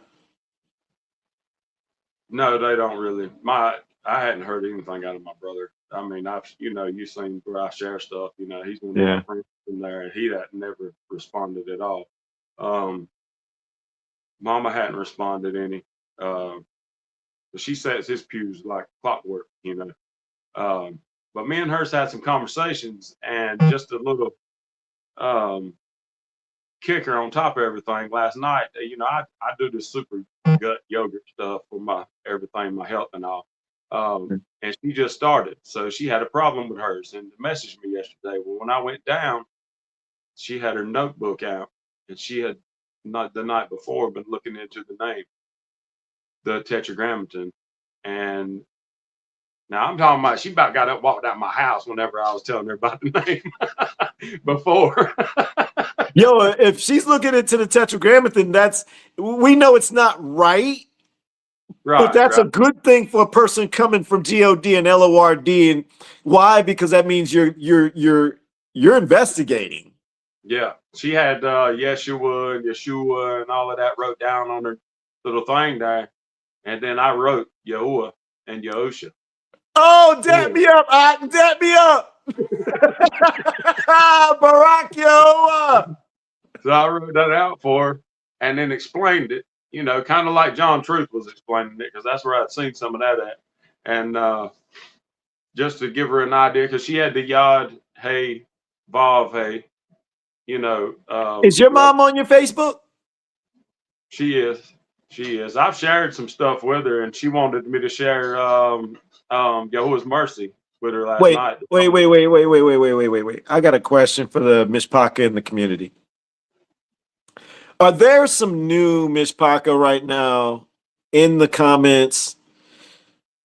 No, they don't really. I hadn't heard anything out of my brother. I mean, you've seen where I share stuff. He's one of my friends in there, and he had never responded at all. Mama hadn't responded any. But she sets his pews like clockwork, But me and hers had some conversations, and just a little kicker on top of everything last night. I do this super gut yogurt stuff for my everything, my health and all. And she just started, so she had a problem with hers and messaged me yesterday. Well, when I went down, she had her notebook out, and she had not the night before been looking into the name, the Tetragrammaton, and now I'm talking about she about got up, walked out my house whenever I was telling her about the name before. Yo, if she's looking into the Tetragrammaton, we know it's not right. Right, but that's a good thing for a person coming from God and LORD. And why? Because that means you're investigating. Yeah, she had Yeshua and Yeshua and all of that wrote down on her little thing there, and then I wrote YAHUAH and Yahusha. Oh, dap me up! Dap me up! Barak YAHUAH. So I wrote that out for her and then explained it, you know, kind of like John Truth was explaining it, because that's where I'd seen some of that at. And just to give her an idea, because she had the Yod, Hey, Vav, Hey, you know. Is your mom on your Facebook? She is. She is. I've shared some stuff with her, and she wanted me to share Yahuwah's Mercy with her last night. Wait. I got a question for the Mishpaka in the community. Are there some new Mishpaka right now in the comments?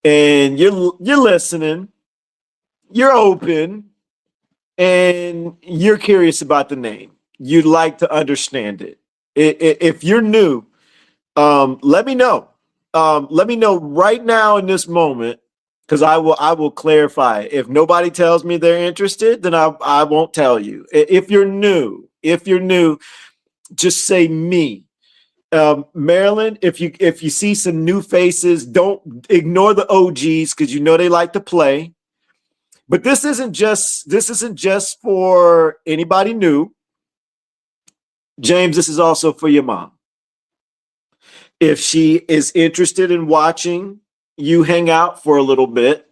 And you're listening, you're open, and you're curious about the name. You'd like to understand it. If you're new, let me know. Let me know right now in this moment, because I will clarify. If nobody tells me they're interested, then I won't tell you. If you're new, just say me. Maryland, if you see some new faces, don't ignore the OGs, because you know they like to play. But this isn't just for anybody new. James, this is also for your mom. If she is interested in watching you hang out for a little bit,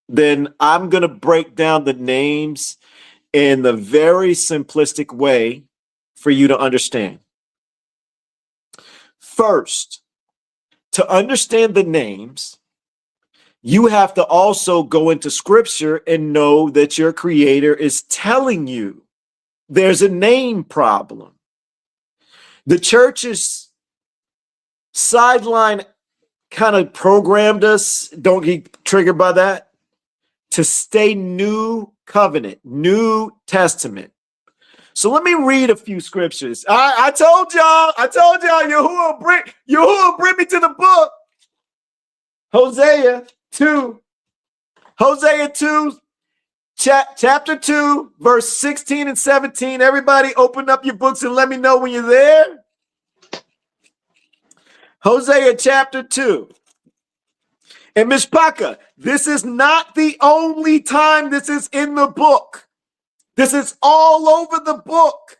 then I'm going to break down the names in the very simplistic way for you to understand. First, to understand the names, you have to also go into scripture and know that your creator is telling you there's a name problem. The church's sideline kind of programmed us, don't get triggered by that, to stay New Covenant, New Testament. So let me read a few scriptures. I told y'all, Yahuwah bring me to the book. Hosea 2, chapter 2, verse 16 and 17. Everybody open up your books and let me know when you're there. Hosea chapter 2. And Mishpaka, this is not the only time this is in the book. This is all over the book.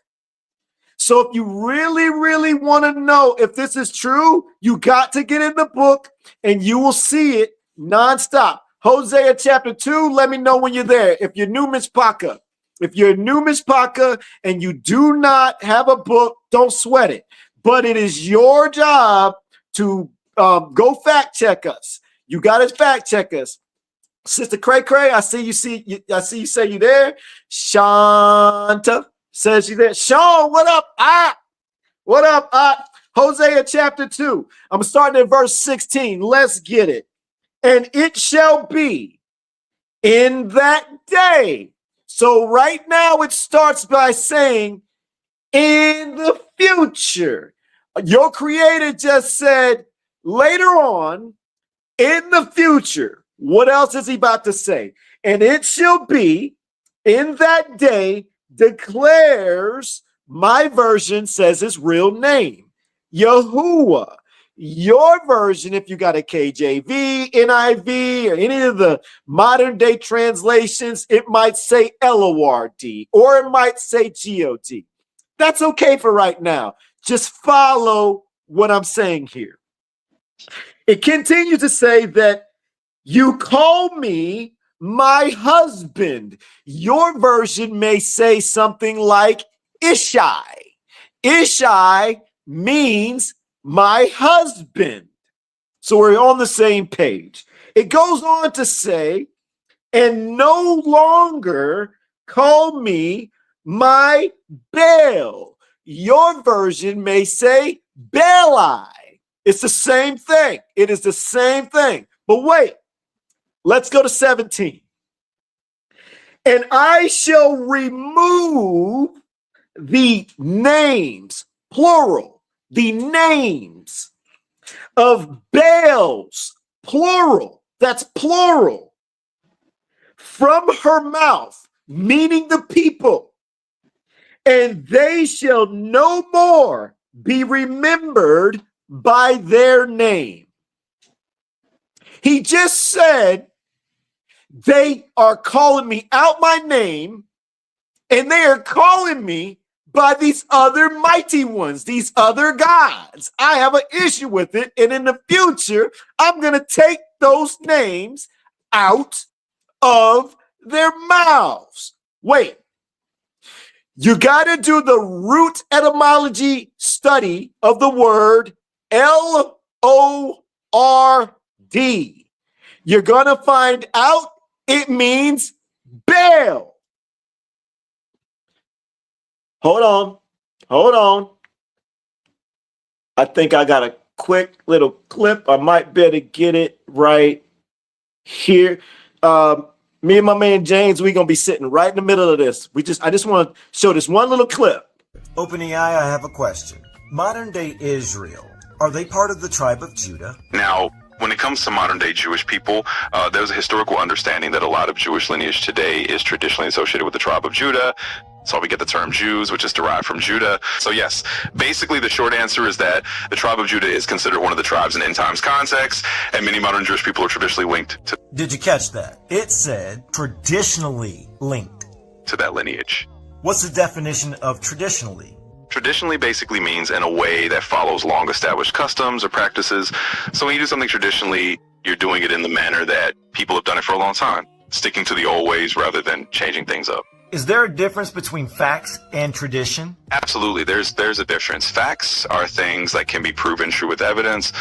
So if you really, really want to know if this is true, you got to get in the book and you will see it nonstop. Hosea chapter 2, let me know when you're there. If you're new Mishpaka, and you do not have a book, don't sweat it. But it is your job to go fact check us. You got to fact check us. Sister Cray, I see you say you there. Shanta says you there. Sean, what up? What up? Hosea chapter 2. I'm starting at verse 16. Let's get it. And it shall be in that day. So right now it starts by saying in the future. Your creator just said later on in the future. What else is he about to say? And it shall be in that day, declares, my version says his real name, Yahuwah. Your version, if you got a KJV, NIV, or any of the modern day translations, it might say LORD, or it might say GOD. That's okay for right now. Just follow what I'm saying here. It continues to say that you call me my husband. Your version may say something like Ishai. Ishai means my husband. So we're on the same page. It goes on to say, and no longer call me my Baal. Your version may say Baali. It's the same thing. It is the same thing. But wait. Let's go to 17. And I shall remove the names, plural, the names of Baals, plural, that's plural, from her mouth, meaning the people, and they shall no more be remembered by their name. He just said, they are calling me out my name, and they are calling me by these other mighty ones, these other gods. I have an issue with it. And in the future, I'm going to take those names out of their mouths. Wait, you got to do the root etymology study of the word Lord. You're going to find out it means Baal. Hold on. I think I got a quick little clip. I might better get it right here. Me and my man James, we're gonna be sitting right in the middle of this. I just want to show this one little clip. OpenAI, I have a question. Modern day Israel, are they part of the tribe of Judah? Now, when it comes to modern day Jewish people, there's a historical understanding that a lot of Jewish lineage today is traditionally associated with the tribe of Judah. So we get the term Jews, which is derived from Judah. So yes, basically the short answer is that the tribe of Judah is considered one of the tribes in end times context, and many modern Jewish people are traditionally linked to. Did you catch that? It said traditionally linked to that lineage. What's the definition of traditionally? Traditionally basically means in a way that follows long established customs or practices. So when you do something traditionally, you're doing it in the manner that people have done it for a long time, sticking to the old ways rather than changing things up. Is there a difference between facts and tradition? Absolutely. There's a difference. Facts are things that can be proven true with evidence.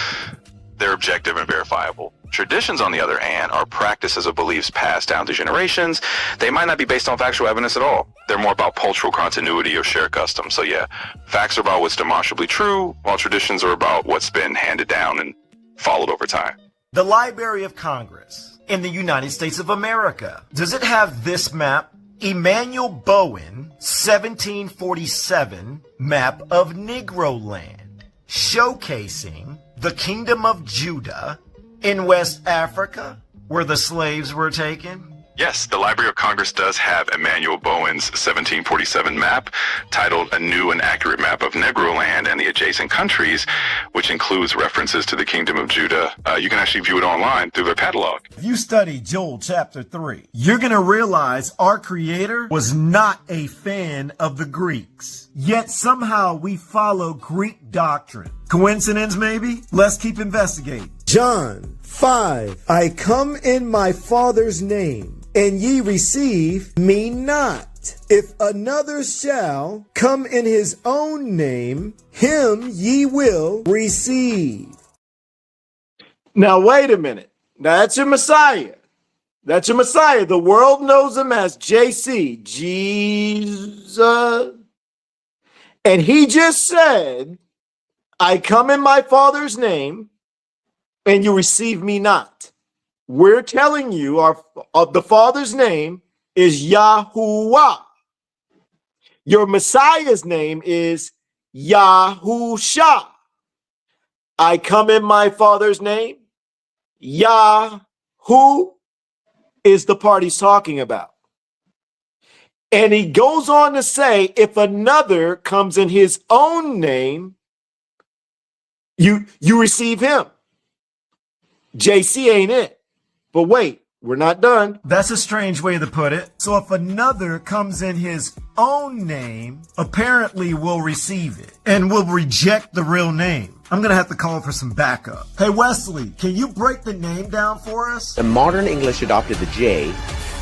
They're objective and verifiable. Traditions, on the other hand, are practices of beliefs passed down through generations. They might not be based on factual evidence at all. They're more about cultural continuity or shared customs. So yeah, facts are about what's demonstrably true, while traditions are about what's been handed down and followed over time. The Library of Congress in the United States of America, does it have this map? Emanuel Bowen, 1747 map of Negro land, showcasing the Kingdom of Judah in West Africa, where the slaves were taken? Yes, the Library of Congress does have Emanuel Bowen's 1747 map, titled A New and Accurate Map of Negro Land and the Adjacent Countries, which includes references to the Kingdom of Judah. You can actually view it online through their catalog. If you study Joel chapter 3, you're going to realize our Creator was not a fan of the Greeks. Yet somehow we follow Greek doctrine. Coincidence, maybe? Let's keep investigating. John 5, I come in my Father's name, and ye receive me not. If another shall come in his own name, him ye will receive. Now, wait a minute. That's your Messiah. That's your Messiah. The world knows him as JC, Jesus. And he just said, I come in my Father's name, and you receive me not. We're telling you the Father's name is YAHUAH. Your Messiah's name is YAHUSHA. I come in my Father's name. Yahu is the part he's talking about. And he goes on to say, if another comes in his own name, you receive him. JC ain't it. But wait, we're not done. That's a strange way to put it. So if another comes in his own name, apparently we'll receive it and we'll reject the real name. I'm going to have to call for some backup. Hey, Wesley, can you break the name down for us? The modern English adopted the J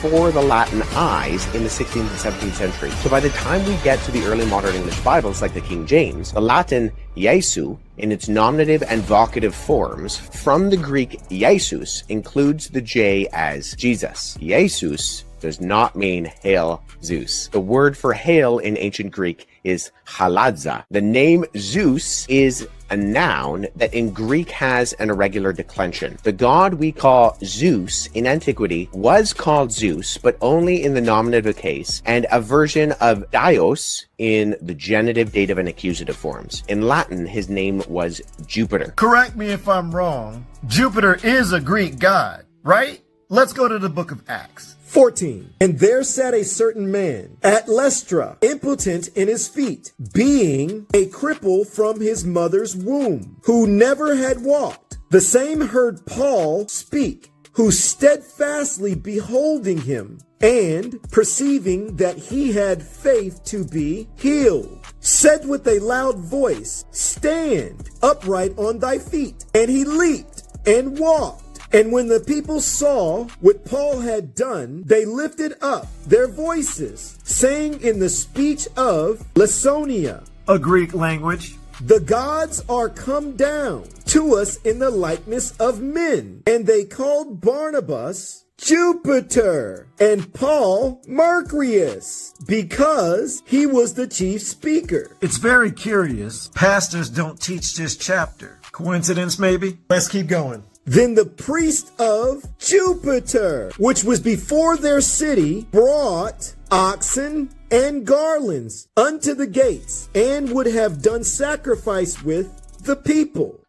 for the Latin I's in the 16th and 17th century. So by the time we get to the early modern English Bibles like the King James, the Latin Iesu in its nominative and vocative forms from the Greek Iesus includes the J as Jesus. Iesus does not hail hail Zeus. The word for hail in ancient Greek is haladza. The name Zeus is a noun that in Greek has an irregular declension. The god we call Zeus in antiquity was called Zeus, but only in the nominative case, and a version of Dios in the genitive, dative, and accusative forms. In Latin, his name was Jupiter. Correct me if I'm wrong. Jupiter is a Greek god, right? Let's go to the book of Acts. 14. And there sat a certain man at Lystra, impotent in his feet, being a cripple from his mother's womb, who never had walked. The same heard Paul speak, who steadfastly beholding him, and perceiving that he had faith to be healed, said with a loud voice, Stand upright on thy feet. And he leaped and walked. And when the people saw what Paul had done, they lifted up their voices, saying in the speech of Lycaonia, a Greek language, The gods are come down to us in the likeness of men. And they called Barnabas Jupiter and Paul Mercurius, because he was the chief speaker. It's very curious. Pastors don't teach this chapter. Coincidence, maybe? Let's keep going. Then the priest of Jupiter, which was before their city, brought oxen and garlands unto the gates, and would have done sacrifice with the people.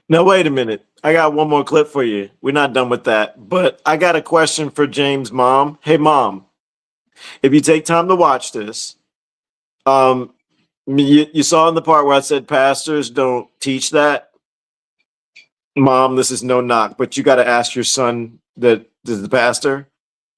Now, wait a minute. I got one more clip for you. We're not done with that, but I got a question for James' mom. Hey, Mom, if you take time to watch this, you saw in the part where I said pastors don't teach that. Mom, this is no knock, but you got to ask your son that is the pastor.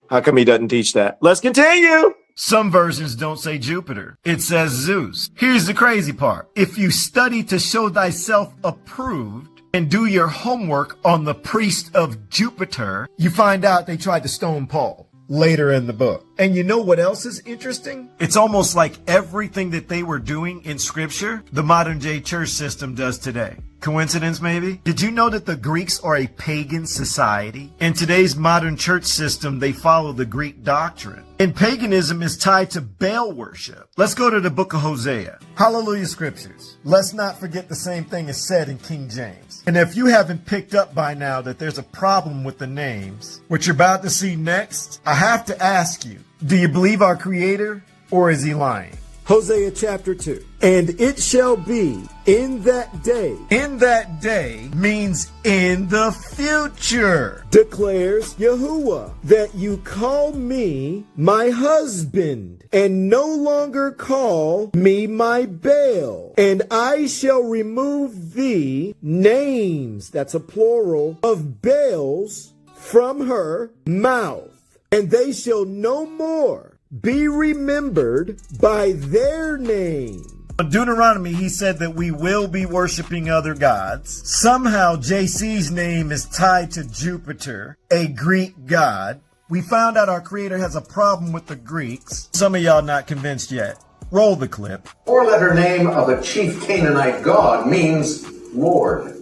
How come he doesn't teach that? Let's continue. Some versions don't say Jupiter. It says Zeus. Here's the crazy part. If you study to show thyself approved and do your homework on the priest of Jupiter, you find out they tried to stone Paul later in the book. And you know what else is interesting? It's almost like everything that they were doing in scripture, the modern day church system does today. Coincidence, maybe? Did you know that the Greeks are a pagan society? In today's modern church system, they follow the Greek doctrine. And paganism is tied to Baal worship. Let's go to the book of Hosea. Hallelujah scriptures. Let's not forget the same thing is said in King James. And if you haven't picked up by now that there's a problem with the names, what you're about to see next, I have to ask you, do you believe our Creator, or is he lying? Hosea chapter 2. And it shall be in that day. In that day means in the future, declares Yahuwah, that you call me my husband, and no longer call me my Baal. And I shall remove thee names, that's a plural, of Baals from her mouth, and they shall no more be remembered by their name. In Deuteronomy, he said that we will be worshiping other gods. Somehow, JC's name is tied to Jupiter, a Greek god. We found out our Creator has a problem with the Greeks. Some of y'all not convinced yet. Roll the clip. Four-letter name of a chief Canaanite god means Lord.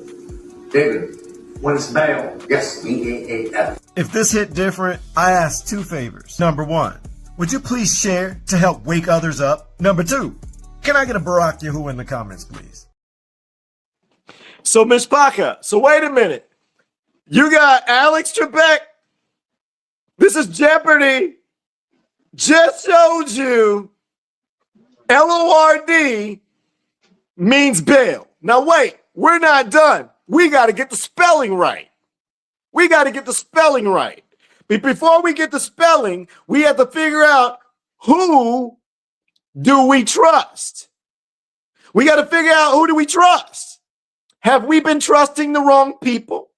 David, when it's Baal, yes, B-A-A-L. If this hit different, I ask two favors. Number one, would you please share to help wake others up? Number two, can I get a Barak Yahuwah in the comments, please? So, Mishpaka, so wait a minute. You got Alex Trebek. This is Jeopardy. Just showed you Lord means Baal. Now, wait, we're not done. We got to get the spelling right. We got to get the spelling right. But before we get the spelling, we have to figure out who do we trust. We got to figure out who do we trust. Have we been trusting the wrong people?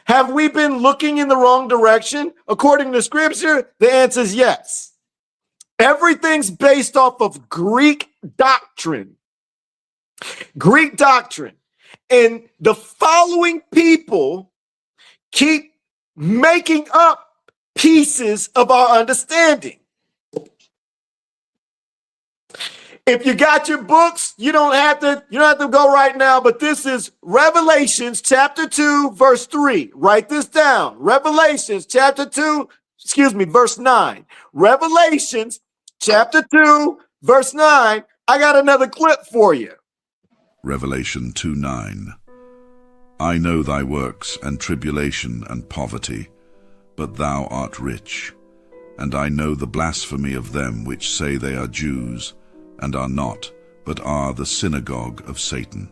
Have we been looking in the wrong direction? According to scripture, the answer is yes. Everything's based off of Greek doctrine. Greek doctrine. And the following people keep making up pieces of our understanding. If you got your books, you don't have to go right now, but this is Revelations chapter 2, verse 3. Write this down. Revelations chapter 2, verse 9. Revelations chapter 2, verse 9. I got another clip for you. Revelation 2:9. I know thy works and tribulation and poverty, but thou art rich. And I know the blasphemy of them which say they are Jews, and are not, but are the synagogue of Satan.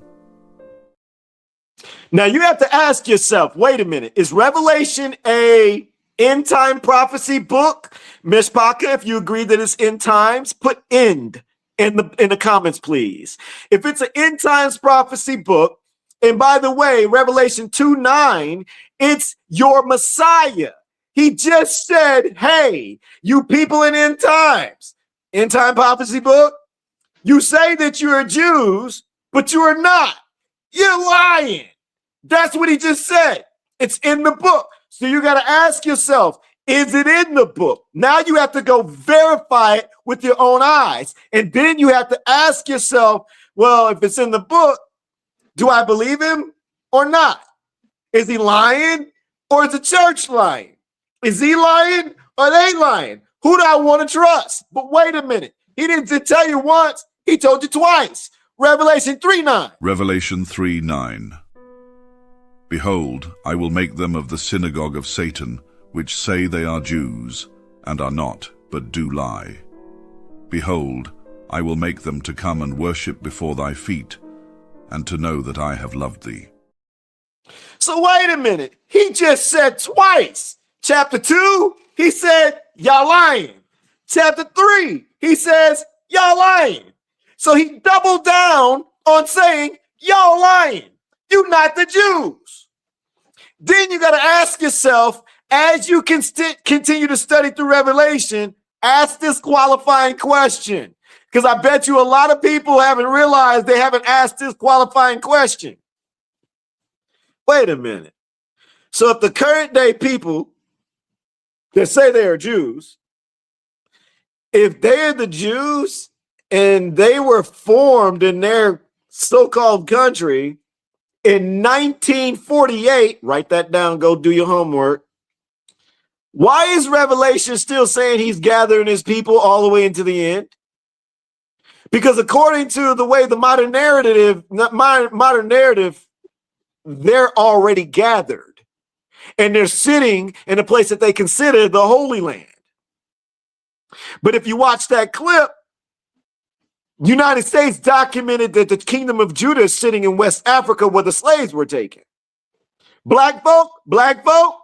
Now you have to ask yourself, wait a minute, is Revelation a end time prophecy book? Mishpaka, if you agree that it's end times, put end in the comments, please. If it's an end times prophecy book, And by the way, Revelation 2:9, it's your Messiah. He just said, hey, you people in end times, end time prophecy book, you say that you are Jews, but you are not. You're lying. That's what he just said. It's in the book. So you got to ask yourself, is it in the book? Now you have to go verify it with your own eyes. And then you have to ask yourself, well, if it's in the book, do I believe him or not? Is he lying or is the church lying? Is he lying or they lying? Who do I want to trust? But wait a minute. He didn't just tell you once. He told you twice. Revelation 3:9. Revelation 3:9. Behold, I will make them of the synagogue of Satan, which say they are Jews, and are not, but do lie. Behold, I will make them to come and worship before thy feet, and to know that I have loved thee. So wait a minute. He just said twice. Chapter 2, he said, y'all lying. Chapter 3, he says, y'all lying. So he doubled down on saying, y'all lying. You're not the Jews. Then you got to ask yourself, as you can continue to study through Revelation, ask this qualifying question. Because I bet you a lot of people haven't realized they haven't asked this qualifying question. Wait a minute. So if the current day people that say they are Jews, if they're the Jews and they were formed in their so-called country in 1948, write that down, go do your homework. Why is Revelation still saying he's gathering his people all the way into the end? Because according to the way the modern narrative, they're already gathered and they're sitting in a place that they consider the Holy Land. But if you watch that clip, United States documented that the kingdom of Judah is sitting in West Africa where the slaves were taken. Black folk,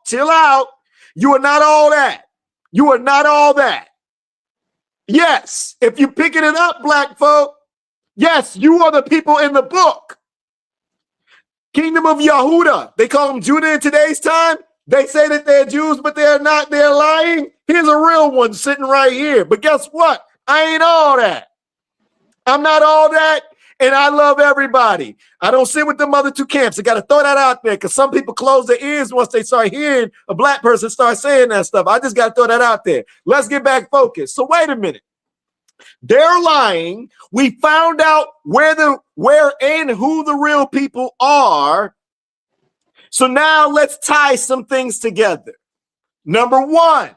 chill out. You are not all that. You are not all that. Yes, if you're picking it up, black folk, yes, you are the people in the book. Kingdom of YAHUAH, they call them Judah in today's time. They say that they're Jews, but they're not. They're lying. Here's a real one sitting right here. But guess what? I ain't all that. I'm not all that, and I love everybody. I don't sit with them other two camps. I got to throw that out there because some people close their ears once they start hearing a black person start saying that stuff. I just got to throw that out there. Let's get back focused. So wait a minute. They're lying. We found out where and who the real people are. So now let's tie some things together. Number one,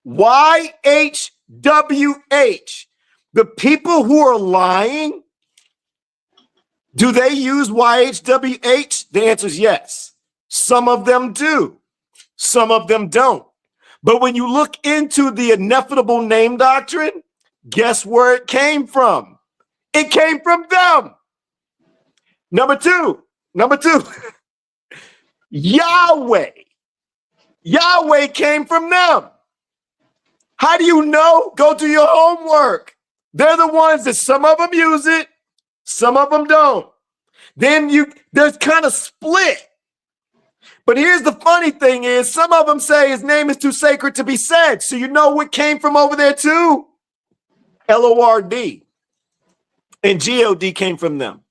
YHWH. The people who are lying, do they use YHWH? The answer is yes. Some of them do. Some of them don't. But when you look into the ineffable name doctrine, guess where it came from? It came from them. Number two, Yahweh. Yahweh came from them. How do you know? Go do your homework. They're the ones that some of them use it, some of them don't. Then there's kind of split. But here's the funny thing is some of them say his name is too sacred to be said. So you know what came from over there too? LORD and GOD came from them.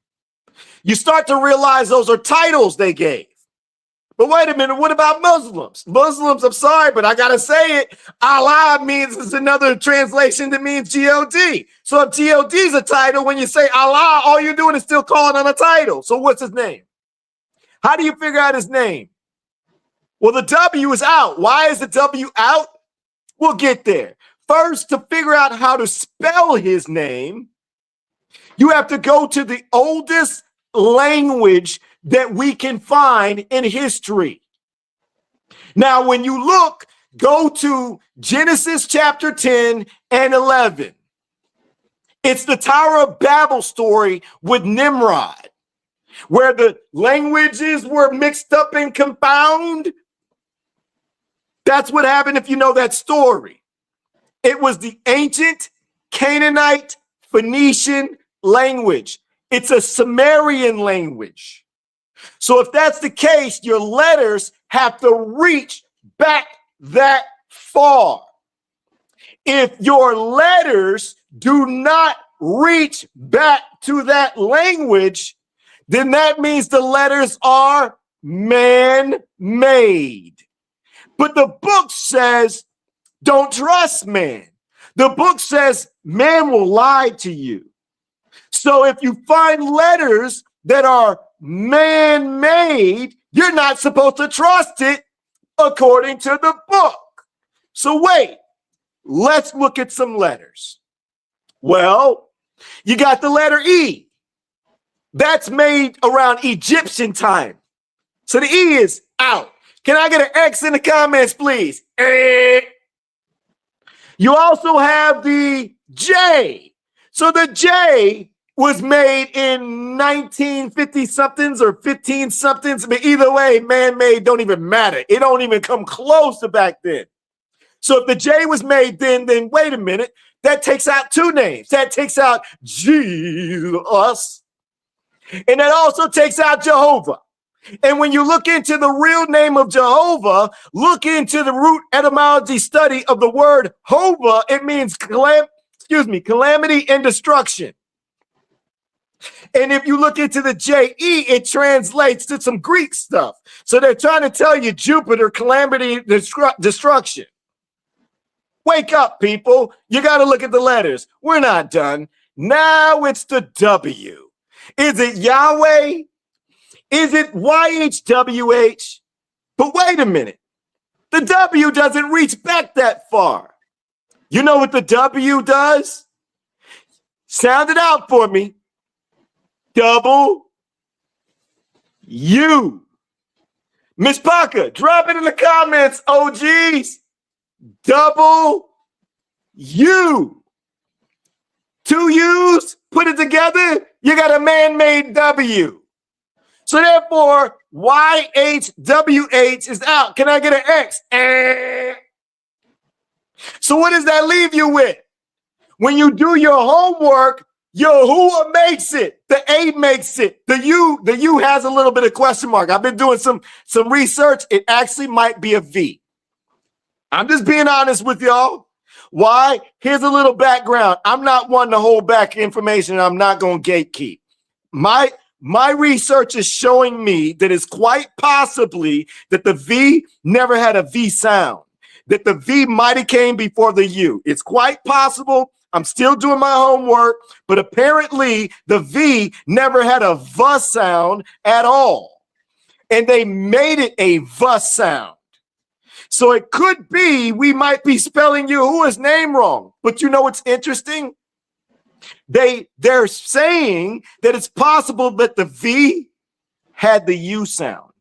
You start to realize those are titles they gave. But wait a minute, what about Muslims? Muslims, I'm sorry, but I got to say it. Allah means, it's another translation that means G-O-D. So if G-O-D is a title, when you say Allah, all you're doing is still calling on a title. So what's his name? How do you figure out his name? Well, the W is out. Why is the W out? We'll get there. First, to figure out how to spell his name, you have to go to the oldest language that we can find in history. Now, when you look, go to Genesis chapter 10 and 11. It's the Tower of Babel story with Nimrod, where the languages were mixed up and confounded. That's what happened if you know that story. It was the ancient Canaanite Phoenician language. It's a Sumerian language. So if that's the case, your letters have to reach back that far. If your letters do not reach back to that language, then that means the letters are man-made. But the book says, don't trust man. The book says man will lie to you. So if you find letters that are man-made, you're not supposed to trust it according to the book. So wait, let's look at some letters. Well, you got the letter E. That's made around Egyptian time. So the E is out. Can I get an X in the comments, please? You also have the J. So the J was made in 1950 somethings or 15 somethings, but either way, man-made don't even matter. It don't even come close to back then. So if the J was made then wait a minute, that takes out two names. That takes out Jesus, and that also takes out Jehovah. And when you look into the real name of Jehovah, look into the root etymology study of the word Hova, it means calamity and destruction. And if you look into the J-E, it translates to some Greek stuff. So they're trying to tell you Jupiter, calamity, destruction. Wake up, people. You got to look at the letters. We're not done. Now it's the W. Is it Yahweh? Is it YHWH? But wait a minute. The W doesn't reach back that far. You know what the W does? Sound it out for me. Double U. Miss Parker, drop it in the comments, OGs. Double U. Two U's, put it together, you got a man-made W. So therefore, YHWH is out. Can I get an X? So what does that leave you with? When you do your homework, YAHUAH makes it. The A makes it. The U has a little bit of question mark. I've been doing some research. It actually might be a V. I'm just being honest with y'all. Why? Here's a little background. I'm not one to hold back information. I'm not going to gatekeep. My research is showing me that it's quite possibly that the V never had a V sound, that the V might have came before the U. It's quite possible. I'm still doing my homework, but apparently the V never had a V sound at all. And they made it a V sound. So it could be we might be spelling Yahuwah's name wrong. But you know what's interesting? They're saying that it's possible that the V had the U sound.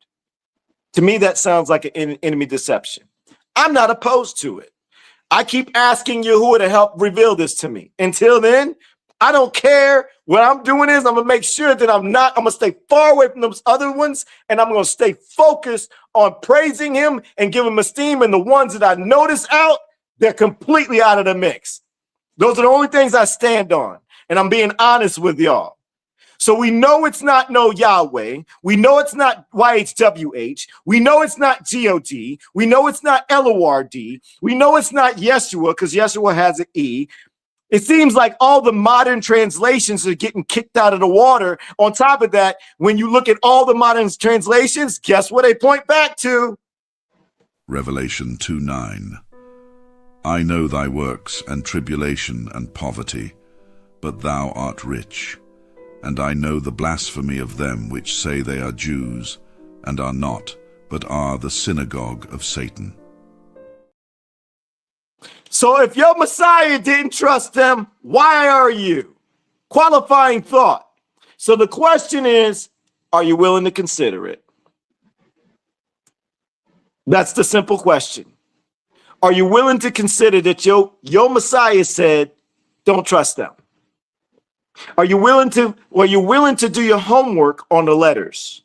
To me, that sounds like an enemy deception. I'm not opposed to it. I keep asking Yahuwah to help reveal this to me. Until then, I don't care. What I'm doing is I'm going to make sure that I'm going to stay far away from those other ones, and I'm going to stay focused on praising him and giving him esteem. And the ones that I notice out, they're completely out of the mix. Those are the only things I stand on. And I'm being honest with y'all. So we know it's not no Yahweh. We know it's not YHWH. We know it's not G-O-D. We know it's not L-O-R-D. We know it's not Yeshua because Yeshua has an E. It seems like all the modern translations are getting kicked out of the water. On top of that, when you look at all the modern translations, guess what they point back to? Revelation 2:9. I know thy works and tribulation and poverty, but thou art rich. And I know the blasphemy of them which say they are Jews, and are not, but are the synagogue of Satan. So if your Messiah didn't trust them, why are you? Qualifying thought. So the question is, are you willing to consider it? That's the simple question. Are you willing to consider that your Messiah said, don't trust them? Are you willing to do your homework on the letters?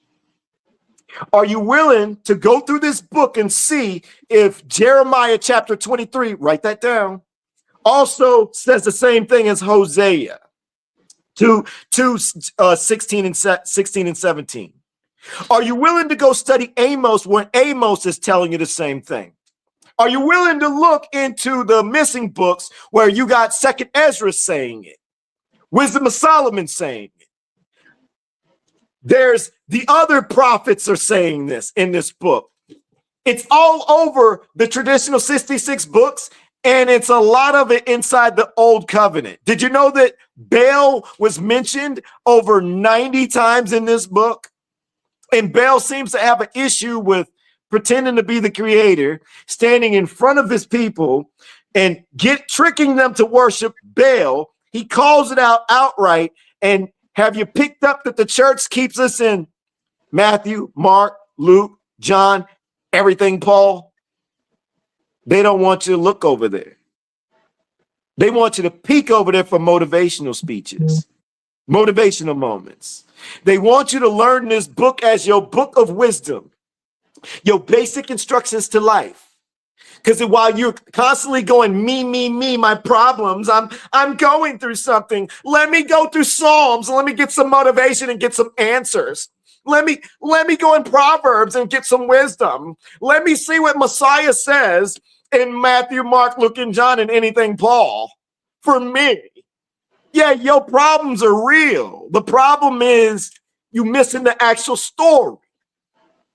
Are you willing to go through this book and see if Jeremiah chapter 23, write that down, also says the same thing as Hosea 2:16 and 17? Are you willing to go study Amos when Amos is telling you the same thing? Are you willing to look into the missing books where you got Second Ezra saying it, Wisdom of Solomon saying it? There's the other prophets are saying this in this book. It's all over the traditional 66 books, and it's a lot of it inside the Old Covenant. Did you know that Baal was mentioned over 90 times in this book? And Baal seems to have an issue with pretending to be the creator, standing in front of his people and tricking them to worship Baal. He calls it out outright. And have you picked up that the church keeps us in Matthew, Mark, Luke, John, everything Paul? They don't want you to look over there. They want you to peek over there for motivational speeches, motivational moments. They want you to learn this book as your book of wisdom, your basic instructions to life. Because while you're constantly going, me, my problems, I'm going through something. Let me go through Psalms. Let me get some motivation and get some answers. Let me go in Proverbs and get some wisdom. Let me see what Messiah says in Matthew, Mark, Luke, and John, and anything Paul. For me, yeah, your problems are real. The problem is you missing the actual story.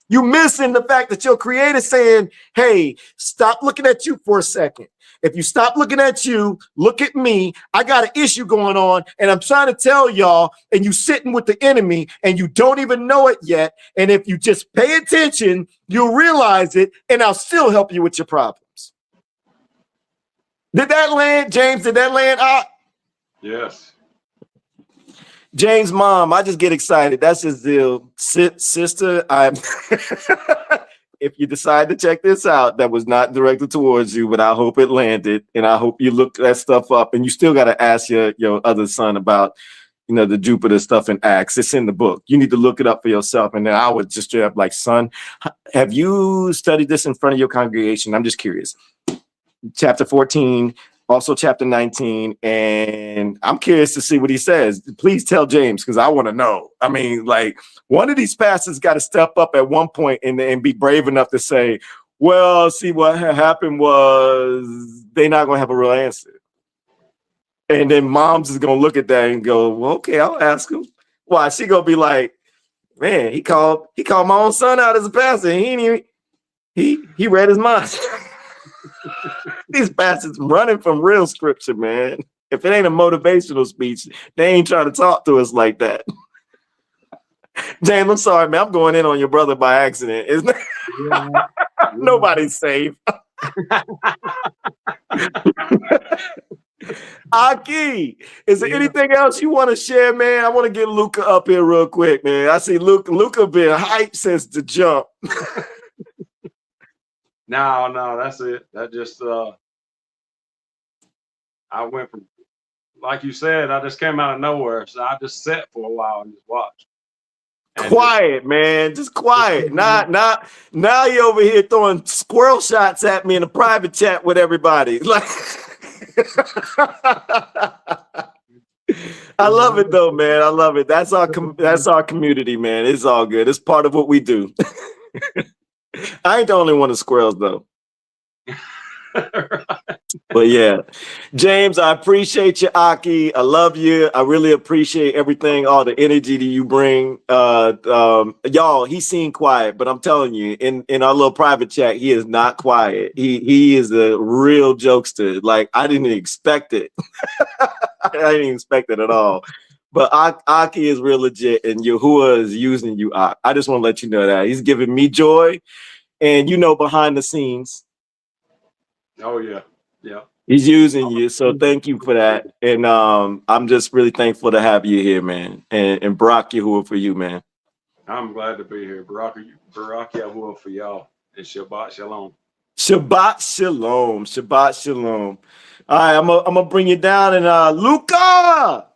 You missing the fact that your creator saying, hey, stop looking at you for a second. If you stop looking at you, look at me. I got an issue going on, and I'm trying to tell y'all, and you sitting with the enemy, and you don't even know it yet. And if you just pay attention, you'll realize it, and I'll still help you with your problems. Did that land, James? Did that land out? Yes. James' mom, I just get excited. That's his deal. Sister, if you decide to check this out, that was not directed towards you, but I hope it landed. And I hope you look that stuff up. And you still got to ask your other son about, the Jupiter stuff in Acts. It's in the book. You need to look it up for yourself. And then I would just straight up like, son, have you studied this in front of your congregation? I'm just curious. Chapter 14. Also chapter 19, and I'm curious to see what he says. Please tell James, because I want to know. I mean, like, one of these pastors got to step up at one point and be brave enough to say, well, see, what happened was they're not going to have a real answer. And then mom's is going to look at that and go, well, okay, I'll ask him. Why? She going to be like, man, he called my own son out as a pastor. And he read his mind. These bastards running from real scripture, man. If it ain't a motivational speech, they ain't trying to talk to us like that. James, I'm sorry, man. I'm going in on your brother by accident. Isn't it? Yeah. Nobody's safe. Aki, is there anything else you want to share, man? I want to get Luca up here real quick, man. I see Luca been hyped since the jump. No, that's it. That just I went from, like you said, I just came out of nowhere. So I just sat for a while and just watched. And quiet, man. Just quiet. Now you're over here throwing squirrel shots at me in a private chat with everybody. Like I love it though, man. I love it. That's our community, man. It's all good. It's part of what we do. I ain't the only one of squirrels though. But yeah, James, I appreciate you, Aki. I love you. I really appreciate everything, all the energy that you bring. Y'all, he seemed quiet, but I'm telling you, in our little private chat, he is not quiet. He is a real jokester. Like, I didn't expect it. I didn't expect it at all. But Aki is real legit, and YAHUAH is using you. I just want to let you know that he's giving me joy, and behind the scenes. Oh yeah, yeah. He's using you, so thank you for that. And I'm just really thankful to have you here, man. And Barak YAHUAH for you, man. I'm glad to be here. Barak YAHUAH for y'all. And Shabbat Shalom. Shabbat Shalom. Shabbat Shalom. All right, I'm gonna bring you down, and Luca.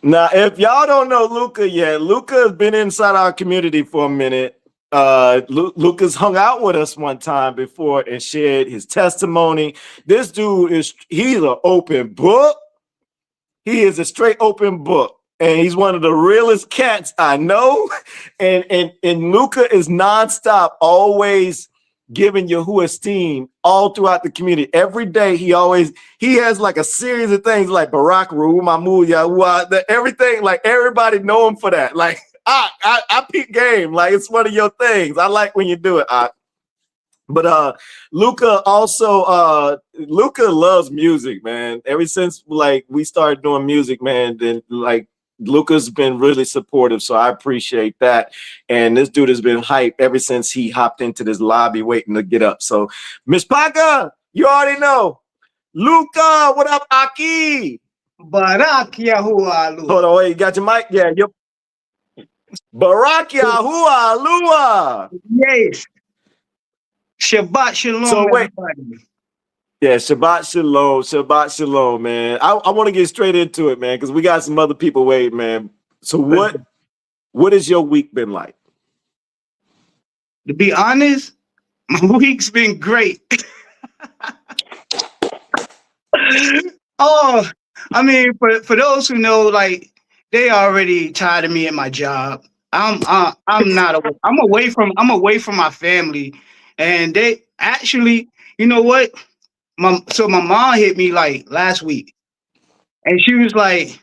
Now, if y'all don't know Luca yet, Luca has been inside our community for a minute. Luca's hung out with us one time before and shared his testimony. This dude he's an open book. He is a straight open book. and he's one of the realest cats I know. And Luca is nonstop, always giving Yahuwah esteem all throughout the community. Every day he has like a series of things like Barak, Ruhu, Mahmud, YAHUAH, everything, like everybody know him for that. Like I peep game, like it's one of your things. I like when you do it. But Luca also Luca loves music, man. Ever since like we started doing music, man, then like Luca's been really supportive, so I appreciate that. And this dude has been hype ever since he hopped into this lobby waiting to get up. So Miss Paka, you already know. Luca, what up, Aki? Barak Yahuwah. Hold on, wait, you got your mic? Yeah, yep. Barak Yahuwah, Lua. Yes. Shabbat Shalom, So wait. everybody. Yeah, Shabbat Shalom, Shabbat Shalom, man. I want to get straight into it, man, because we got some other people waiting, man. So what has your week been like? To be honest, my week's been great. Oh, I mean, for those who know, like they already tired of me at my job. I'm away from my family, and they actually, you know what? My mom hit me like last week, and she was like,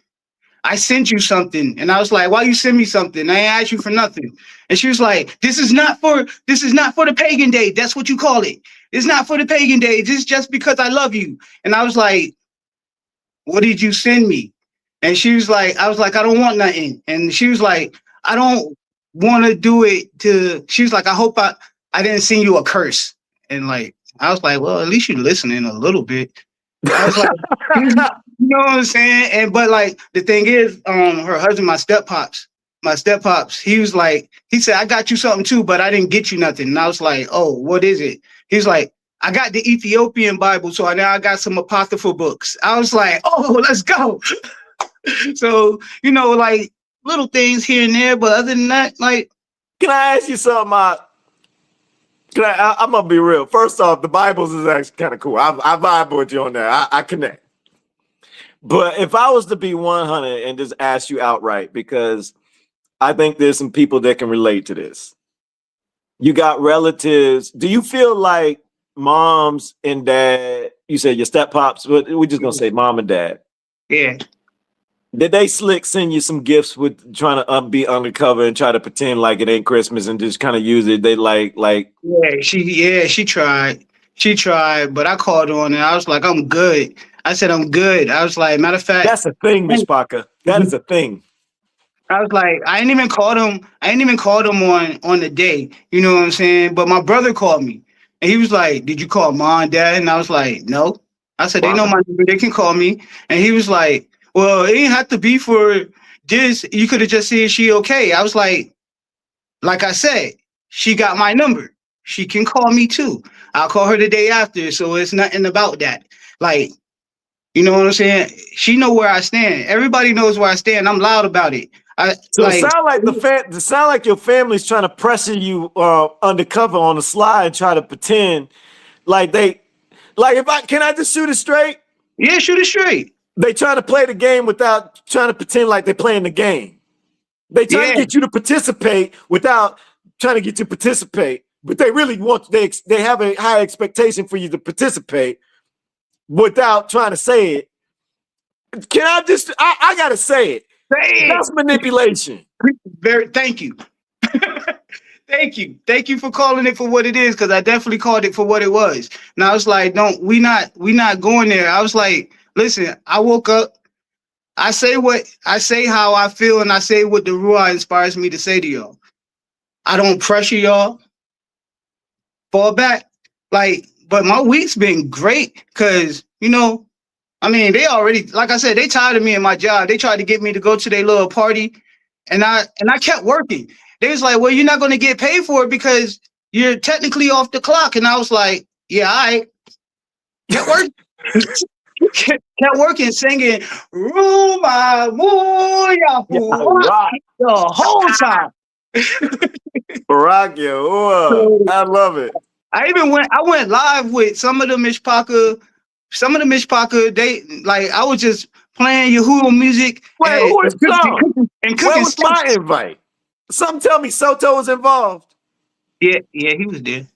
I sent you something. And I was like, why you send me something? I ain't asked you for nothing. And she was like, this is not for the pagan day. That's what you call it. It's not for the pagan day. This is just because I love you. And I was like, what did you send me? And she was like, I don't want nothing. And she was like, I don't want to do it she was like, I hope I didn't send you a curse. And like, I was like, well, at least you're listening a little bit. I was like, you know what I'm saying? And but like the thing is, her husband, my step pops, he was like, he said, I got you something too, but I didn't get you nothing. And I was like, oh, what is it? He's like, I got the Ethiopian Bible, so now I got some apocryphal books. I was like, oh, let's go. So, you know, like little things here and there, but other than that, like, can I ask you something? I'm gonna be real. First off, the Bibles is actually kind of cool. I vibe with you on that. I connect. But if I was to be 100 and just ask you outright, because I think there's some people that can relate to this. You got relatives. Do you feel like moms and dad, you said your step pops, but we're just gonna say mom and dad. Yeah. Did they send you some gifts with trying to be undercover and try to pretend like it ain't Christmas and just kind of use it? They like. Yeah, she tried. She tried, but I called on and I was like, I'm good. I said, I'm good. I was like, matter of fact. That's a thing, Miss Parker. That is a thing. I was like, I ain't even called him on the day. You know what I'm saying? But my brother called me and he was like, did you call mom and dad? And I was like, no. I said, they know my number. They can call me. And he was like, well, it didn't have to be for this. You could have just said she okay. I was like I said, she got my number. She can call me too. I'll call her the day after. So it's nothing about that. Like, you know what I'm saying? She know where I stand. Everybody knows where I stand. I'm loud about it. So it sound like your family's trying to pressure you undercover on the slide and try to pretend like can I just shoot it straight? Yeah, shoot it straight. They trying to play the game without trying to pretend like they're playing the game. They trying to get you to participate without trying to get you to participate. But they really they have a high expectation for you to participate without trying to say it. Can I just, I gotta say it. That's manipulation. Thank you. Thank you for calling it for what it is, because I definitely called it for what it was. Now it's like, we not going there. I was like, listen, I woke up, I say how I feel, and I say what the Ruah inspires me to say to y'all. I don't pressure y'all. Fall back. But my week's been great because, you know, I mean, they already, like I said, they tired of me and my job. They tried to get me to go to their little party, and I kept working. They was like, well, you're not going to get paid for it because you're technically off the clock. And I was like, yeah, I kept working. Kept working, singing "Ruma YAHUAH" the whole time. Barak YAHUAH. I love it. I went live with some of the Mishpaka. They I was just playing Yahuwah music Wait, and, who is Tom? and Where cooking was my steaks. invite? Some tell me Soto was involved. Yeah, he was there.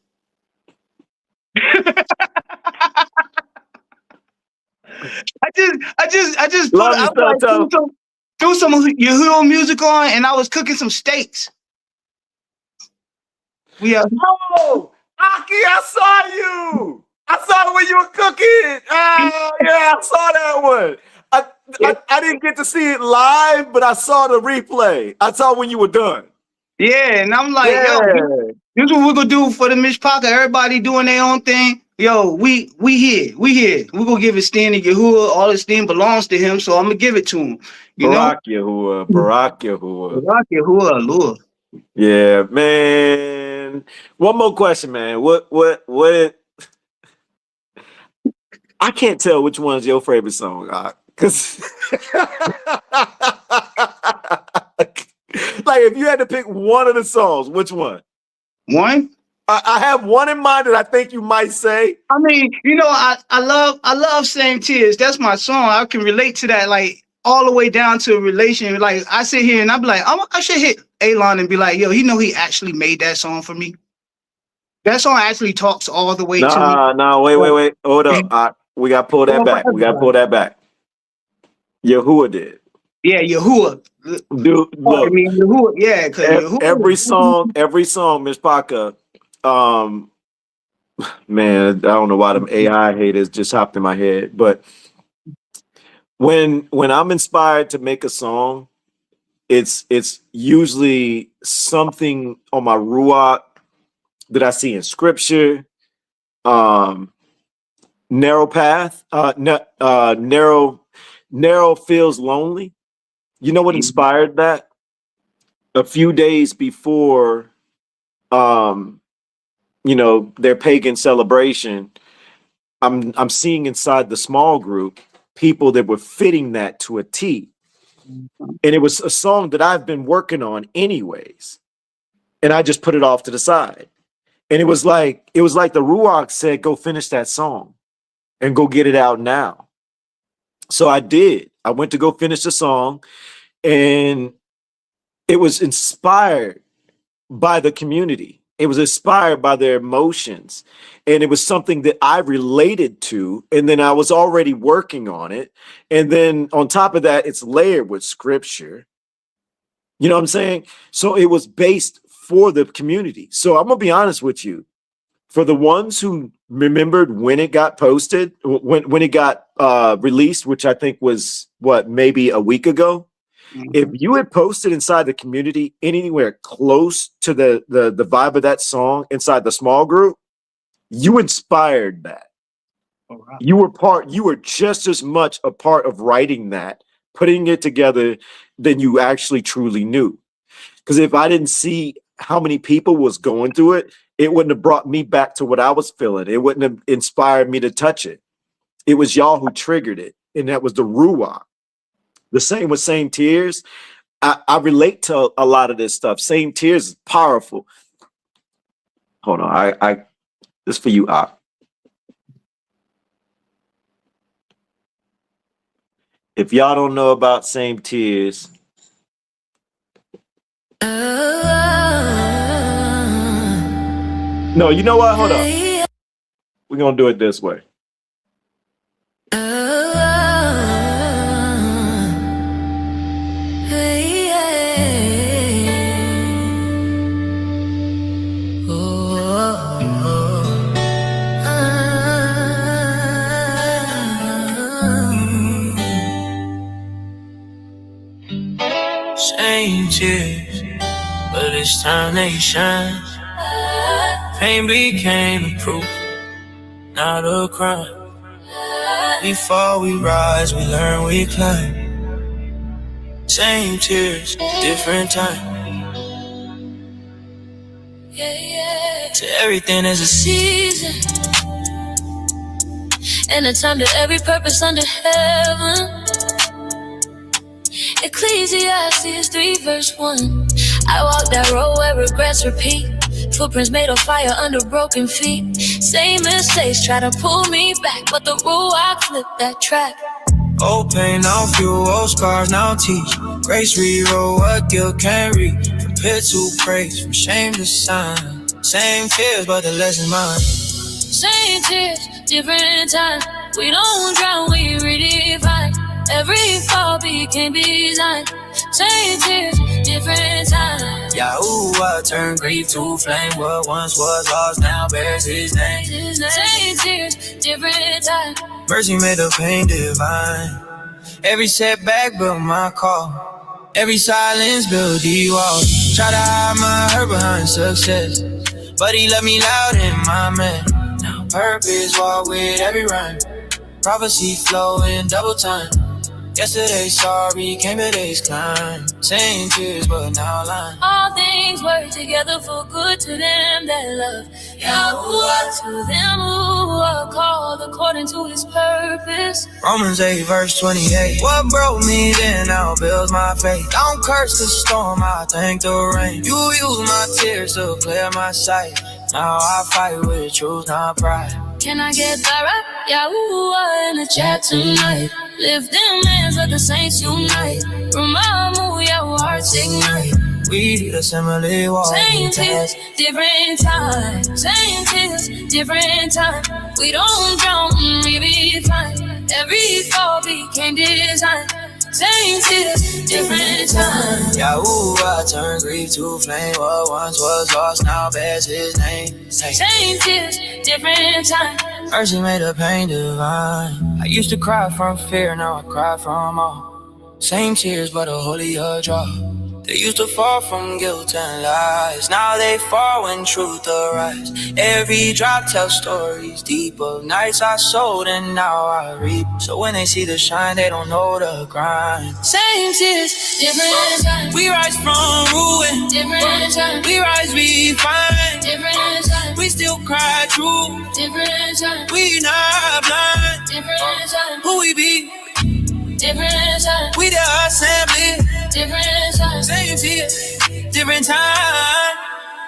I just Love put you, I was Soto. like threw some Yahuwah music on, and I was cooking some steaks. Oh, Aki, I saw you. I saw it when you were cooking. Oh, yeah, I saw that one. I didn't get to see it live, but I saw the replay. I saw when you were done. Yeah, and I'm like, yo, this is what we're gonna do for the Mishpaka. Everybody doing their own thing. Yo, we here. We're gonna give esteem to Yahuwah. All esteem belongs to him, so I'm gonna give it to him. You Barak Yahuwah, Barak Yahuwah. Barak Yahuwah, Lord. Yeah, man. One more question, man. What I can't tell which one's your favorite song, because like if you had to pick one of the songs, which one? One? I have one in mind that I think you might say. I mean, you know, I love Same Tears. That's my song. I can relate to that, like all the way down to a relation. Like I sit here and I be like, I should hit Elon and be like, yo, he know he actually made that song for me. That song actually talks all the way to me. No, wait. Hold up. We gotta pull that back. We gotta pull that back. Yahuwah did. Yeah, Yahuwah. Dude, look. I mean, Yahuwah, yeah, because every song, Mishpaka, man, I don't know why them AI haters just hopped in my head, but when I'm inspired to make a song, it's usually something on my ruach that I see in scripture, narrow path, narrow feels lonely. You know what inspired that? A few days before, their pagan celebration, I'm seeing inside the small group people that were fitting that to a T. And it was a song that I've been working on anyways. And I just put it off to the side. And it was like the Ruach said, go finish that song and go get it out now. So I did. I went to go finish the song, and it was inspired by the community. It was inspired by their emotions, and it was something that I related to, and then I was already working on it. And then on top of that, it's layered with scripture. You know what I'm saying? So it was based for the community. So I'm gonna be honest with you. For the ones who remembered when it got posted, when it got released, which I think was maybe a week ago. If you had posted inside the community anywhere close to the vibe of that song inside the small group, you inspired that. Oh, wow. You were just as much a part of writing that, putting it together, than you actually truly knew. Because if I didn't see how many people was going through it, it wouldn't have brought me back to what I was feeling. It wouldn't have inspired me to touch it. It was y'all who triggered it, and that was the Ruach. The same with Same Tears. I relate to a lot of this stuff. Same Tears is powerful. Hold on, this is for you, Ak. If y'all don't know about Same Tears, no, you know what? Hold up. We're gonna do it this way. Same tears, but this time they shine. Pain became the proof, not a crime. We fall, we rise, we learn, we climb. Same tears, different time. To everything there's a season, and a time to every purpose under heaven. Ecclesiastes 3 verse 1. I walk that road where regrets repeat. Footprints made of fire under broken feet. Same mistakes try to pull me back, but the Ruach flipped that track. Old pain, now fuel, old scars, now teach. Grace rewrote what guilt can't read. From pit to praise, from shame to sign. Same tears, but the lesson mine. Same tears, different time. We don't drown, we redefine. Every fall became design. Same tears, different time. YAHUAH turned grief to flame. What once was lost now bears his name. Same tears, different time. Mercy made the pain divine. Every setback built my call. Every silence built the walls. Try to hide my hurt behind success, but he let me loud in my man. Now purpose walk with every rhyme. Prophecy flow in double time. Yesterday's sorry, came today's climb. Same tears, but now line. All things work together for good to them that love YAHUAH, to them who are called according to his purpose. Romans 8 verse 28. What broke me then now builds my faith. Don't curse the storm, I thank the rain. You use my tears to clear my sight. Now I fight with truth, not pride. Can I get that right? YAHUAH in the chat tonight. Lift them hands, let the saints unite. Rumamu, your hearts ignite. We.theassembly, same tears, different time. Same tears, different time. We don't drown, we be fine. Every fall became design. Same tears, different time. YAHUAH turned grief to flame. What once was lost now bears his name. Same tears, different time. Mercy made the pain divine. I used to cry from fear, now I cry from all. Same tears, but a holier draw. They used to fall from guilt and lies. Now they fall when truth arise. Every drop tells stories deep of nights I sowed and now I reap. So when they see the shine, they don't know the grind. Same tears, different time. We rise from ruin. Different time. We rise, we find. Different time. We still cry true. Different time. We not blind. Different time. Who we be? Different time. We the assembly. Different time. Same tears, different time.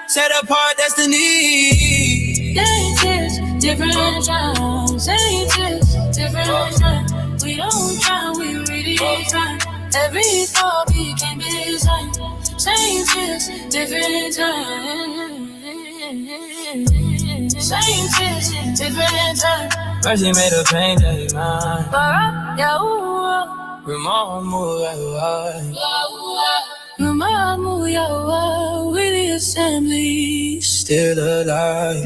Set apart destiny. Same tears, different time. Same tears, different time. We don't try, we really try. Every fall became design. Same tears, different time. Same tears, different time. Mercy made a pain divine. YAHUAH. Rumamu, YAHUAH. Rumamu, YAHUAH. We the assembly. Still alive.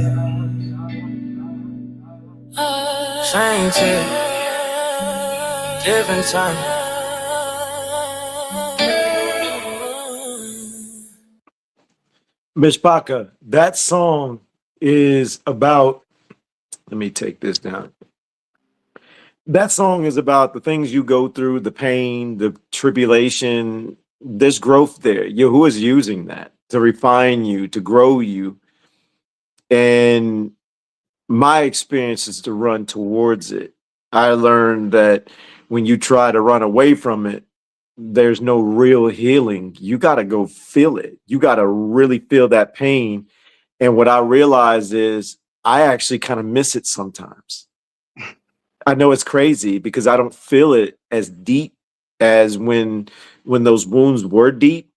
Same tear, different time. Mishpaka, that song is about, let me take this down. That song is about the things you go through, the pain, the tribulation. There's growth there. YAHUAH is using that to refine you, to grow you. And my experience is to run towards it. I learned that when you try to run away from it, there's no real healing. You got to go feel it. You got to really feel that pain. And what I realized is I actually kind of miss it sometimes. I know it's crazy because I don't feel it as deep as when those wounds were deep.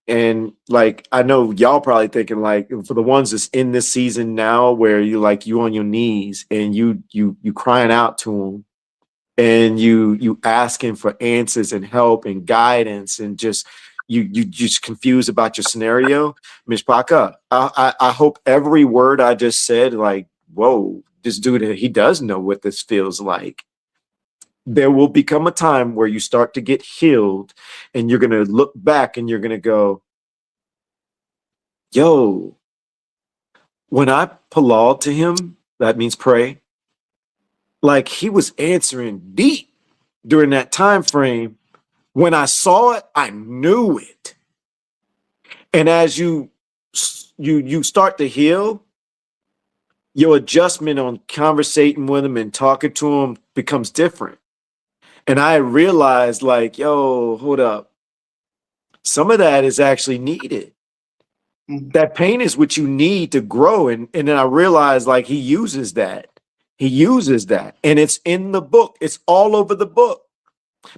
And like, I know y'all probably thinking like, for the ones that's in this season now where you on your knees and you crying out to them and you asking for answers and help and guidance and just you just confused about your scenario. Mishpaka, I hope every word I just said, like, whoa, this dude, he does know what this feels like. There will become a time where you start to get healed and you're going to look back and you're going to go, yo, when I palal to him, that means pray, like he was answering deep during that time frame. When I saw it, I knew it. And as you start to heal, your adjustment on conversating with him and talking to him becomes different. And I realized, like, yo, hold up. Some of that is actually needed. That pain is what you need to grow. And then I realized, like, he uses that. He uses that. And it's in the book. It's all over the book.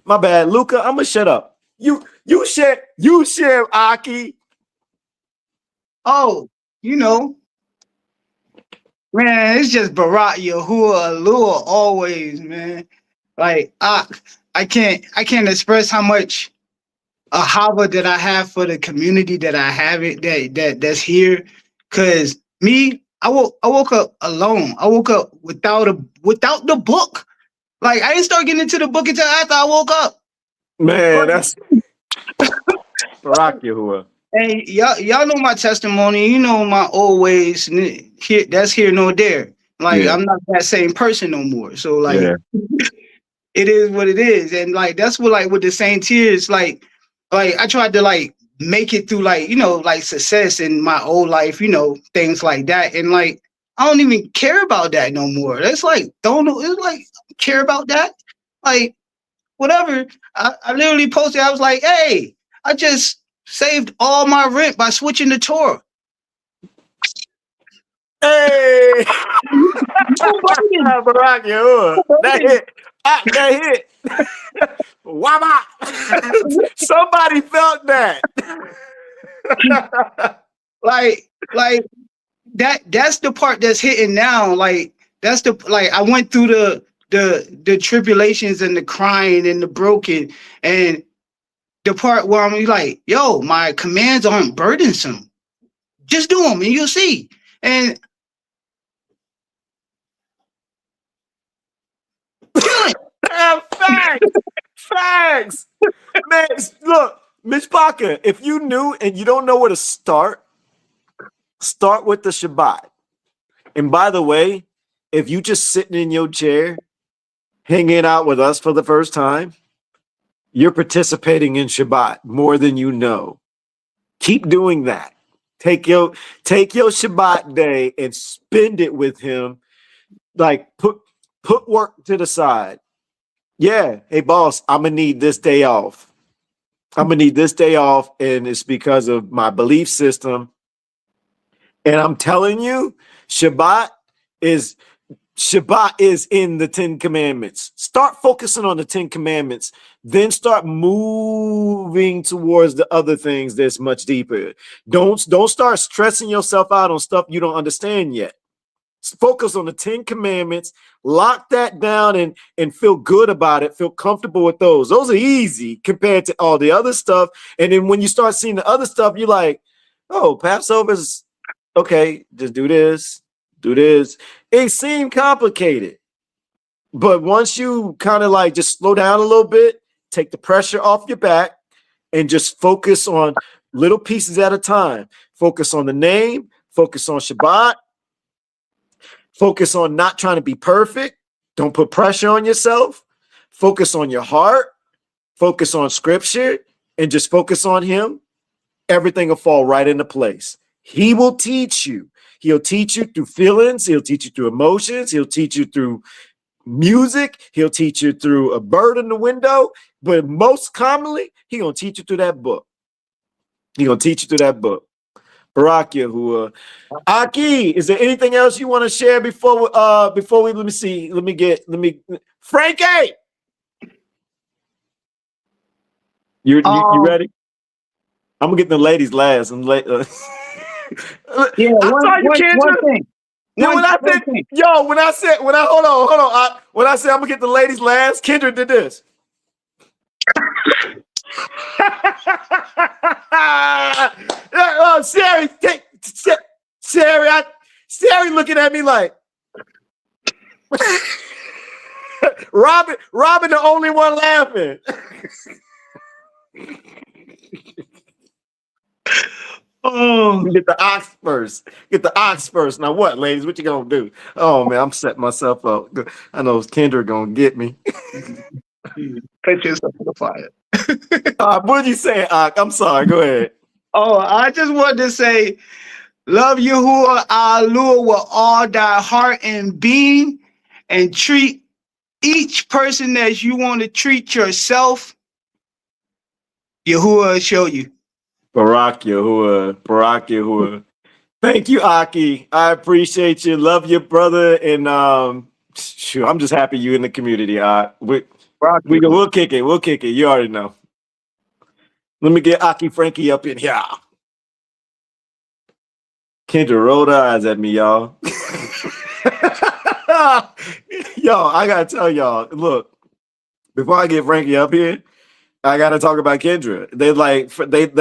My bad, Luca. I'm gonna shut up. You share, Aki. Oh, you know, man, it's just Barack Yahuwah Lua always, man. Like I can't express how much a hava that I have for the community that I have it that's here. Cause me, I woke up alone. I woke up without the book. Like I didn't start getting into the book until after I woke up. Man, that's Barack Yahuwah. And y'all know my testimony. You know my old ways. Here, that's here nor there. Like Yeah. I'm not that same person no more. So like, Yeah. it is what it is. And like that's what like with the same tears. Like I tried to like make it through like like success in my old life. Things like that. And like I don't even care about that no more. That's like don't know. It's like care about that. Like whatever. I literally posted. I was like, hey, I just saved all my rent by switching to Torah. Hey, Barack Yahuwah. That hit. That hit. Wama. Somebody felt that. like that's the part that's hitting now. Like that's the I went through the tribulations and the crying and the broken, and the part where I'm like, yo, my commands aren't burdensome. Just do them and you'll see. And Facts. Man, look, Mitch Parker, if you knew and you don't know where to start with the Shabbat. And by the way, if you just sitting in your chair, hanging out with us for the first time, you're participating in Shabbat more than you know. Keep doing that. Take your Shabbat day and spend it with him. Like put work to the side. Yeah, hey boss, I'm gonna need this day off. And it's because of my belief system. And I'm telling you, Shabbat is in the 10 Commandments. Start focusing on the 10 Commandments, then start moving towards the other things that's much deeper. Don't start stressing yourself out on stuff you don't understand yet. Focus on the 10 Commandments, lock that down and feel good about it, feel comfortable with those. Those are easy compared to all the other stuff. And then when you start seeing the other stuff, you're like, oh, Passover's okay, just do this. It seemed complicated. But once you kind of like just slow down a little bit, take the pressure off your back and just focus on little pieces at a time. Focus on the name, focus on Shabbat, focus on not trying to be perfect. Don't put pressure on yourself. Focus on your heart, focus on scripture, and just focus on him. Everything will fall right into place. He will teach you. He'll teach you through feelings. He'll teach you through emotions. He'll teach you through music. He'll teach you through a bird in the window. But most commonly, he's going to teach you through that book. Barack Yahuwah. Aki, is there anything else you want to share before we let me see. Frankie. You ready? I'm gonna get the ladies last. I'm late. Yeah, I saw you, Kendra. When I said I'm gonna get the ladies last, Kendra did this. Sherry looking at me like Robin the only one laughing. Oh, get the ox first. Now what, ladies? What you gonna do? Oh man, I'm setting myself up. I know Kendra gonna get me. Put yourself on the fire. What did you say, Ak? I'm sorry. Go ahead. Oh, I just wanted to say, love Yahuwah Alua with all thy heart and being, and treat each person as you want to treat yourself. Yahuwah will show you. Barack Yahuwah. Thank you, Aki. I appreciate you. Love your brother. And I'm just happy you in the community. We'll kick it. We'll kick it. You already know. Let me get Aki Frankie up in here. Kendra rolled her eyes at me, y'all. Yo, I gotta tell y'all, look, before I get Frankie up here, I gotta talk about Kendra. They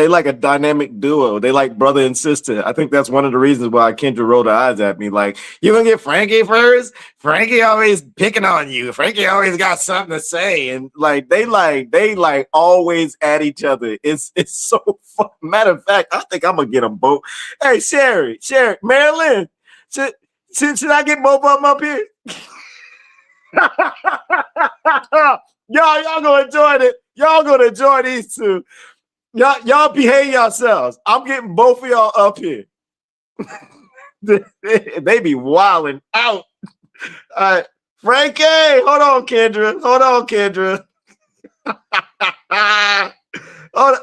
like a dynamic duo. They like brother and sister. I think that's one of the reasons why Kendra rolled her eyes at me. Like, you gonna get Frankie first? Frankie always picking on you. Frankie always got something to say, and they always at each other. It's so fun. Matter of fact, I think I'm gonna get them both. Hey, Sherry, Marilyn, should I get both of them up here? Y'all gonna enjoy it. Y'all gonna enjoy these two. Y'all behave yourselves. I'm getting both of y'all up here. They be wilding out. All right, Frankie, hold on, Kendra. Hold on, Kendra.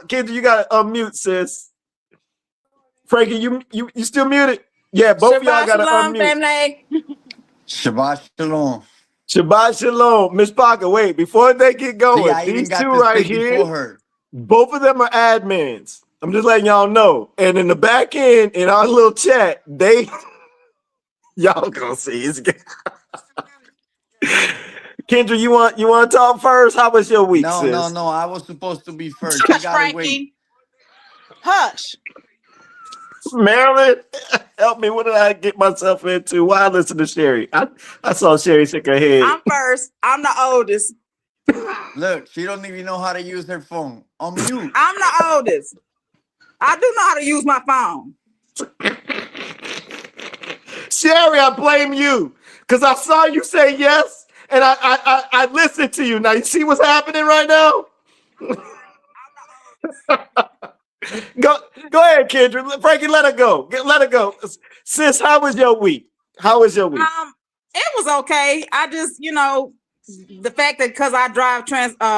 Kendra, you gotta unmute, sis. Frankie, you still muted? Yeah, both of y'all gotta unmute. Family. Shabbat shalom. Shabbat shalom. Miss Parker, wait, before they get going, See, I even these got two to right speak here, before her. both of them are admins. I'm just letting y'all know. And in the back end, in our little chat, y'all gonna see. Kendra, you want to talk first? How was your week, sis? No. I was supposed to be first. Hush, You gotta wait. Frankie. Hush. Marilyn, help me. What did I get myself into? Why I listen to Sherry? I saw Sherry shake her head. I'm first. I'm the oldest. Look, she don't even know how to use her phone. On mute. I'm the oldest. I do know how to use my phone. Sherry, I blame you because I saw you say yes, and I listened to you. Now you see what's happening right now. Go ahead, Kendra. Frankie, let her go. Let her go. Sis, how was your week? It was okay. I just, the fact that because I drive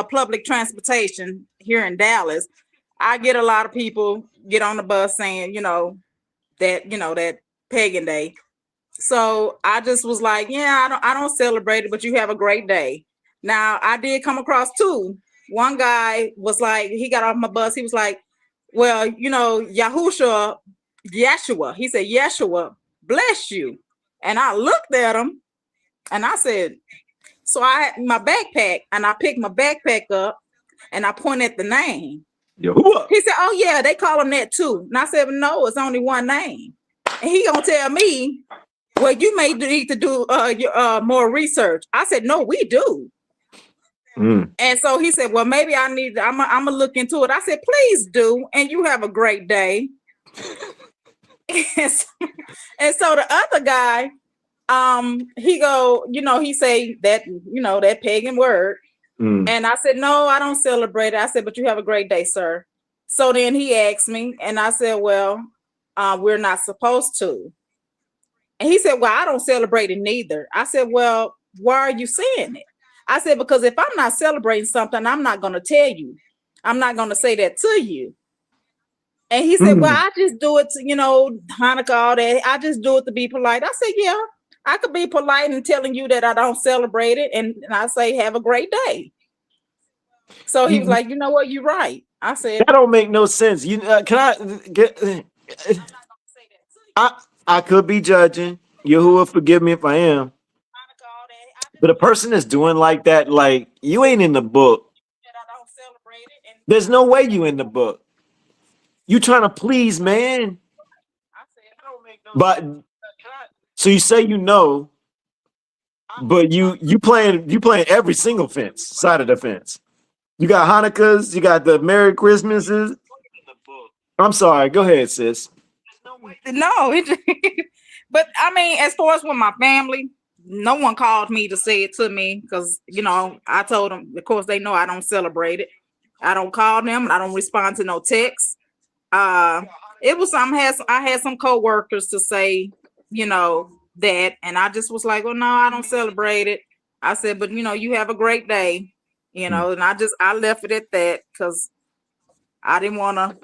public transportation here in Dallas, I get a lot of people get on the bus saying, that pagan day. So I just was like, yeah, I don't celebrate it, but you have a great day. Now I did come across two. One guy was like, he got off my bus. He was like, well, Yeshua, he said, Yeshua, bless you. And I looked at him and I said, so I had my backpack and I picked my backpack up and I pointed at the name. YAHUAH. He said, oh yeah, they call him that too. And I said, no, it's only one name. And he gonna tell me, well, you may need to do more research. I said, no, we do. And so he said, well, maybe I'm gonna look into it. I said, please do. And you have a great day. And so the other guy, he say that, that pagan word. And I said, no, I don't celebrate it. I said, but you have a great day, sir. So then he asked me and I said, well, we're not supposed to. And he said, well, I don't celebrate it neither. I said, well, why are you saying it? I said, because if I'm not celebrating something, I'm not going to tell you. I'm not going to say that to you. And he said, well, I just do it to, Hanukkah, all that. I just do it to be polite. I said, yeah, I could be polite and telling you that I don't celebrate it. And I say, have a great day. So he was like, you know what? You're right. I said, that don't make no sense. Can I get, I could be judging. YAHUAH, forgive me if I am. But a person that's doing like that, like, you ain't in the book. There's no way you in the book. You trying to please, man. But so you say but you playing every single side of the fence. You got Hanukkahs, you got the Merry Christmases. I'm sorry, go ahead, sis. No, but I mean, as far as with my family, no one called me to say it to me because, I told them, of course, they know I don't celebrate it. I don't call them. I don't respond to no texts. It was I had some coworkers to say, that, and I just was like, well, no, I don't celebrate it. I said, but you have a great day, and I left it at that because I didn't want to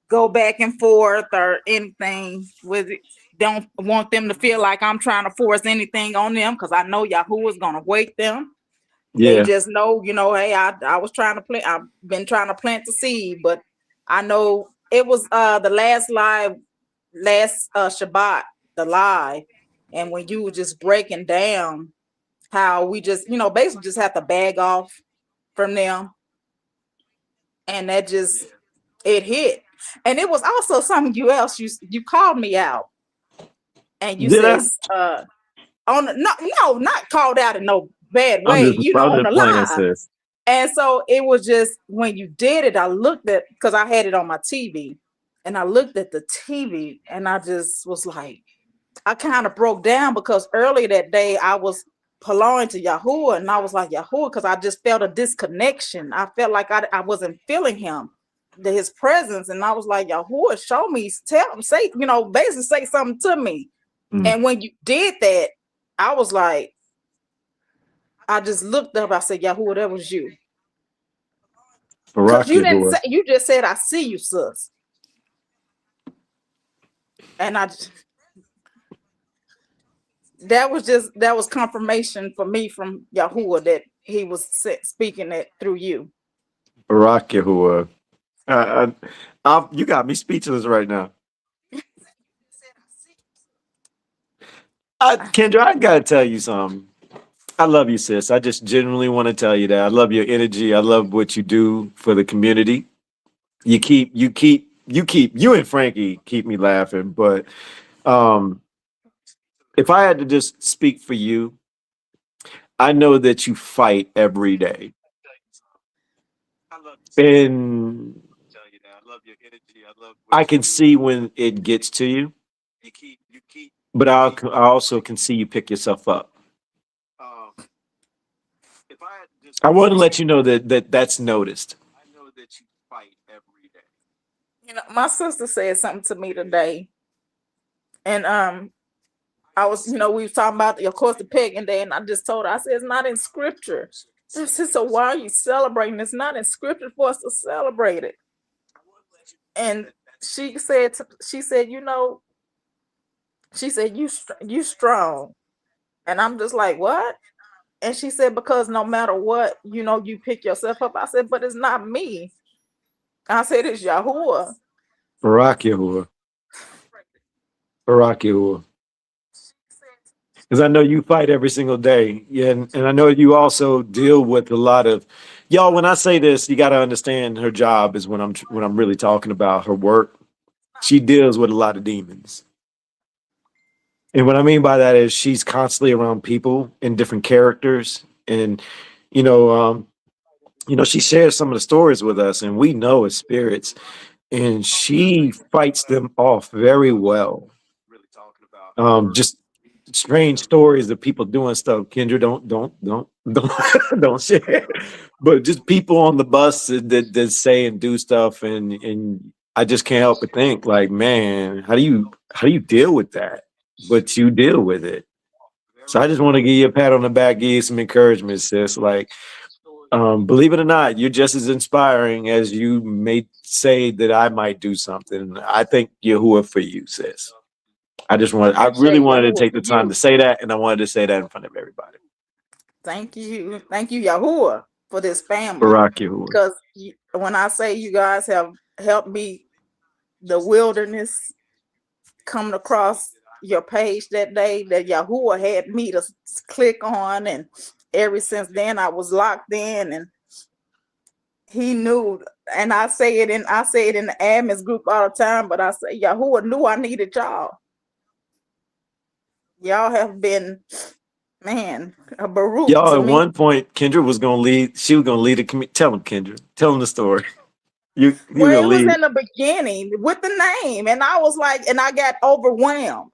go back and forth or anything with it. Don't want them to feel like I'm trying to force anything on them because I know YAHUAH is gonna wake them. They Yeah. just know, hey, I was trying to plant. I've been trying to plant the seed, but I know it was the last Shabbat, the live, and when you were just breaking down how we just, basically just have to bag off from them, and that just it hit. And it was also something you called me out, and you Did I? says not called out in no bad I'm way, just I'm on the just playing, live. sis. And so it was just when you did it, I looked at, because I had it on my TV, and I looked at the TV, and I just was like, I kind of broke down, because earlier that day I was belonging to YAHUAH, and I was like, YAHUAH, because I just felt a disconnection. I felt like I wasn't feeling his presence, and I was like, YAHUAH, show me, say, basically say something to me. And when you did that, I was like, I just looked up. I said, YAHUAH, that was you. Because you didn't say, you just said, I see you, sis. And that was confirmation for me from YAHUAH that he was speaking it through you. Barak Yahuwah. You got me speechless right now. Kendra, I gotta tell you something. I love you, sis. I just genuinely want to tell you that. I love your energy. I love what you do for the community. You and Frankie keep me laughing. But if I had to just speak for you, I know that you fight every day. And I can see when it gets to you. But I also can see you pick yourself up. I want to let you know that's noticed. My sister said something to me today, and I was, we were talking about, of course, the pagan day, and I just told her, I said, it's not in scripture. I said, so why are you celebrating? It's not in scripture for us to celebrate it. And she said, you strong. And I'm just like, what? And she said, because no matter what, you pick yourself up. I said, but it's not me. I said, it's YAHUAH. Barak Yahuwah. Barak Yahuwah. Because I know you fight every single day. Yeah, and I know you also deal with a lot of y'all. When I say this, you got to understand her job is when I'm really talking about her work. She deals with a lot of demons. And what I mean by that is she's constantly around people and different characters. And, she shares some of the stories with us, and we know it's spirits. And she fights them off very well. Just strange stories of people doing stuff. Kendra, don't share. But just people on the bus that say and do stuff, and I just can't help but think, like, man, how do you deal with that? But you deal with it. So I just want to give you a pat on the back, give you some encouragement, sis. Like, believe it or not, you're just as inspiring as you may say that I might do something. I thank Yahuwah for you, sis. I really wanted to take the time to say that, and I wanted to say that in front of everybody. Thank you, YAHUAH, for this family. Barak Yahuwah. Because when I say you guys have helped me, the wilderness, coming across your page that day that YAHUAH had me to click on, and ever since then I was locked in, and he knew. And I say it in the admins group all the time, but I say YAHUAH knew I needed y'all. Y'all have been, man, a Baruch. Y'all, at one point, Kendra was gonna lead. She was gonna lead a community. Tell him, Kendra. Tell him the story. You Well, gonna it was lead. in the beginning with the name, and I was like, and I got overwhelmed.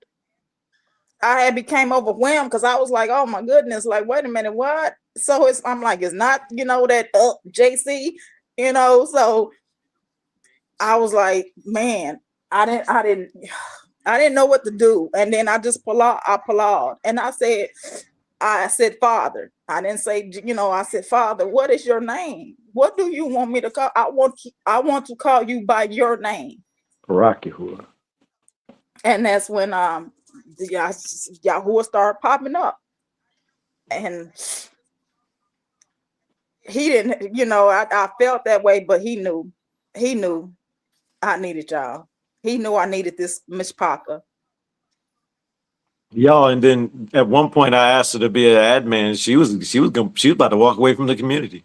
I became overwhelmed because I was like, oh my goodness, like, wait a minute, what? So I'm like, it's not, that JC, so I was like, man, I didn't know what to do. And then I just applaud. And I said, Father. I didn't say, I said, Father, what is your name? What do you want me to call? I want to call you by your name. Barak Yahuwah. And that's when YAHUAH started popping up. And he didn't, I felt that way, but he knew I needed y'all. He knew I needed this mishpaka. Y'all, and then at one point I asked her to be an admin. She was about to walk away from the community.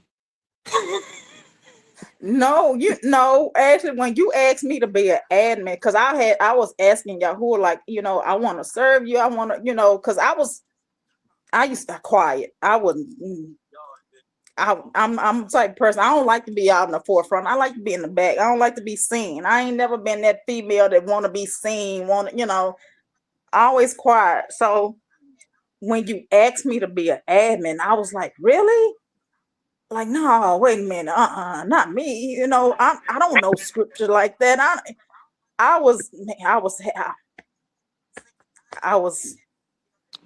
No, actually, when you asked me to be an admin, because I was asking Yahuwah, like, I want to serve you. I want to, because I used to quiet. I wasn't. I'm the type of person. I don't like to be out in the forefront. I like to be in the back. I don't like to be seen. I ain't never been that female that want to be seen. Always quiet. So when you asked me to be an admin, I was like, really? Like, no, wait a minute, not me. I don't know scripture like that. I was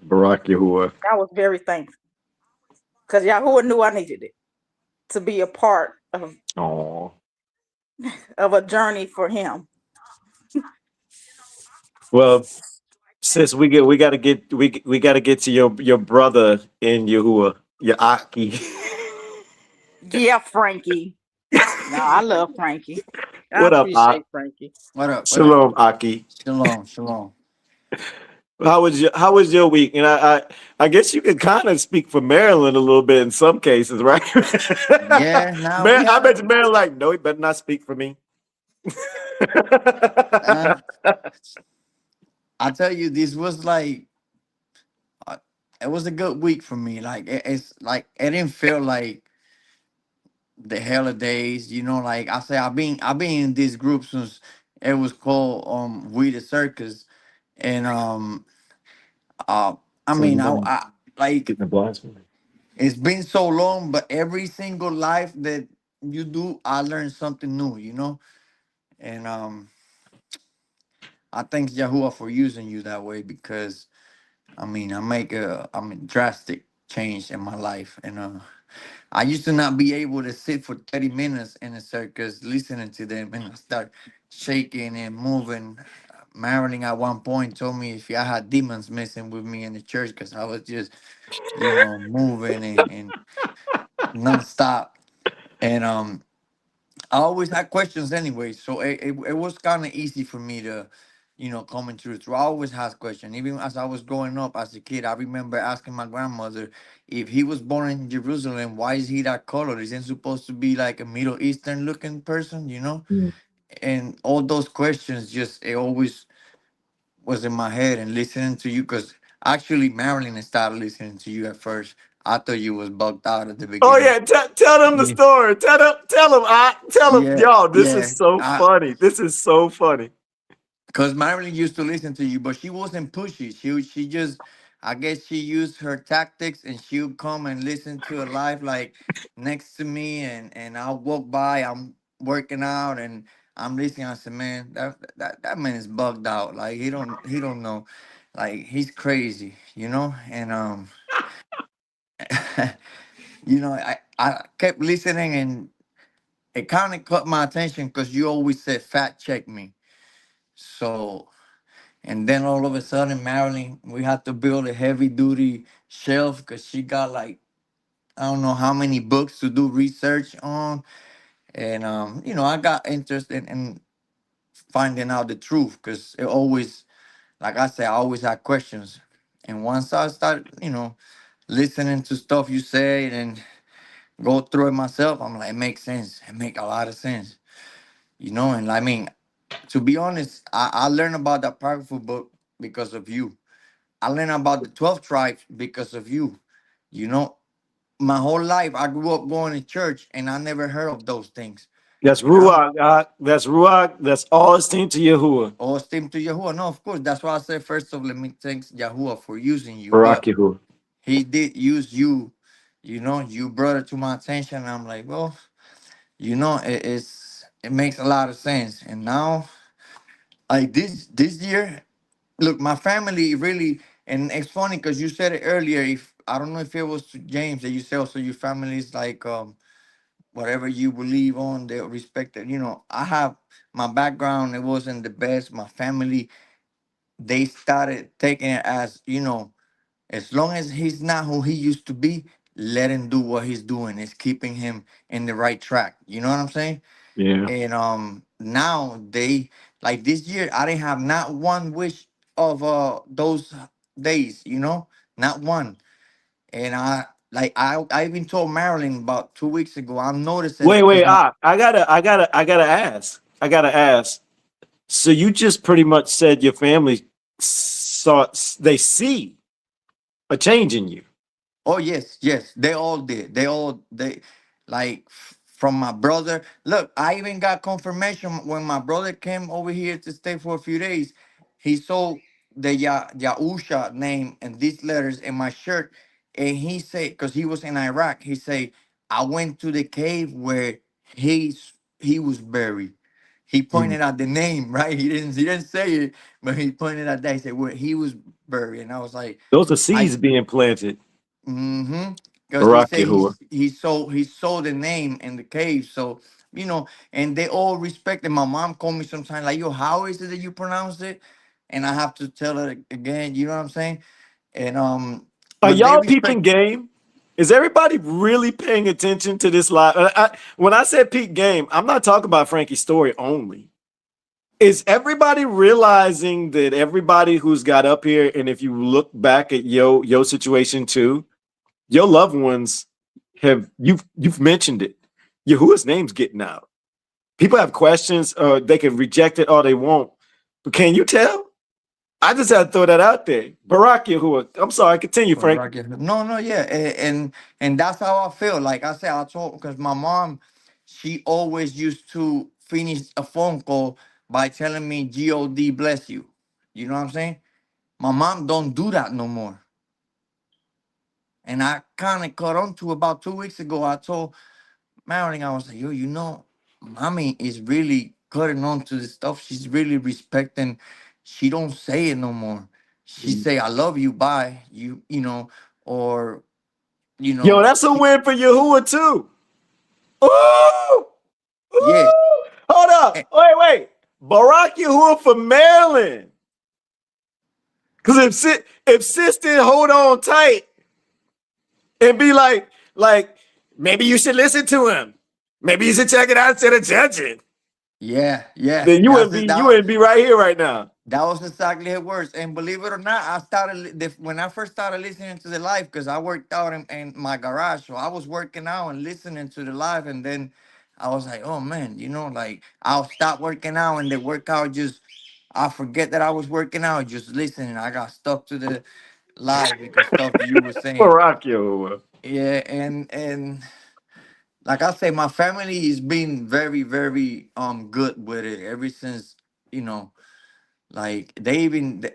Barak Yahuwah. I was very thankful because Yahuwah knew I needed it to be a part of a journey for him. Well, sis, we gotta get to your brother in Yahuwah, your Aki. Yeah, Frankie. No, I love Frankie. I What up, appreciate Ak? Frankie. What up? What up? Shalom, Aki. Shalom. How was your week? And I guess you could kind of speak for Maryland a little bit in some cases, right? Yeah, now we I bet have. you Maryland like, no, he better not speak for me. I tell you, this was like, it was a good week for me. Like it's like it didn't feel like the holidays, Like I say, I've been in this group since it was called We the Circus, and I So mean, you I, want I like getting the blasphemy? it's been so long, but every single life that you do, I learn something new. And I thank Yahuwah for using you that way because I make a drastic change in my life, and I used to not be able to sit for 30 minutes in a circus listening to them, and I start shaking and moving. Marilyn at one point told me if I had demons messing with me in the church because I was just, moving and non-stop. And I always had questions anyway, so it was kind of easy for me to, coming through. So I always had questions. Even as I was growing up as a kid, I remember asking my grandmother if he was born in Jerusalem, why is he that color? Isn't supposed to be like a Middle Eastern looking person? And all those questions just it always was in my head and listening to you because actually Marilyn started listening to you at first. I thought you was bugged out at the Oh beginning. yeah, tell them the Yeah, story. Tell them, tell them, yeah, y'all. This yeah. is so funny. This is so funny. Because Marilyn used to listen to you, but she wasn't pushy. She just, I guess she used her tactics, and she would come and listen to a live like next to me, and I'll walk by. I'm working out, and I'm listening. I said, man, that man is bugged out. Like he don't know, like he's crazy. And I kept listening, and it kind of caught my attention because you always said fact check me. So. And then all of a sudden, Marilyn, we had to build a heavy duty shelf because she got like, I don't know how many books to do research on. And, I got interested in finding out the truth because it always, like I said, I always had questions. And once I started, listening to stuff you say and go through it myself, I'm like, it makes sense. It make a lot of sense. And I mean, to be honest, I learned about that powerful book because of you. I learned about the 12 tribes because of you. You know, my whole life I grew up going to church and I never heard of those things. That's And I'm Ruach. That's Ruach. That's all esteemed to Yahuwah. all esteemed to Yahuwah. No, of course. That's why I said first of let me thank Yahuwah for using you. Barak But Yahuwah. he did use you. You brought it to my attention. And I'm like, well, it makes a lot of sense. And now like this year, look, my family really, and it's funny because you said it earlier. If I don't know if it was to James that you said also your family is like whatever you believe on, they respect it. I have my background, it wasn't the best. My family, they started taking it as, as long as he's not who he used to be, let him do what he's doing. It's keeping him in the right track. You know what I'm saying? Yeah. And now they, like this year, I didn't have not one wish of those days, you know, not one. And I even told Marilyn about 2 weeks ago. I'm noticing Wait, because my I gotta ask. So you just pretty much said your family saw, they see a change in you. Oh yes, yes, they all did. They like from my brother. Look, I even got confirmation when my brother came over here to stay for a few days. He saw the YAHUAH name and these letters in my shirt, and he said, because he was in Iraq, he said, I went to the cave where he was buried. He Mm. pointed out the name, right? He didn't say it, but he pointed out that he said where he was buried, and I was like, Those are I seeds being planted. Mm-hmm. Because he Barak said Yahuwah. he saw the name in the cave. So, and they all respect it. My mom called me sometimes like, yo, how is it that you pronounce it? And I have to tell her again, you know what I'm saying? And Are but they y'all peeping respect. game? Is everybody really paying attention to this live? When I said peak game, I'm not talking about Frankie's story only. Is everybody realizing that everybody who's got up here, and if you look back at your situation too, your loved ones you've mentioned it. Yahuwah's name's getting out. People have questions, they can reject it all they want. But can you tell? I just had to throw that out there. Barak Yahuwah. I'm sorry, continue, Well, Frank. Rocket- No, no, yeah, and that's how I feel. Like I said, I told because my mom, she always used to finish a phone call by telling me "God bless you." You know what I'm saying? My mom don't do that no more. And I kind of caught on to about 2 weeks ago. I told Marilyn, I was like, yo, mommy is really cutting on to this stuff. She's really respecting. She don't say it no more. She say, I love you, bye. Or, Yo, that's a win for Yahuwah too. Ooh! yeah. Ooh! Hold eh, up. Wait. Barak Yahuwah for Maryland. Because if sis didn't hold on tight and be like, maybe you should listen to him. Maybe you should check it out instead of judging. yeah. Then you wouldn't be right here right now. That was exactly her words. And believe it or not, when I first started listening to the live, because I worked out in my garage. So I was working out and listening to the live. And then I was like, oh man, like I'll stop working out and the workout I forget that I was working out, just listening. I got stuck to the live because stuff that you were saying. Barak Yahuwah. Yeah, and like I say, my family has been very, very good with it ever since, you know. Like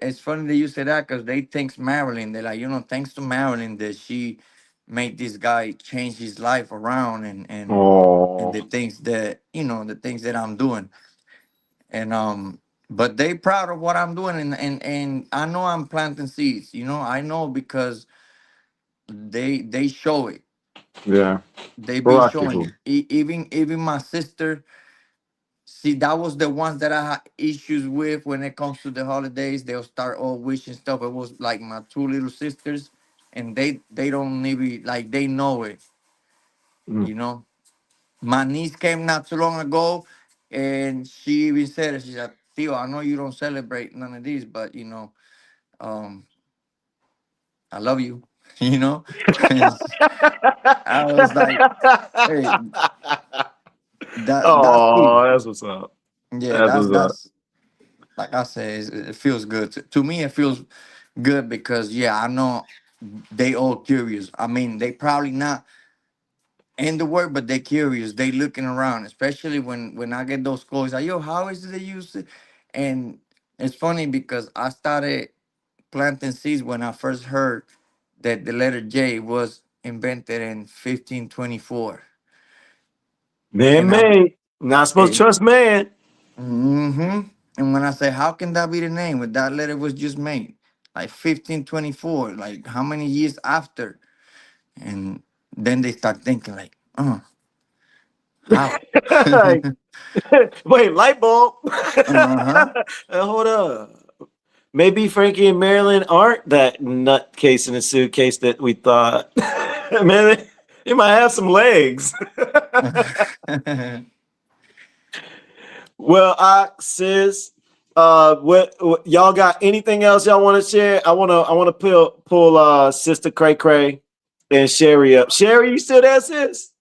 it's funny that you say that because they thanks Marilyn. They're like, thanks to Marilyn that she made this guy change his life around and Oh. the things that I'm doing. And but they proud of what I'm doing and I know I'm planting seeds, I know because they show it. Yeah. They've been Barak showing Yahuwah. it. Even my sister. See, that was the ones that I had issues with when it comes to the holidays. They'll start all wishing stuff. It was like my two little sisters, and they don't even like they know it. Mm. You know, my niece came not too long ago, and she even said it. She said, "Theo, I know you don't celebrate none of these, but um, I love you." You know, and I was like, "Hey, that's cool." Oh, that's what's up. Yeah, That's that's what's up. that's like I say, it feels good. To me, it feels good because yeah, I know they all curious. I mean, they probably not in the work, but they curious. They looking around, especially when I get those calls like, yo, how is it they use it? And it's funny because I started planting seeds when I first heard that the letter J was invented in 1524. Man And I made. Not supposed to and, trust man. and when I say how can that be the name when that letter was just made? Like 1524, like how many years after? And then they start thinking like, how? Like, wait, light bulb. Uh-huh. Hold up. Maybe Frankie and Marilyn aren't that nutcase in a suitcase that we thought. Man, they might have some legs. Well, sis, what y'all got? Anything else y'all want to share? I wanna pull Sister Cray Cray and Sherry up. Sherry, you still there, sis?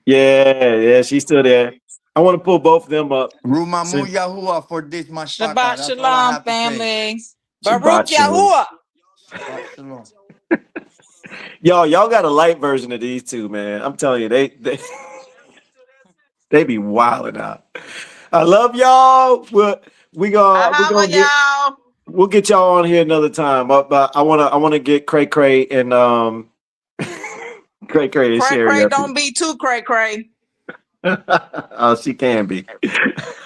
Yeah, she's still there. I want to pull both of them up. Rumamu Yahuwah for this, my shaka. Shabbat That's all I shalom, have to say. family. Shabbat Baruch shalom. Yahuwah. Shabbat shalom. Y'all got a light version of these two, man. I'm telling you, they be wilding out. I love y'all. We'll get y'all on here another time. But I wanna get Cray Cray and Cray Cray and Sherry. Cray, don't be too cray. Oh, she can be.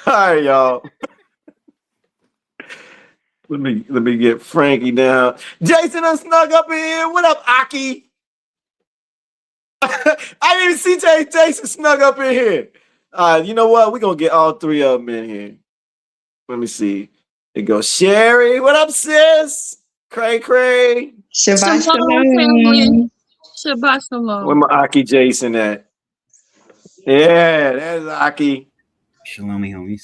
All right, y'all. Let me get Frankie down. Jason done snuck up in here. What up, Aki? I didn't see Jason snuck up in here. You know what? We're gonna get all three of them in here. Let me see. There goes Sherry. What up, sis? Cray. Shabbat shalom. Shabbat shalom. Where my Aki Jason at? Yeah, there's Aki. Shalom, homies.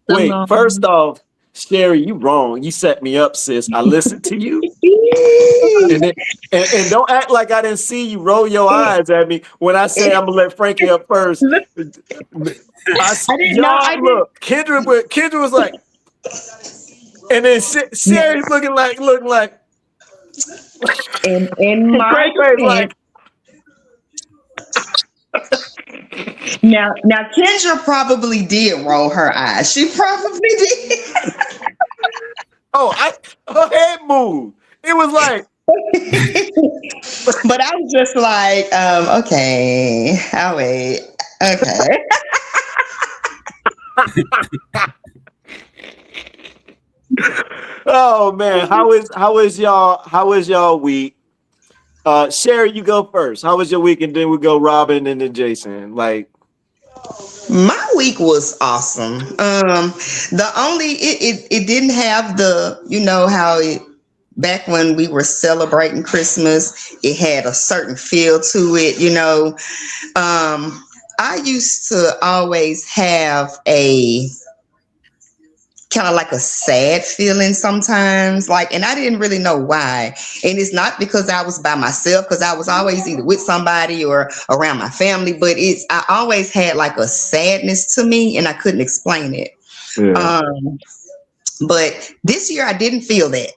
Wait, first off, Sherry, you wrong. You set me up, sis. I listened to you. and don't act like I didn't see you roll your eyes at me when I said I'm gonna let Frankie up first. Look, Kendra was like, and then Sherry's looking like in my defense, now Kendra probably did roll her eyes. She probably did. Her head moved. It was like, but I was just like, okay, I'll wait. Okay. Oh man, how is y'all week? Sherry, you go first. How was your week? And then we go Robin and then Jason. Like, my week was awesome. It didn't have the, you know, how back when we were celebrating Christmas, it had a certain feel to it, you know. I used to always have a kind of like a sad feeling sometimes, like, and I didn't really know why. And it's not because I was by myself, because I was always either with somebody or around my family, but I always had like a sadness to me and I couldn't explain it. Yeah. But this year I didn't feel that.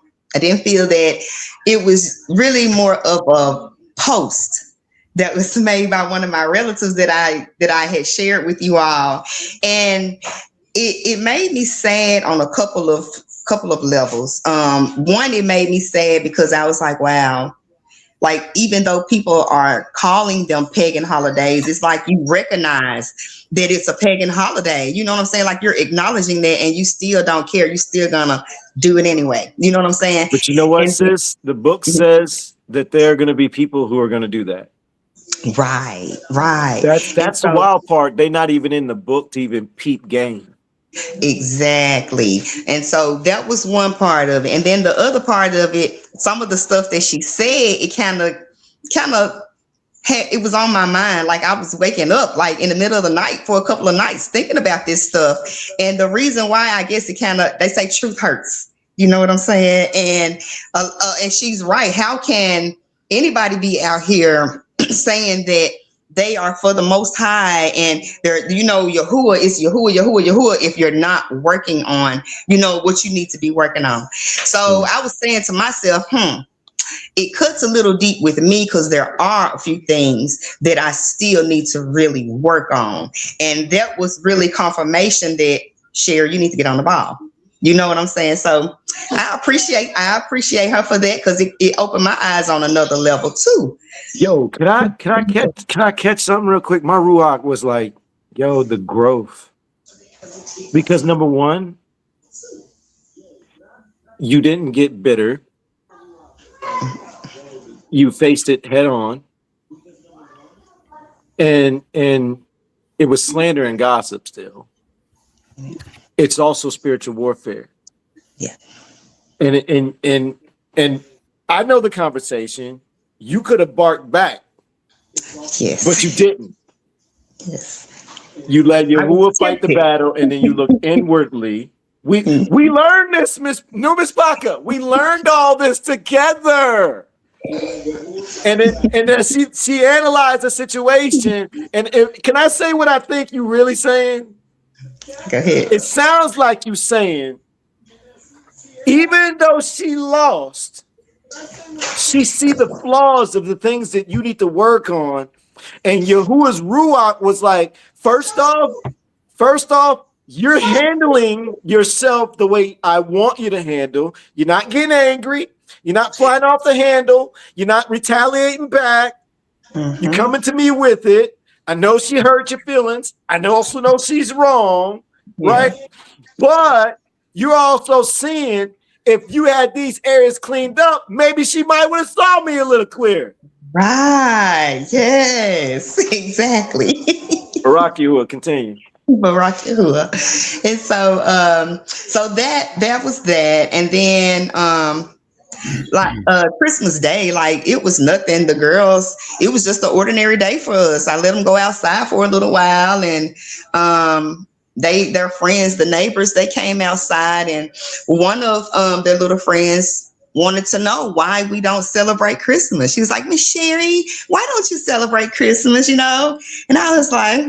It was really more of a post that was made by one of my relatives that I had shared with you all. And it made me sad on a couple of levels. One, it made me sad because I was like, wow, like, even though people are calling them pagan holidays, it's like you recognize that it's a pagan holiday. You know what I'm saying? Like, you're acknowledging that and you still don't care. You're still gonna do it anyway. You know what I'm saying? But you know what, sis? The book says that there are going to be people who are going to do that. Right. That's the wild part. They're not even in the book to even peep game. Exactly. And so that was one part of it. And then the other part of it, some of the stuff that she said, it kind of it was on my mind. Like, I was waking up like in the middle of the night for a couple of nights thinking about this stuff. And the reason why, I guess they say truth hurts. You know what I'm saying? And she's right. How can anybody be out here saying that they are for the Most High and they're, you know, Yahuwah is Yahuwah if you're not working on, you know, what you need to be working on. So I was saying to myself, it cuts a little deep with me because there are a few things that I still need to really work on. And that was really confirmation that, Sherry, you need to get on the ball. You know what I'm saying? So I appreciate her for that, because it opened my eyes on another level too. Yo, can I catch something real quick? My Ruach was like, yo, the growth. Because number one, you didn't get bitter. You faced it head on. And it was slander and gossip still. It's also spiritual warfare. Yeah. And I know the conversation. You could have barked back. Yes. But you didn't. Yes. You let Yahuwah fight the battle, and then you look inwardly. We learned this, Miss Baka. We learned all this together. And then she analyzed the situation. And can I say what I think you really saying? Go ahead. It sounds like you saying, even though she lost, she see the flaws of the things that you need to work on. And Yahuwah's Ruach was like, first off, you're handling yourself the way I want you to handle. You're not getting angry. You're not flying off the handle. You're not retaliating back. You're coming to me with it. I know she hurt your feelings. I also know she's wrong, right? But you're also seeing if you had these areas cleaned up, maybe she might would have saw me a little clearer. Right. Yes. Exactly. Barak Yahuwah, continue. Barak Yahuwah. And so that was that. And then Christmas Day, like it was nothing. The girls, it was just an ordinary day for us. I let them go outside for a little while, and their friends, the neighbors, they came outside, and one of their little friends wanted to know why we don't celebrate Christmas. She was like, Miss Sherry, why don't you celebrate Christmas, And I was like,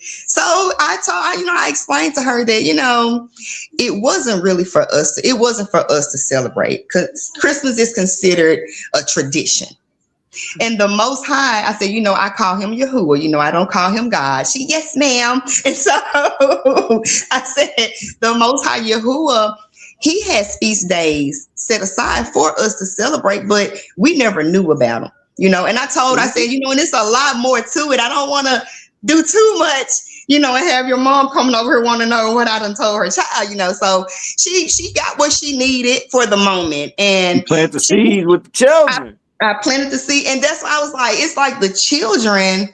So I explained to her that, it wasn't really for us. It wasn't for us to celebrate, because Christmas is considered a tradition. And the Most High, I said, I call him Yahuwah. I don't call him God. She, yes, ma'am. And so I said, the Most High Yahuwah, he has feast days set aside for us to celebrate, but we never knew about them, And I said, and it's a lot more to it. I don't want to do too much, and have your mom coming over here want to know what I done told her child, So she got what she needed for the moment, and plant the seed with the children. I planted the seed, and that's why I was like, it's like the children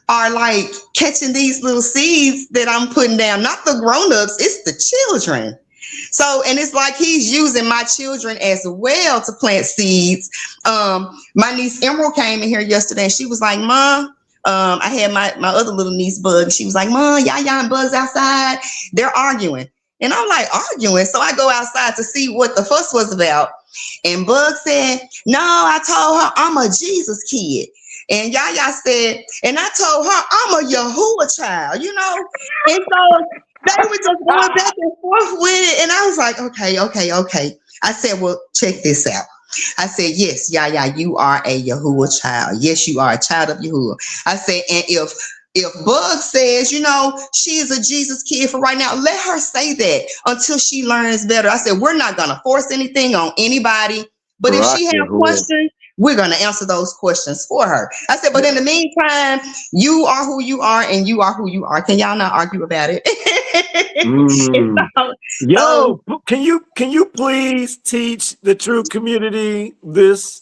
are like catching these little seeds that I'm putting down, not the grown-ups, it's the children. So, and it's like he's using my children as well to plant seeds. My niece Emerald came in here yesterday, and she was like, Mom, I had my other little niece Bug. She was like, Mom, YAHUAH and Bug's outside. They're arguing. And I'm like, arguing? So I go outside to see what the fuss was about. And Bug said, no, I told her I'm a Jesus kid. And YAHUAH said, and I told her I'm a Yahuwah child, And so they were just going back and forth with it. And I was like, okay. I said, well, check this out. I said, yes, YAHUAH, you are a Yahuwah child. Yes, you are a child of Yahuwah. I said, and if Bug says, she is a Jesus kid for right now, let her say that until she learns better. I said, we're not going to force anything on anybody. But if she has questions, we're going to answer those questions for her. I said, but in the meantime, you are who you are and you are who you are. Can y'all not argue about it? Can you please teach the true community this?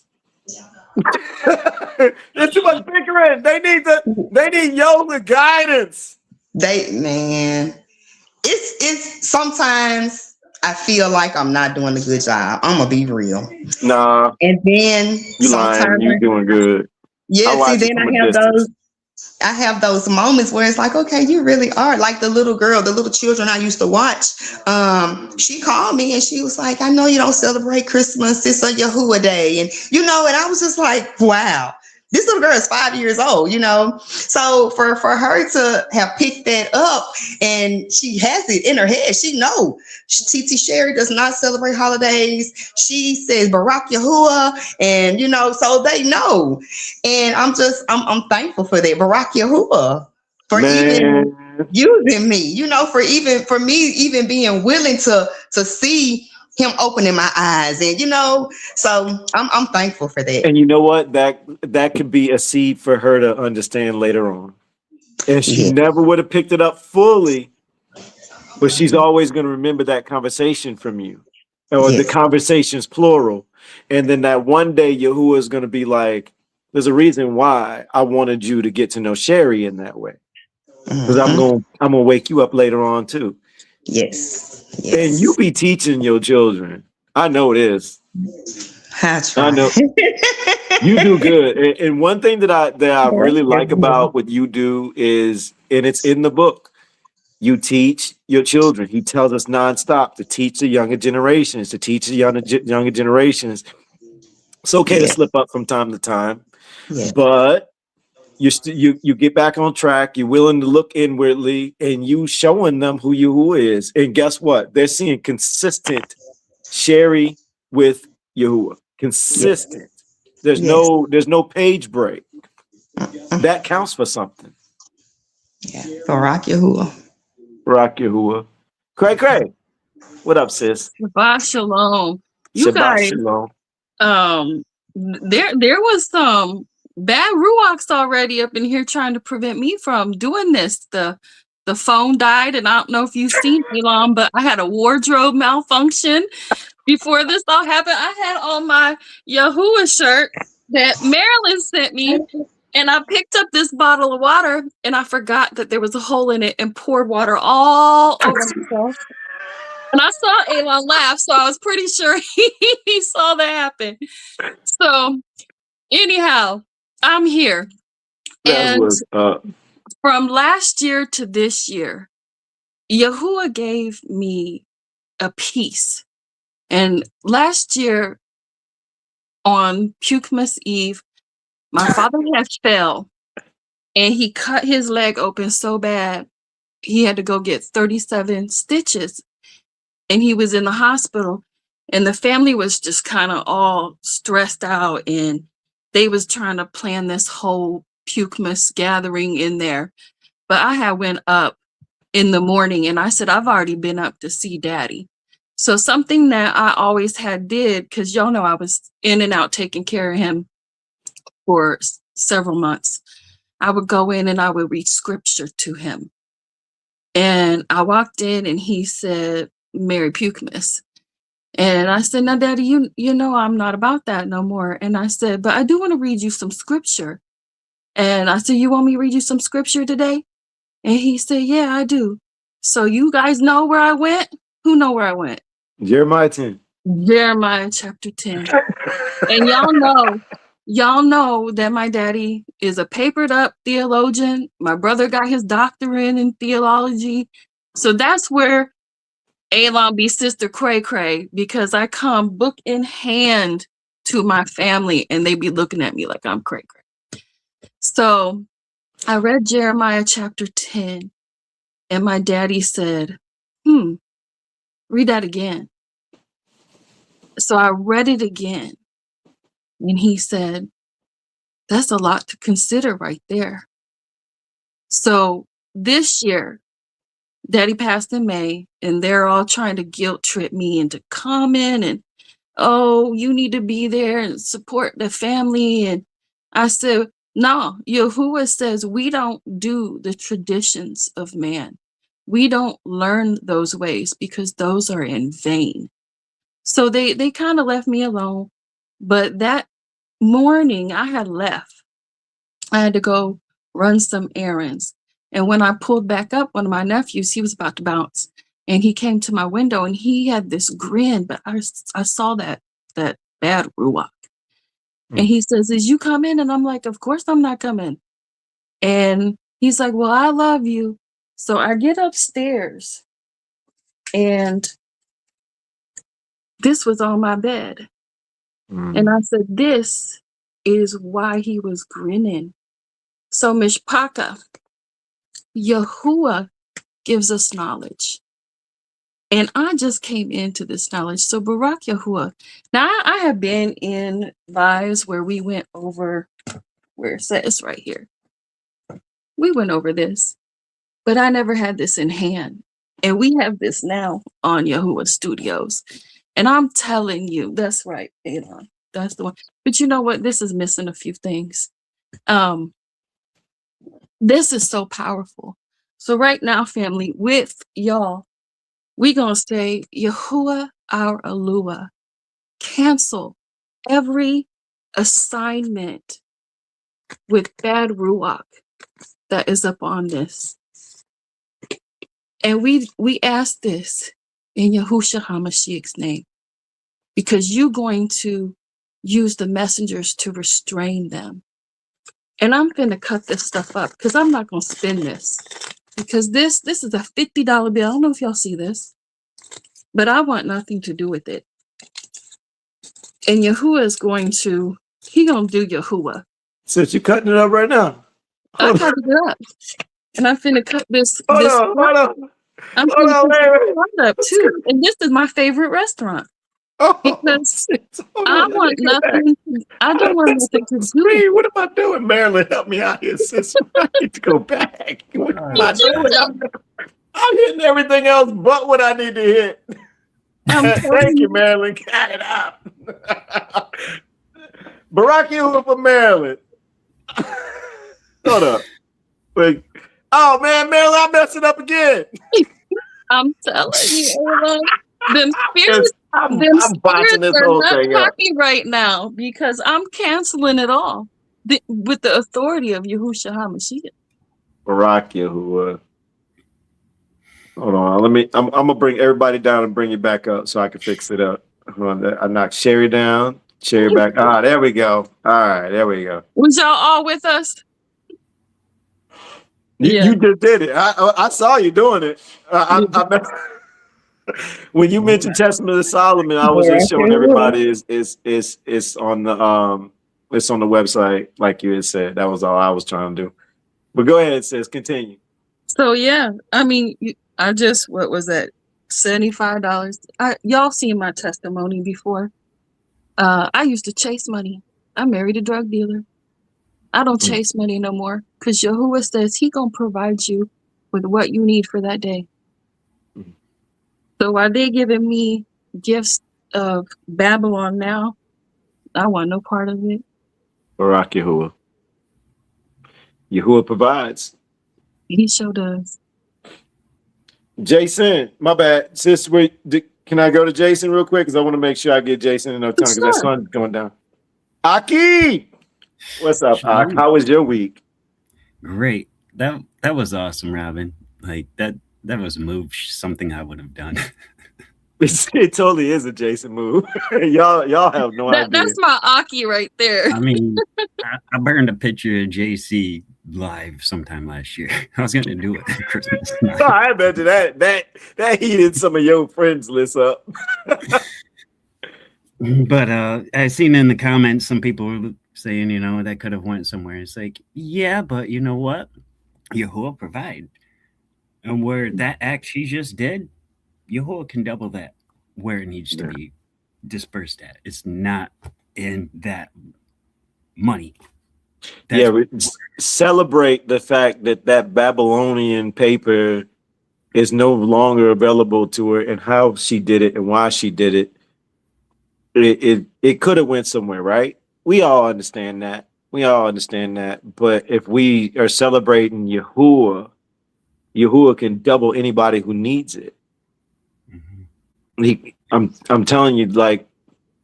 There's too much bickering. They need yoga guidance. It's sometimes I feel like I'm not doing a good job. I'm gonna be real. Nah. And then you lying, you doing good. Yeah, see, then I have those moments where it's like, okay, you really are like the little girl, the little children I used to watch. She called me and she was like, I know you don't celebrate Christmas. It's a Yahuwah day. And, and I was just like, wow, this little girl is 5 years old, So for her to have picked that up and she has it in her head, she knows TT Sherry does not celebrate holidays. She says Barak Yahuwah, and so they know. And I'm thankful for that. Barak Yahuwah for even using me, for me even being willing to see him opening my eyes, and so I'm thankful for that. And you know what? That could be a seed for her to understand later on. And she never would have picked it up fully, but she's always going to remember that conversation from you, or the conversations plural. And then that one day Yahuwah is going to be like, there's a reason why I wanted you to get to know Sherry in that way. Because I'm gonna wake you up later on too. Yes. And you be teaching your children. I know it is. I try. I know you do good. And one thing that I really like about what you do is, and it's in the book, you teach your children. He tells us nonstop to teach the younger generations, to teach the younger generations. It's okay to slip up from time to time, but you get back on track. You're willing to look inwardly, and you showing them who Yahuwah is. And guess what? They're seeing consistent Sherry with Yahuwah. Consistent. There's no page break. That counts for something. Barak Yahuwah. Barak Yahuwah. Cray. What up, sis? Shabbat shalom. You Shabbat guys, shalom. there was some bad ruachs already up in here trying to prevent me from doing this. The phone died, and I don't know if you've seen Elon, but I had a wardrobe malfunction before this all happened. I had on my Yahuwah shirt that Marilyn sent me, and I picked up this bottle of water, and I forgot that there was a hole in it and poured water all over myself. And I saw Elon laugh, so I was pretty sure he saw that happen. So anyhow, I'm here. And from last year to this year, Yahuwah gave me a peace. And last year on Pukemas Eve, my father had fell and he cut his leg open so bad, he had to go get 37 stitches. And he was in the hospital, and the family was just kind of all stressed out, and they was trying to plan this whole Pukemas gathering in there. But I had went up in the morning, and I said, I've already been up to see Daddy. So something that I always had did, because y'all know I was in and out taking care of him for several months, I would go in and I would read scripture to him. And I walked in, and he said, Mary Pukemas. And I said, now, Daddy, you know I'm not about that no more. And I said, but I do want to read you some scripture. And I said, you want me to read you some scripture today? And he said, yeah, I do. So you guys know where I went? Who know where I went? Jeremiah 10. Jeremiah chapter 10. And y'all know that my daddy is a papered up theologian. My brother got his doctorate in theology. So that's where Elon be Sister Cray, because I come book in hand to my family and they be looking at me like I'm cray. So I read Jeremiah chapter 10 and my daddy said, read that again. So I read it again and he said, that's a lot to consider right there. So this year, Daddy passed in May, and they're all trying to guilt trip me into coming and, oh, you need to be there and support the family. And I said, no, Yahuwah says we don't do the traditions of man. We don't learn those ways because those are in vain. So they kind of left me alone. But that morning I had left. I had to go run some errands. And when I pulled back up, one of my nephews, he was about to bounce. And he came to my window and he had this grin, but I saw that bad ruach. And he says, is you coming? And I'm like, of course I'm not coming. And he's like, well, I love you. So I get upstairs and this was on my bed. And I said, this is why he was grinning. So Mishpaka, Yahuwah gives us knowledge. And I just came into this knowledge. So Barak Yahuwah. Now I have been in lives where we went over, where it says right here. We went over this, but I never had this in hand. And we have this now on Yahuwah Studios. And I'm telling you, that's right, Elon. That's the one. But you know what? This is missing a few things. This is so powerful. So right now, family, with y'all, we're going to say, Yahuwah our Aluah, cancel every assignment with bad ruach that is up on this. And we ask this in Yahushua HaMashiach's name, because you're going to use the messengers to restrain them. And I'm finna cut this stuff up because I'm not gonna spend this. Because this is a $50 bill. I don't know if y'all see this, but I want nothing to do with it. And Yahuwah is going to, he gonna do Yahuwah. Since you're cutting it up right now. I cut it up. And I'm finna cut this. Hold this on, hold on. I'm Hold finna on, cut wait a minute. this up too. And this is my favorite restaurant. Because I want nothing. I don't want nothing to do with it. What am I doing? Marilyn, help me out here, sis. I need to go back. What am I doing? I'm hitting everything else but what I need to hit. Thank you, Marilyn. Cut it out. Barack Yahuwah for Maryland. Hold up. Wait. Oh man, Marilyn, I messed it up again. I'm telling you, Aaron, them spirits, I'm spirits botching this are whole not thing up. happy right now because I'm canceling it all with the authority of Yahushua HaMashiach. Barack Yahuwah. Hold on. I'm gonna bring everybody down and bring you back up so I can fix it up. Hold on. I knocked Sherry down. Sherry back. Ah, there we go. All right, there we go. Was y'all all with us? You just did it. I saw you doing it. When you mentioned Testament of Solomon, I was just showing everybody is on the it's on the website, like you had said. That was all I was trying to do. But go ahead, sis. Continue. So yeah, I mean, I just, what was that? $75. Y'all seen my testimony before. I used to chase money. I married a drug dealer. I don't chase money no more because Yahuwah says he gonna provide you with what you need for that day. So while they giving me gifts of Babylon now, I want no part of it. Barack Yahuwah. Yahuwah provides. He sure does. Jason, my bad. Sis, can I go to Jason real quick? Because I want to make sure I get Jason enough time because that sun's going down. Aki! What's up, Ak? How was your week? Great. That was awesome, Robin. Like that was a move, something I would have done. It totally is a Jason move. y'all have no idea. That's my Aki right there. I mean, I burned a picture of JC live sometime last year. I was gonna do it for Christmas. Oh, I bet you that heated some of your friends list up. But I seen in the comments some people were saying, that could have went somewhere. It's like, yeah, but you know what? Yahuwah provide. And where that act she just did, Yahuwah can double that where it needs to be dispersed at. It's not in that money. We celebrate the fact that Babylonian paper is no longer available to her and how she did it and why she did it. It could have went somewhere, right? We all understand that. But if we are celebrating Yahuwah can double anybody who needs it. I'm telling you, like,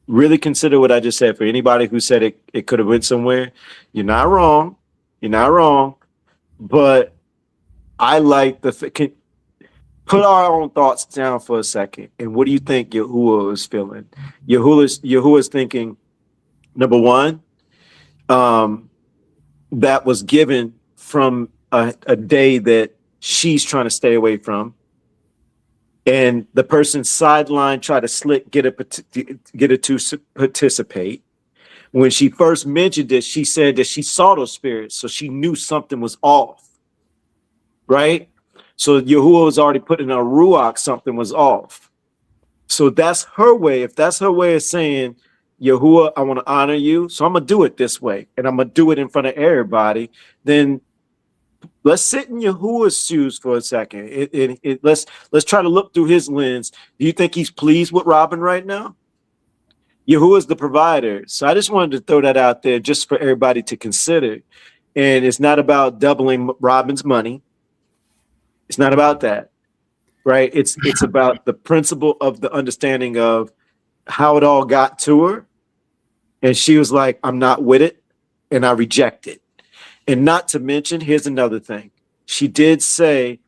really consider what I just said. For anybody who said it could have went somewhere, you're not wrong. But I like put our own thoughts down for a second. And what do you think Yahuwah is feeling? Yahuwah's thinking, number one, that was given from a day that she's trying to stay away from. And the person sideline tried to get her to participate. When she first mentioned it, she said that she saw those spirits, so she knew something was off, right? So Yahuwah was already putting a ruach, something was off. So that's her way. If that's her way of saying, Yahuwah, I want to honor you, so I'm going to do it this way, and I'm going to do it in front of everybody, then let's sit in Yahuwah's shoes for a second. Let's try to look through his lens. Do you think he's pleased with Robin right now? Yahuwah's the provider. So I just wanted to throw that out there just for everybody to consider. And it's not about doubling Robin's money. It's not about that, right? It's about the principle of the understanding of how it all got to her. And she was like, I'm not with it, and I reject it. And not to mention, here's another thing. She did say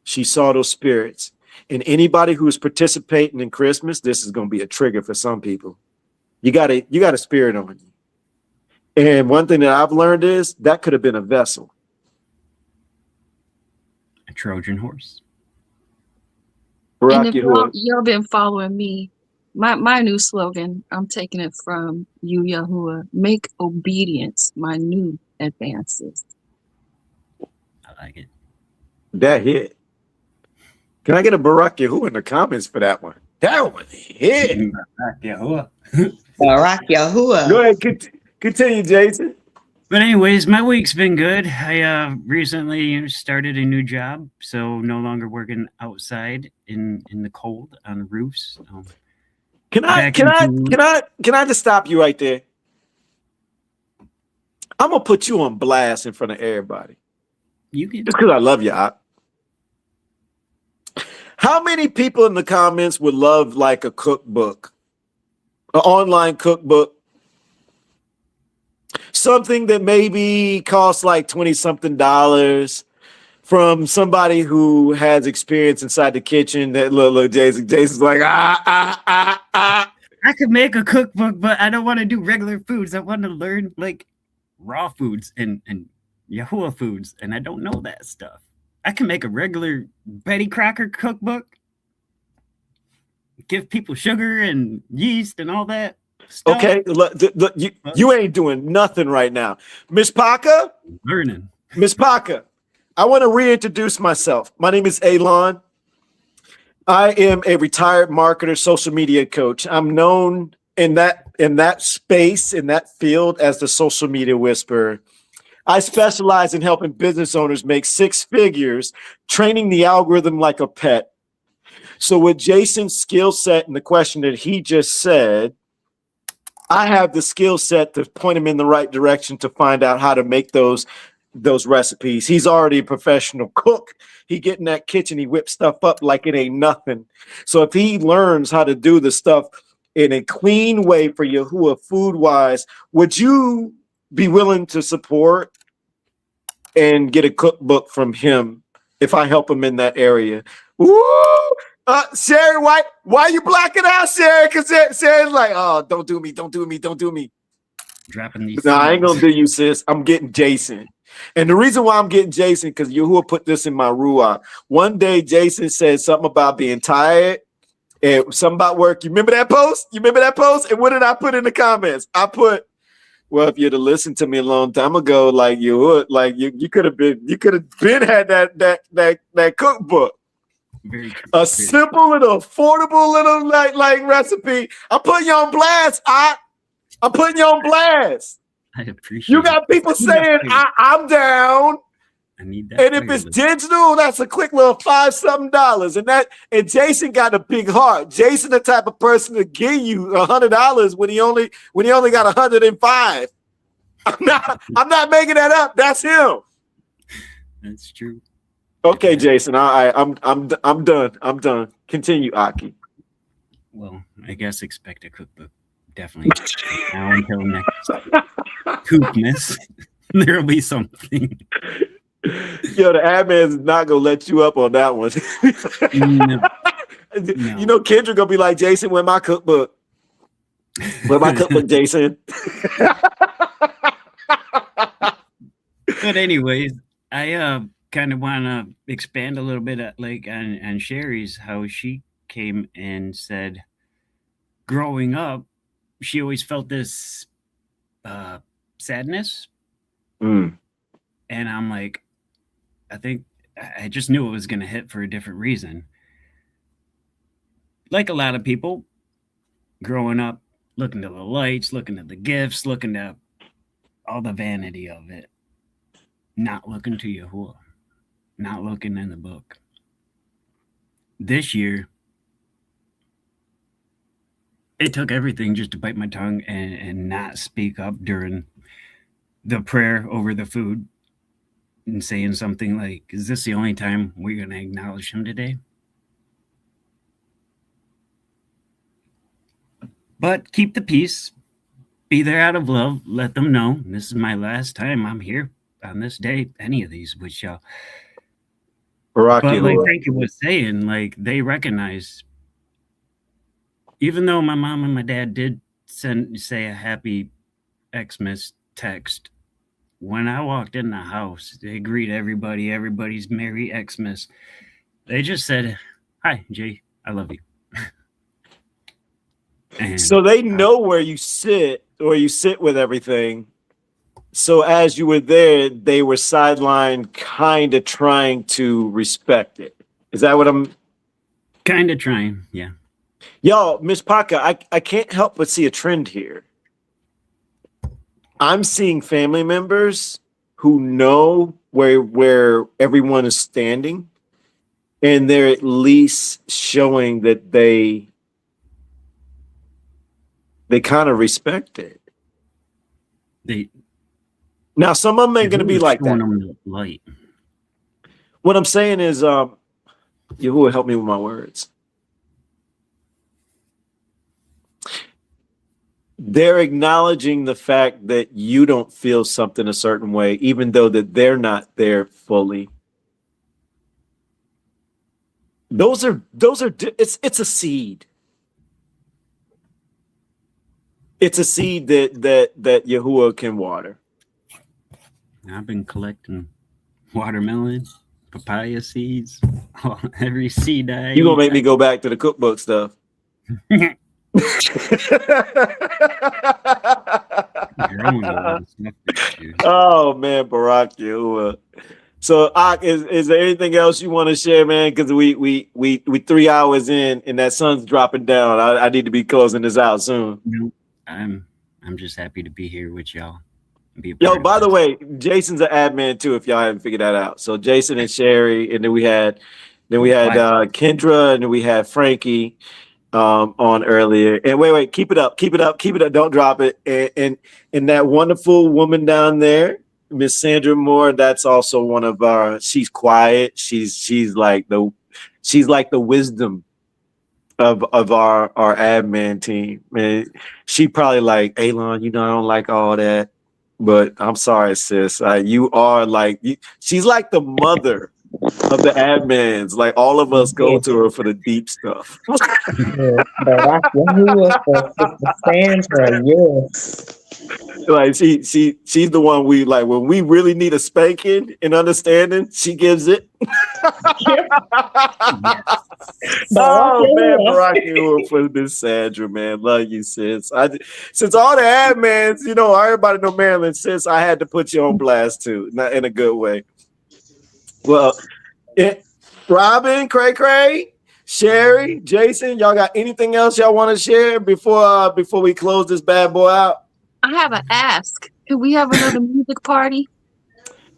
she saw those spirits. And anybody who is participating in Christmas, this is going to be a trigger for some people. You got a spirit on you. And one thing that I've learned is that could have been a vessel. A Trojan horse. And if YAHUAH. y'all been following me, my new slogan, I'm taking it from you, YAHUAH. Make obedience my new advances. I like it. That hit. Can I get a YAHUAH in the comments for that one? That one hit. YAHUAH. YAHUAH. Go ahead, continue, Jason. But anyways, my week's been good. I recently started a new job, so no longer working outside in the cold on roofs. Can I just stop you right there? I'm gonna put you on blast in front of everybody. You can. Just because I love you. How many people in the comments would love like a cookbook, an online cookbook? Something that maybe costs like $20-something from somebody who has experience inside the kitchen. That look, Jason's like, I could make a cookbook, but I don't want to do regular foods. I want to learn like raw foods and YAHUAH foods, and I don't know that stuff. I can make a regular Betty Crocker cookbook, give people sugar and yeast and all that stuff. okay, look, you ain't doing nothing right now. Miss Parker? Learning. Miss Parker, I want to reintroduce myself. My name is Elon. I am a retired marketer, social media coach. I'm known in that space, in that field, as the social media whisperer. I specialize in helping business owners make six figures, training the algorithm like a pet. So with Jason's skill set and the question that he just said, I have the skill set to point him in the right direction to find out how to make those recipes. He's already a professional cook. He get in that kitchen, he whips stuff up like it ain't nothing. So if he learns how to do the stuff in a clean way for YAHUAH food-wise, would you be willing to support and get a cookbook from him if I help him in that area? Woo! Sherry, why are you blacking out, Sherry? Because Sherry's like, oh, don't do me. Dropping these. No, I ain't gonna do you, sis. I'm getting Jason. And the reason why I'm getting Jason, because YAHUAH put this in my ruach. One day, Jason said something about being tired and something about work. You remember that post? And what did I put in the comments? I put, well, if you'd have listened to me a long time ago, like YAHUAH, like you could have been had that cookbook. A simple little affordable little like recipe. I'm putting you on blast. I'm putting you on blast. I appreciate You got people saying I'm down. I need that. And if it's digital, that's a quick little $5-something. And Jason got a big heart. Jason, the type of person to give you $100 when he only got 105. I'm not making that up. That's him. That's true. Okay, Jason. I'm done. I'm done. Continue, Aki. Well, I guess expect a cookbook. Definitely. Now until next Togetherness, there'll be something. Yo, the admin's not gonna let you up on that one. No. You know, Kendra gonna be like, Jason, where my cookbook? Where my cookbook, Jason? But anyways, I kind of want to expand a little bit on Sherry's, how she came and said growing up she always felt this sadness. And I'm like, I think I just knew it was going to hit for a different reason. Like a lot of people growing up, looking to the lights, looking at the gifts, looking at all the vanity of it, not looking to YAHUAH, not looking in the book. This year, it took everything just to bite my tongue and not speak up during the prayer over the food and saying something like, is this the only time we're going to acknowledge him today? But keep the peace. Be there out of love. Let them know this is my last time I'm here on this day, any of these, which but like Frankie was saying, like they recognize, even though my mom and my dad did say a happy Xmas text. When I walked in the house, they greet everybody. Everybody's Merry Xmas. They just said, "Hi, Jay. I love you." And so they know where you sit with everything. So as you were there, they were sidelined, kind of trying to respect it. Is that what I'm? Kind of trying, yeah. Y'all, Miss Paca, I can't help but see a trend here. I'm seeing family members who know where everyone is standing, and they're at least showing that they kind of respect it. Now, some of them ain't going to be like that. Light. What I'm saying is, Yahuwah, help me with my words. They're acknowledging the fact that you don't feel something a certain way, even though that they're not there fully. Those are it's a seed. It's a seed that Yahuwah can water. I've been collecting watermelon, papaya seeds, every seed I You gonna make me go back to the cookbook stuff. Oh man, Barak Yahuwah. So is there anything else you want to share, man? Because we 3 hours in and that sun's dropping down. I need to be closing this out soon. No, I'm just happy to be here with y'all. Yo, by the way, Jason's an admin too, if y'all haven't figured that out. So Jason and Sherry, and then we had Kendra, and then we had Frankie on earlier. And wait, keep it up, don't drop it. And that wonderful woman down there, Miss Sandra Moore, that's also one of our, she's quiet. She's like the wisdom of our admin team. Man, she probably like, Elon, I don't like all that. But I'm sorry, sis. You are like, she's like the mother of the admins. Like all of us go to her for the deep stuff. Like she's the one we like when we really need a spanking and understanding. She gives it. Oh man, Barak for Miss Sandra, man, love you, sis. Since all the admins, everybody know Maryland, sis, I had to put you on blast too, not in a good way. Well, Robin, Cray, Sherry, Jason, y'all got anything else y'all want to share before we close this bad boy out? I have an ask. Can we have another music party?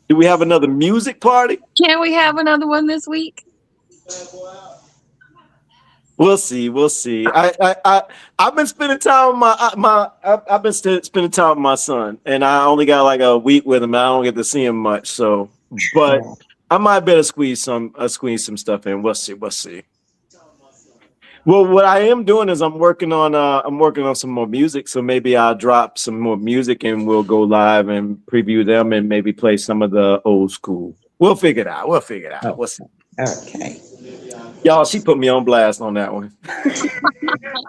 Do we have another music party? Can we have another one this week? We'll see. I've been spending time with spending time with my son, and I only got like a week with him. I don't get to see him much, so but I might better squeeze some stuff in. We'll see. Well, what I am doing is I'm working on some more music, so maybe I'll drop some more music and we'll go live and preview them and maybe play some of the old school. We'll figure it out. We'll see. Okay. Y'all, she put me on blast on that one.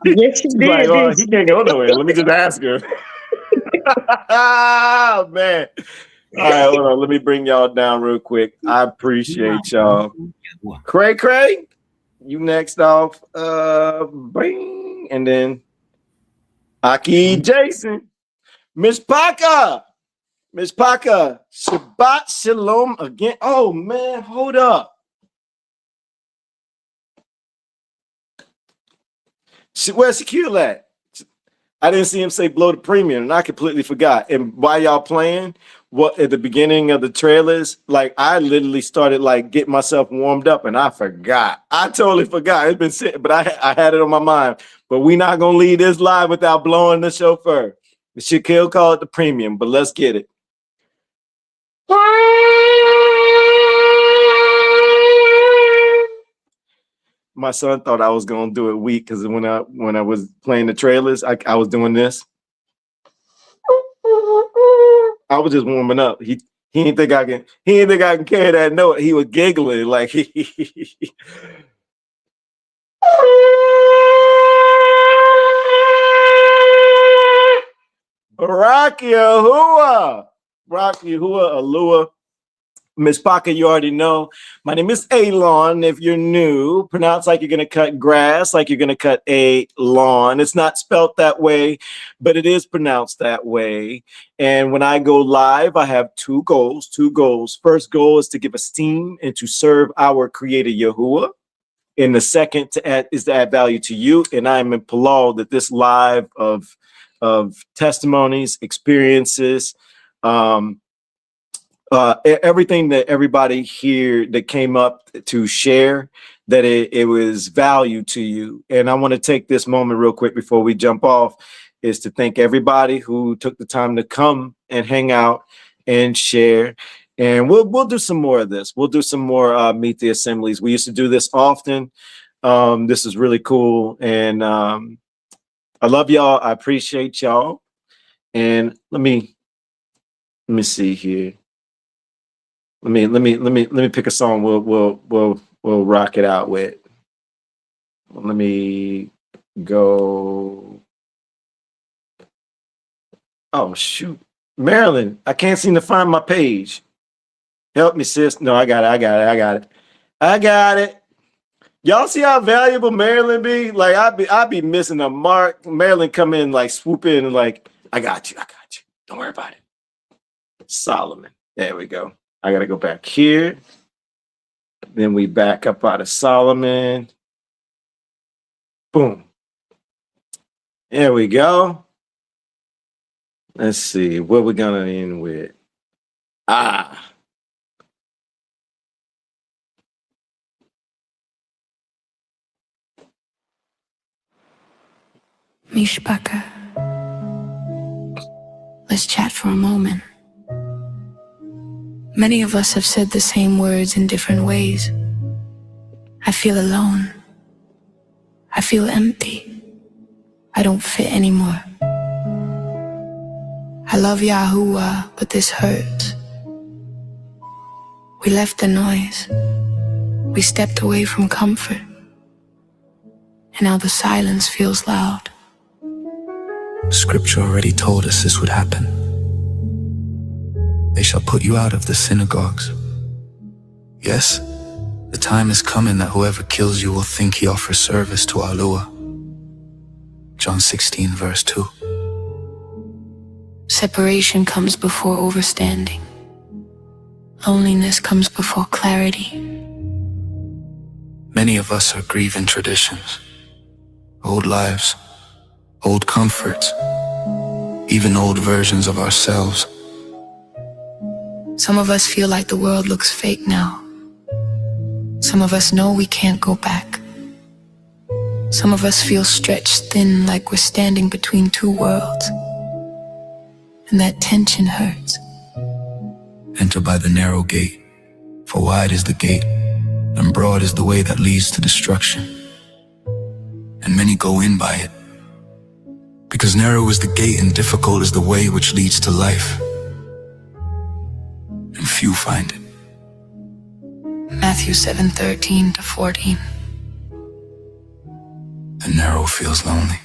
Yes, you did. Like, oh, he can't go nowhere. Let me just ask her. Oh, man. All right, hold on. Let me bring y'all down real quick. I appreciate y'all. Cray, you next off. Bing. And then Aki Jason. Miss Paca. Shabbat Shalom again. Oh, man, hold up. Where's Shaquille at? I didn't see him say blow the premium, and I completely forgot. And while y'all playing, at the beginning of the trailers, like I literally started like getting myself warmed up, and I forgot. I totally forgot. It's been sitting, but I had it on my mind. But we not gonna leave this live without blowing the chauffeur. Shaquille called it the premium, but let's get it. My son thought I was gonna do it weak because when I was playing the trailers, I was doing this. I was just warming up. He didn't think I can carry that note. He was giggling like Rock YAHUAH. Rock YAHUAH, Alua. Miss Parker, you already know. My name is Elon. If you're new, pronounce like you're going to cut grass, like you're going to cut a lawn. It's not spelt that way, but it is pronounced that way. And when I go live, I have two goals. First goal is to give esteem and to serve our creator, YAHUAH. And the second is to add value to you. And I'm applaud that this live of testimonies, experiences, everything that everybody here that came up to share, that it was value to you. And I want to take this moment real quick before we jump off, is to thank everybody who took the time to come and hang out and share. And we'll do some more of this. We'll do some more Meet the Assemblies. We used to do this often. This is really cool. And I love y'all. I appreciate y'all. And let me see here. Let me pick a song we'll rock it out with. Let me go. Oh shoot. Marilyn, I can't seem to find my page. Help me, sis. No, I got it. Y'all see how valuable Marilyn be? Like I be missing a mark. Marilyn come in, like swoop in and like, I got you. Don't worry about it. Solomon. There we go. I gotta go back here. Then we back up out of Solomon. Boom. There we go. Let's see what we're gonna end with. Mishpaka. Let's chat for a moment. Many of us have said the same words in different ways. I feel alone. I feel empty. I don't fit anymore. I love YAHUAH, but this hurts. We left the noise. We stepped away from comfort. And now the silence feels loud. Scripture already told us this would happen. They shall put you out of the synagogues. Yes, the time is coming that whoever kills you will think he offers service to YAHUAH. John 16, verse 2. Separation comes before overstanding. Loneliness comes before clarity. Many of us are grieving traditions, old lives, old comforts, even old versions of ourselves. Some of us feel like the world looks fake now. Some of us know we can't go back. Some of us feel stretched thin, like we're standing between two worlds. And that tension hurts. Enter by the narrow gate, for wide is the gate, and broad is the way that leads to destruction. And many go in by it, because narrow is the gate and difficult is the way which leads to life. And few find it. Matthew 7:13 to 14. The narrow feels lonely.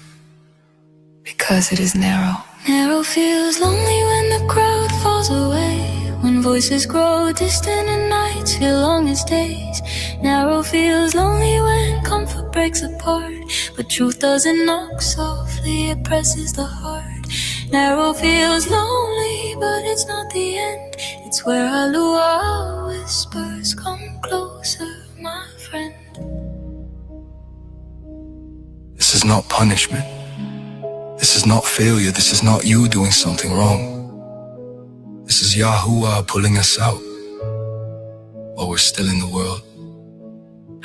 Because it is narrow. Narrow feels lonely when the crowd falls away, when voices grow distant and nights feel long as days. Narrow feels lonely when comfort breaks apart, but truth doesn't knock softly, it presses the heart. Narrow feels lonely, but it's not the end. It's where YAHUAH whispers, come closer, my friend. This is not punishment. This is not failure. This is not you doing something wrong. This is YAHUAH pulling us out while we're still in the world.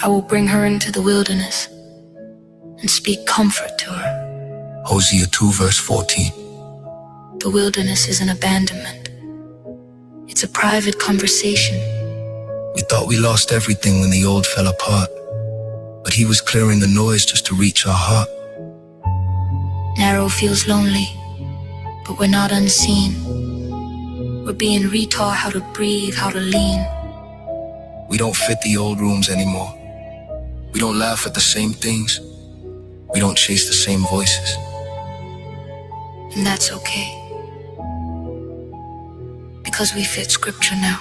I will bring her into the wilderness and speak comfort to her. Hosea 2 verse 14. The wilderness is an abandonment. It's a private conversation. We thought we lost everything when the old fell apart, but he was clearing the noise just to reach our heart. Narrow feels lonely, but we're not unseen. We're being retaught how to breathe, how to lean. We don't fit the old rooms anymore. We don't laugh at the same things. We don't chase the same voices. And that's okay. because we fit scripture now.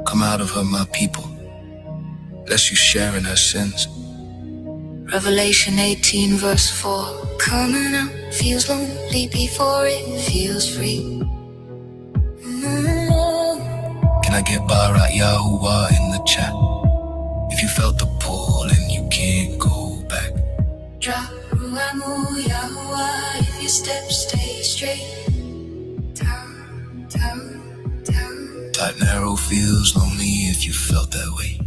Come out of her, my people, lest you share in her sins. Revelation 18 verse 4. Coming out feels lonely before it feels free. Can I get Barat Yahuwah in the chat? If you felt the pull and you can't go back. Drop YAHUAH if your steps stay straight. Down, down, down. Tight narrow feels lonely if you felt that way.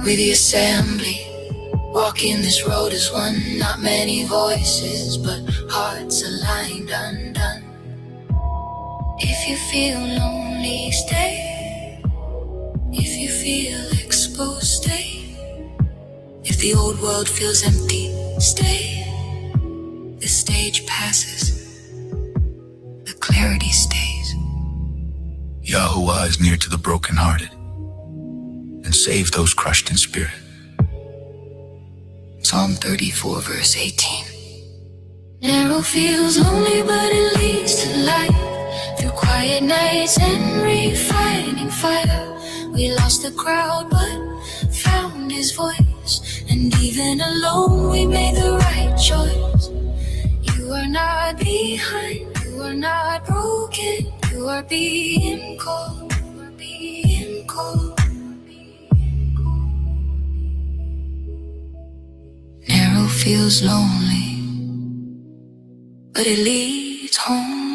We the assembly, walking this road as one. Not many voices, but hearts aligned, undone. If you feel lonely, stay. If you feel exposed, stay. If the old world feels empty, stay. The stage passes, the clarity stays. Yahuwah is near to the brokenhearted and save those crushed in spirit. Psalm 34 verse 18. Narrow feels lonely, but it leads to light. Through quiet nights and refining fire, we lost the crowd but found his voice. And even alone we made the right choice. You are not behind, you are not broken, you are being called, you are being called. Narrow feels lonely, but it leads home.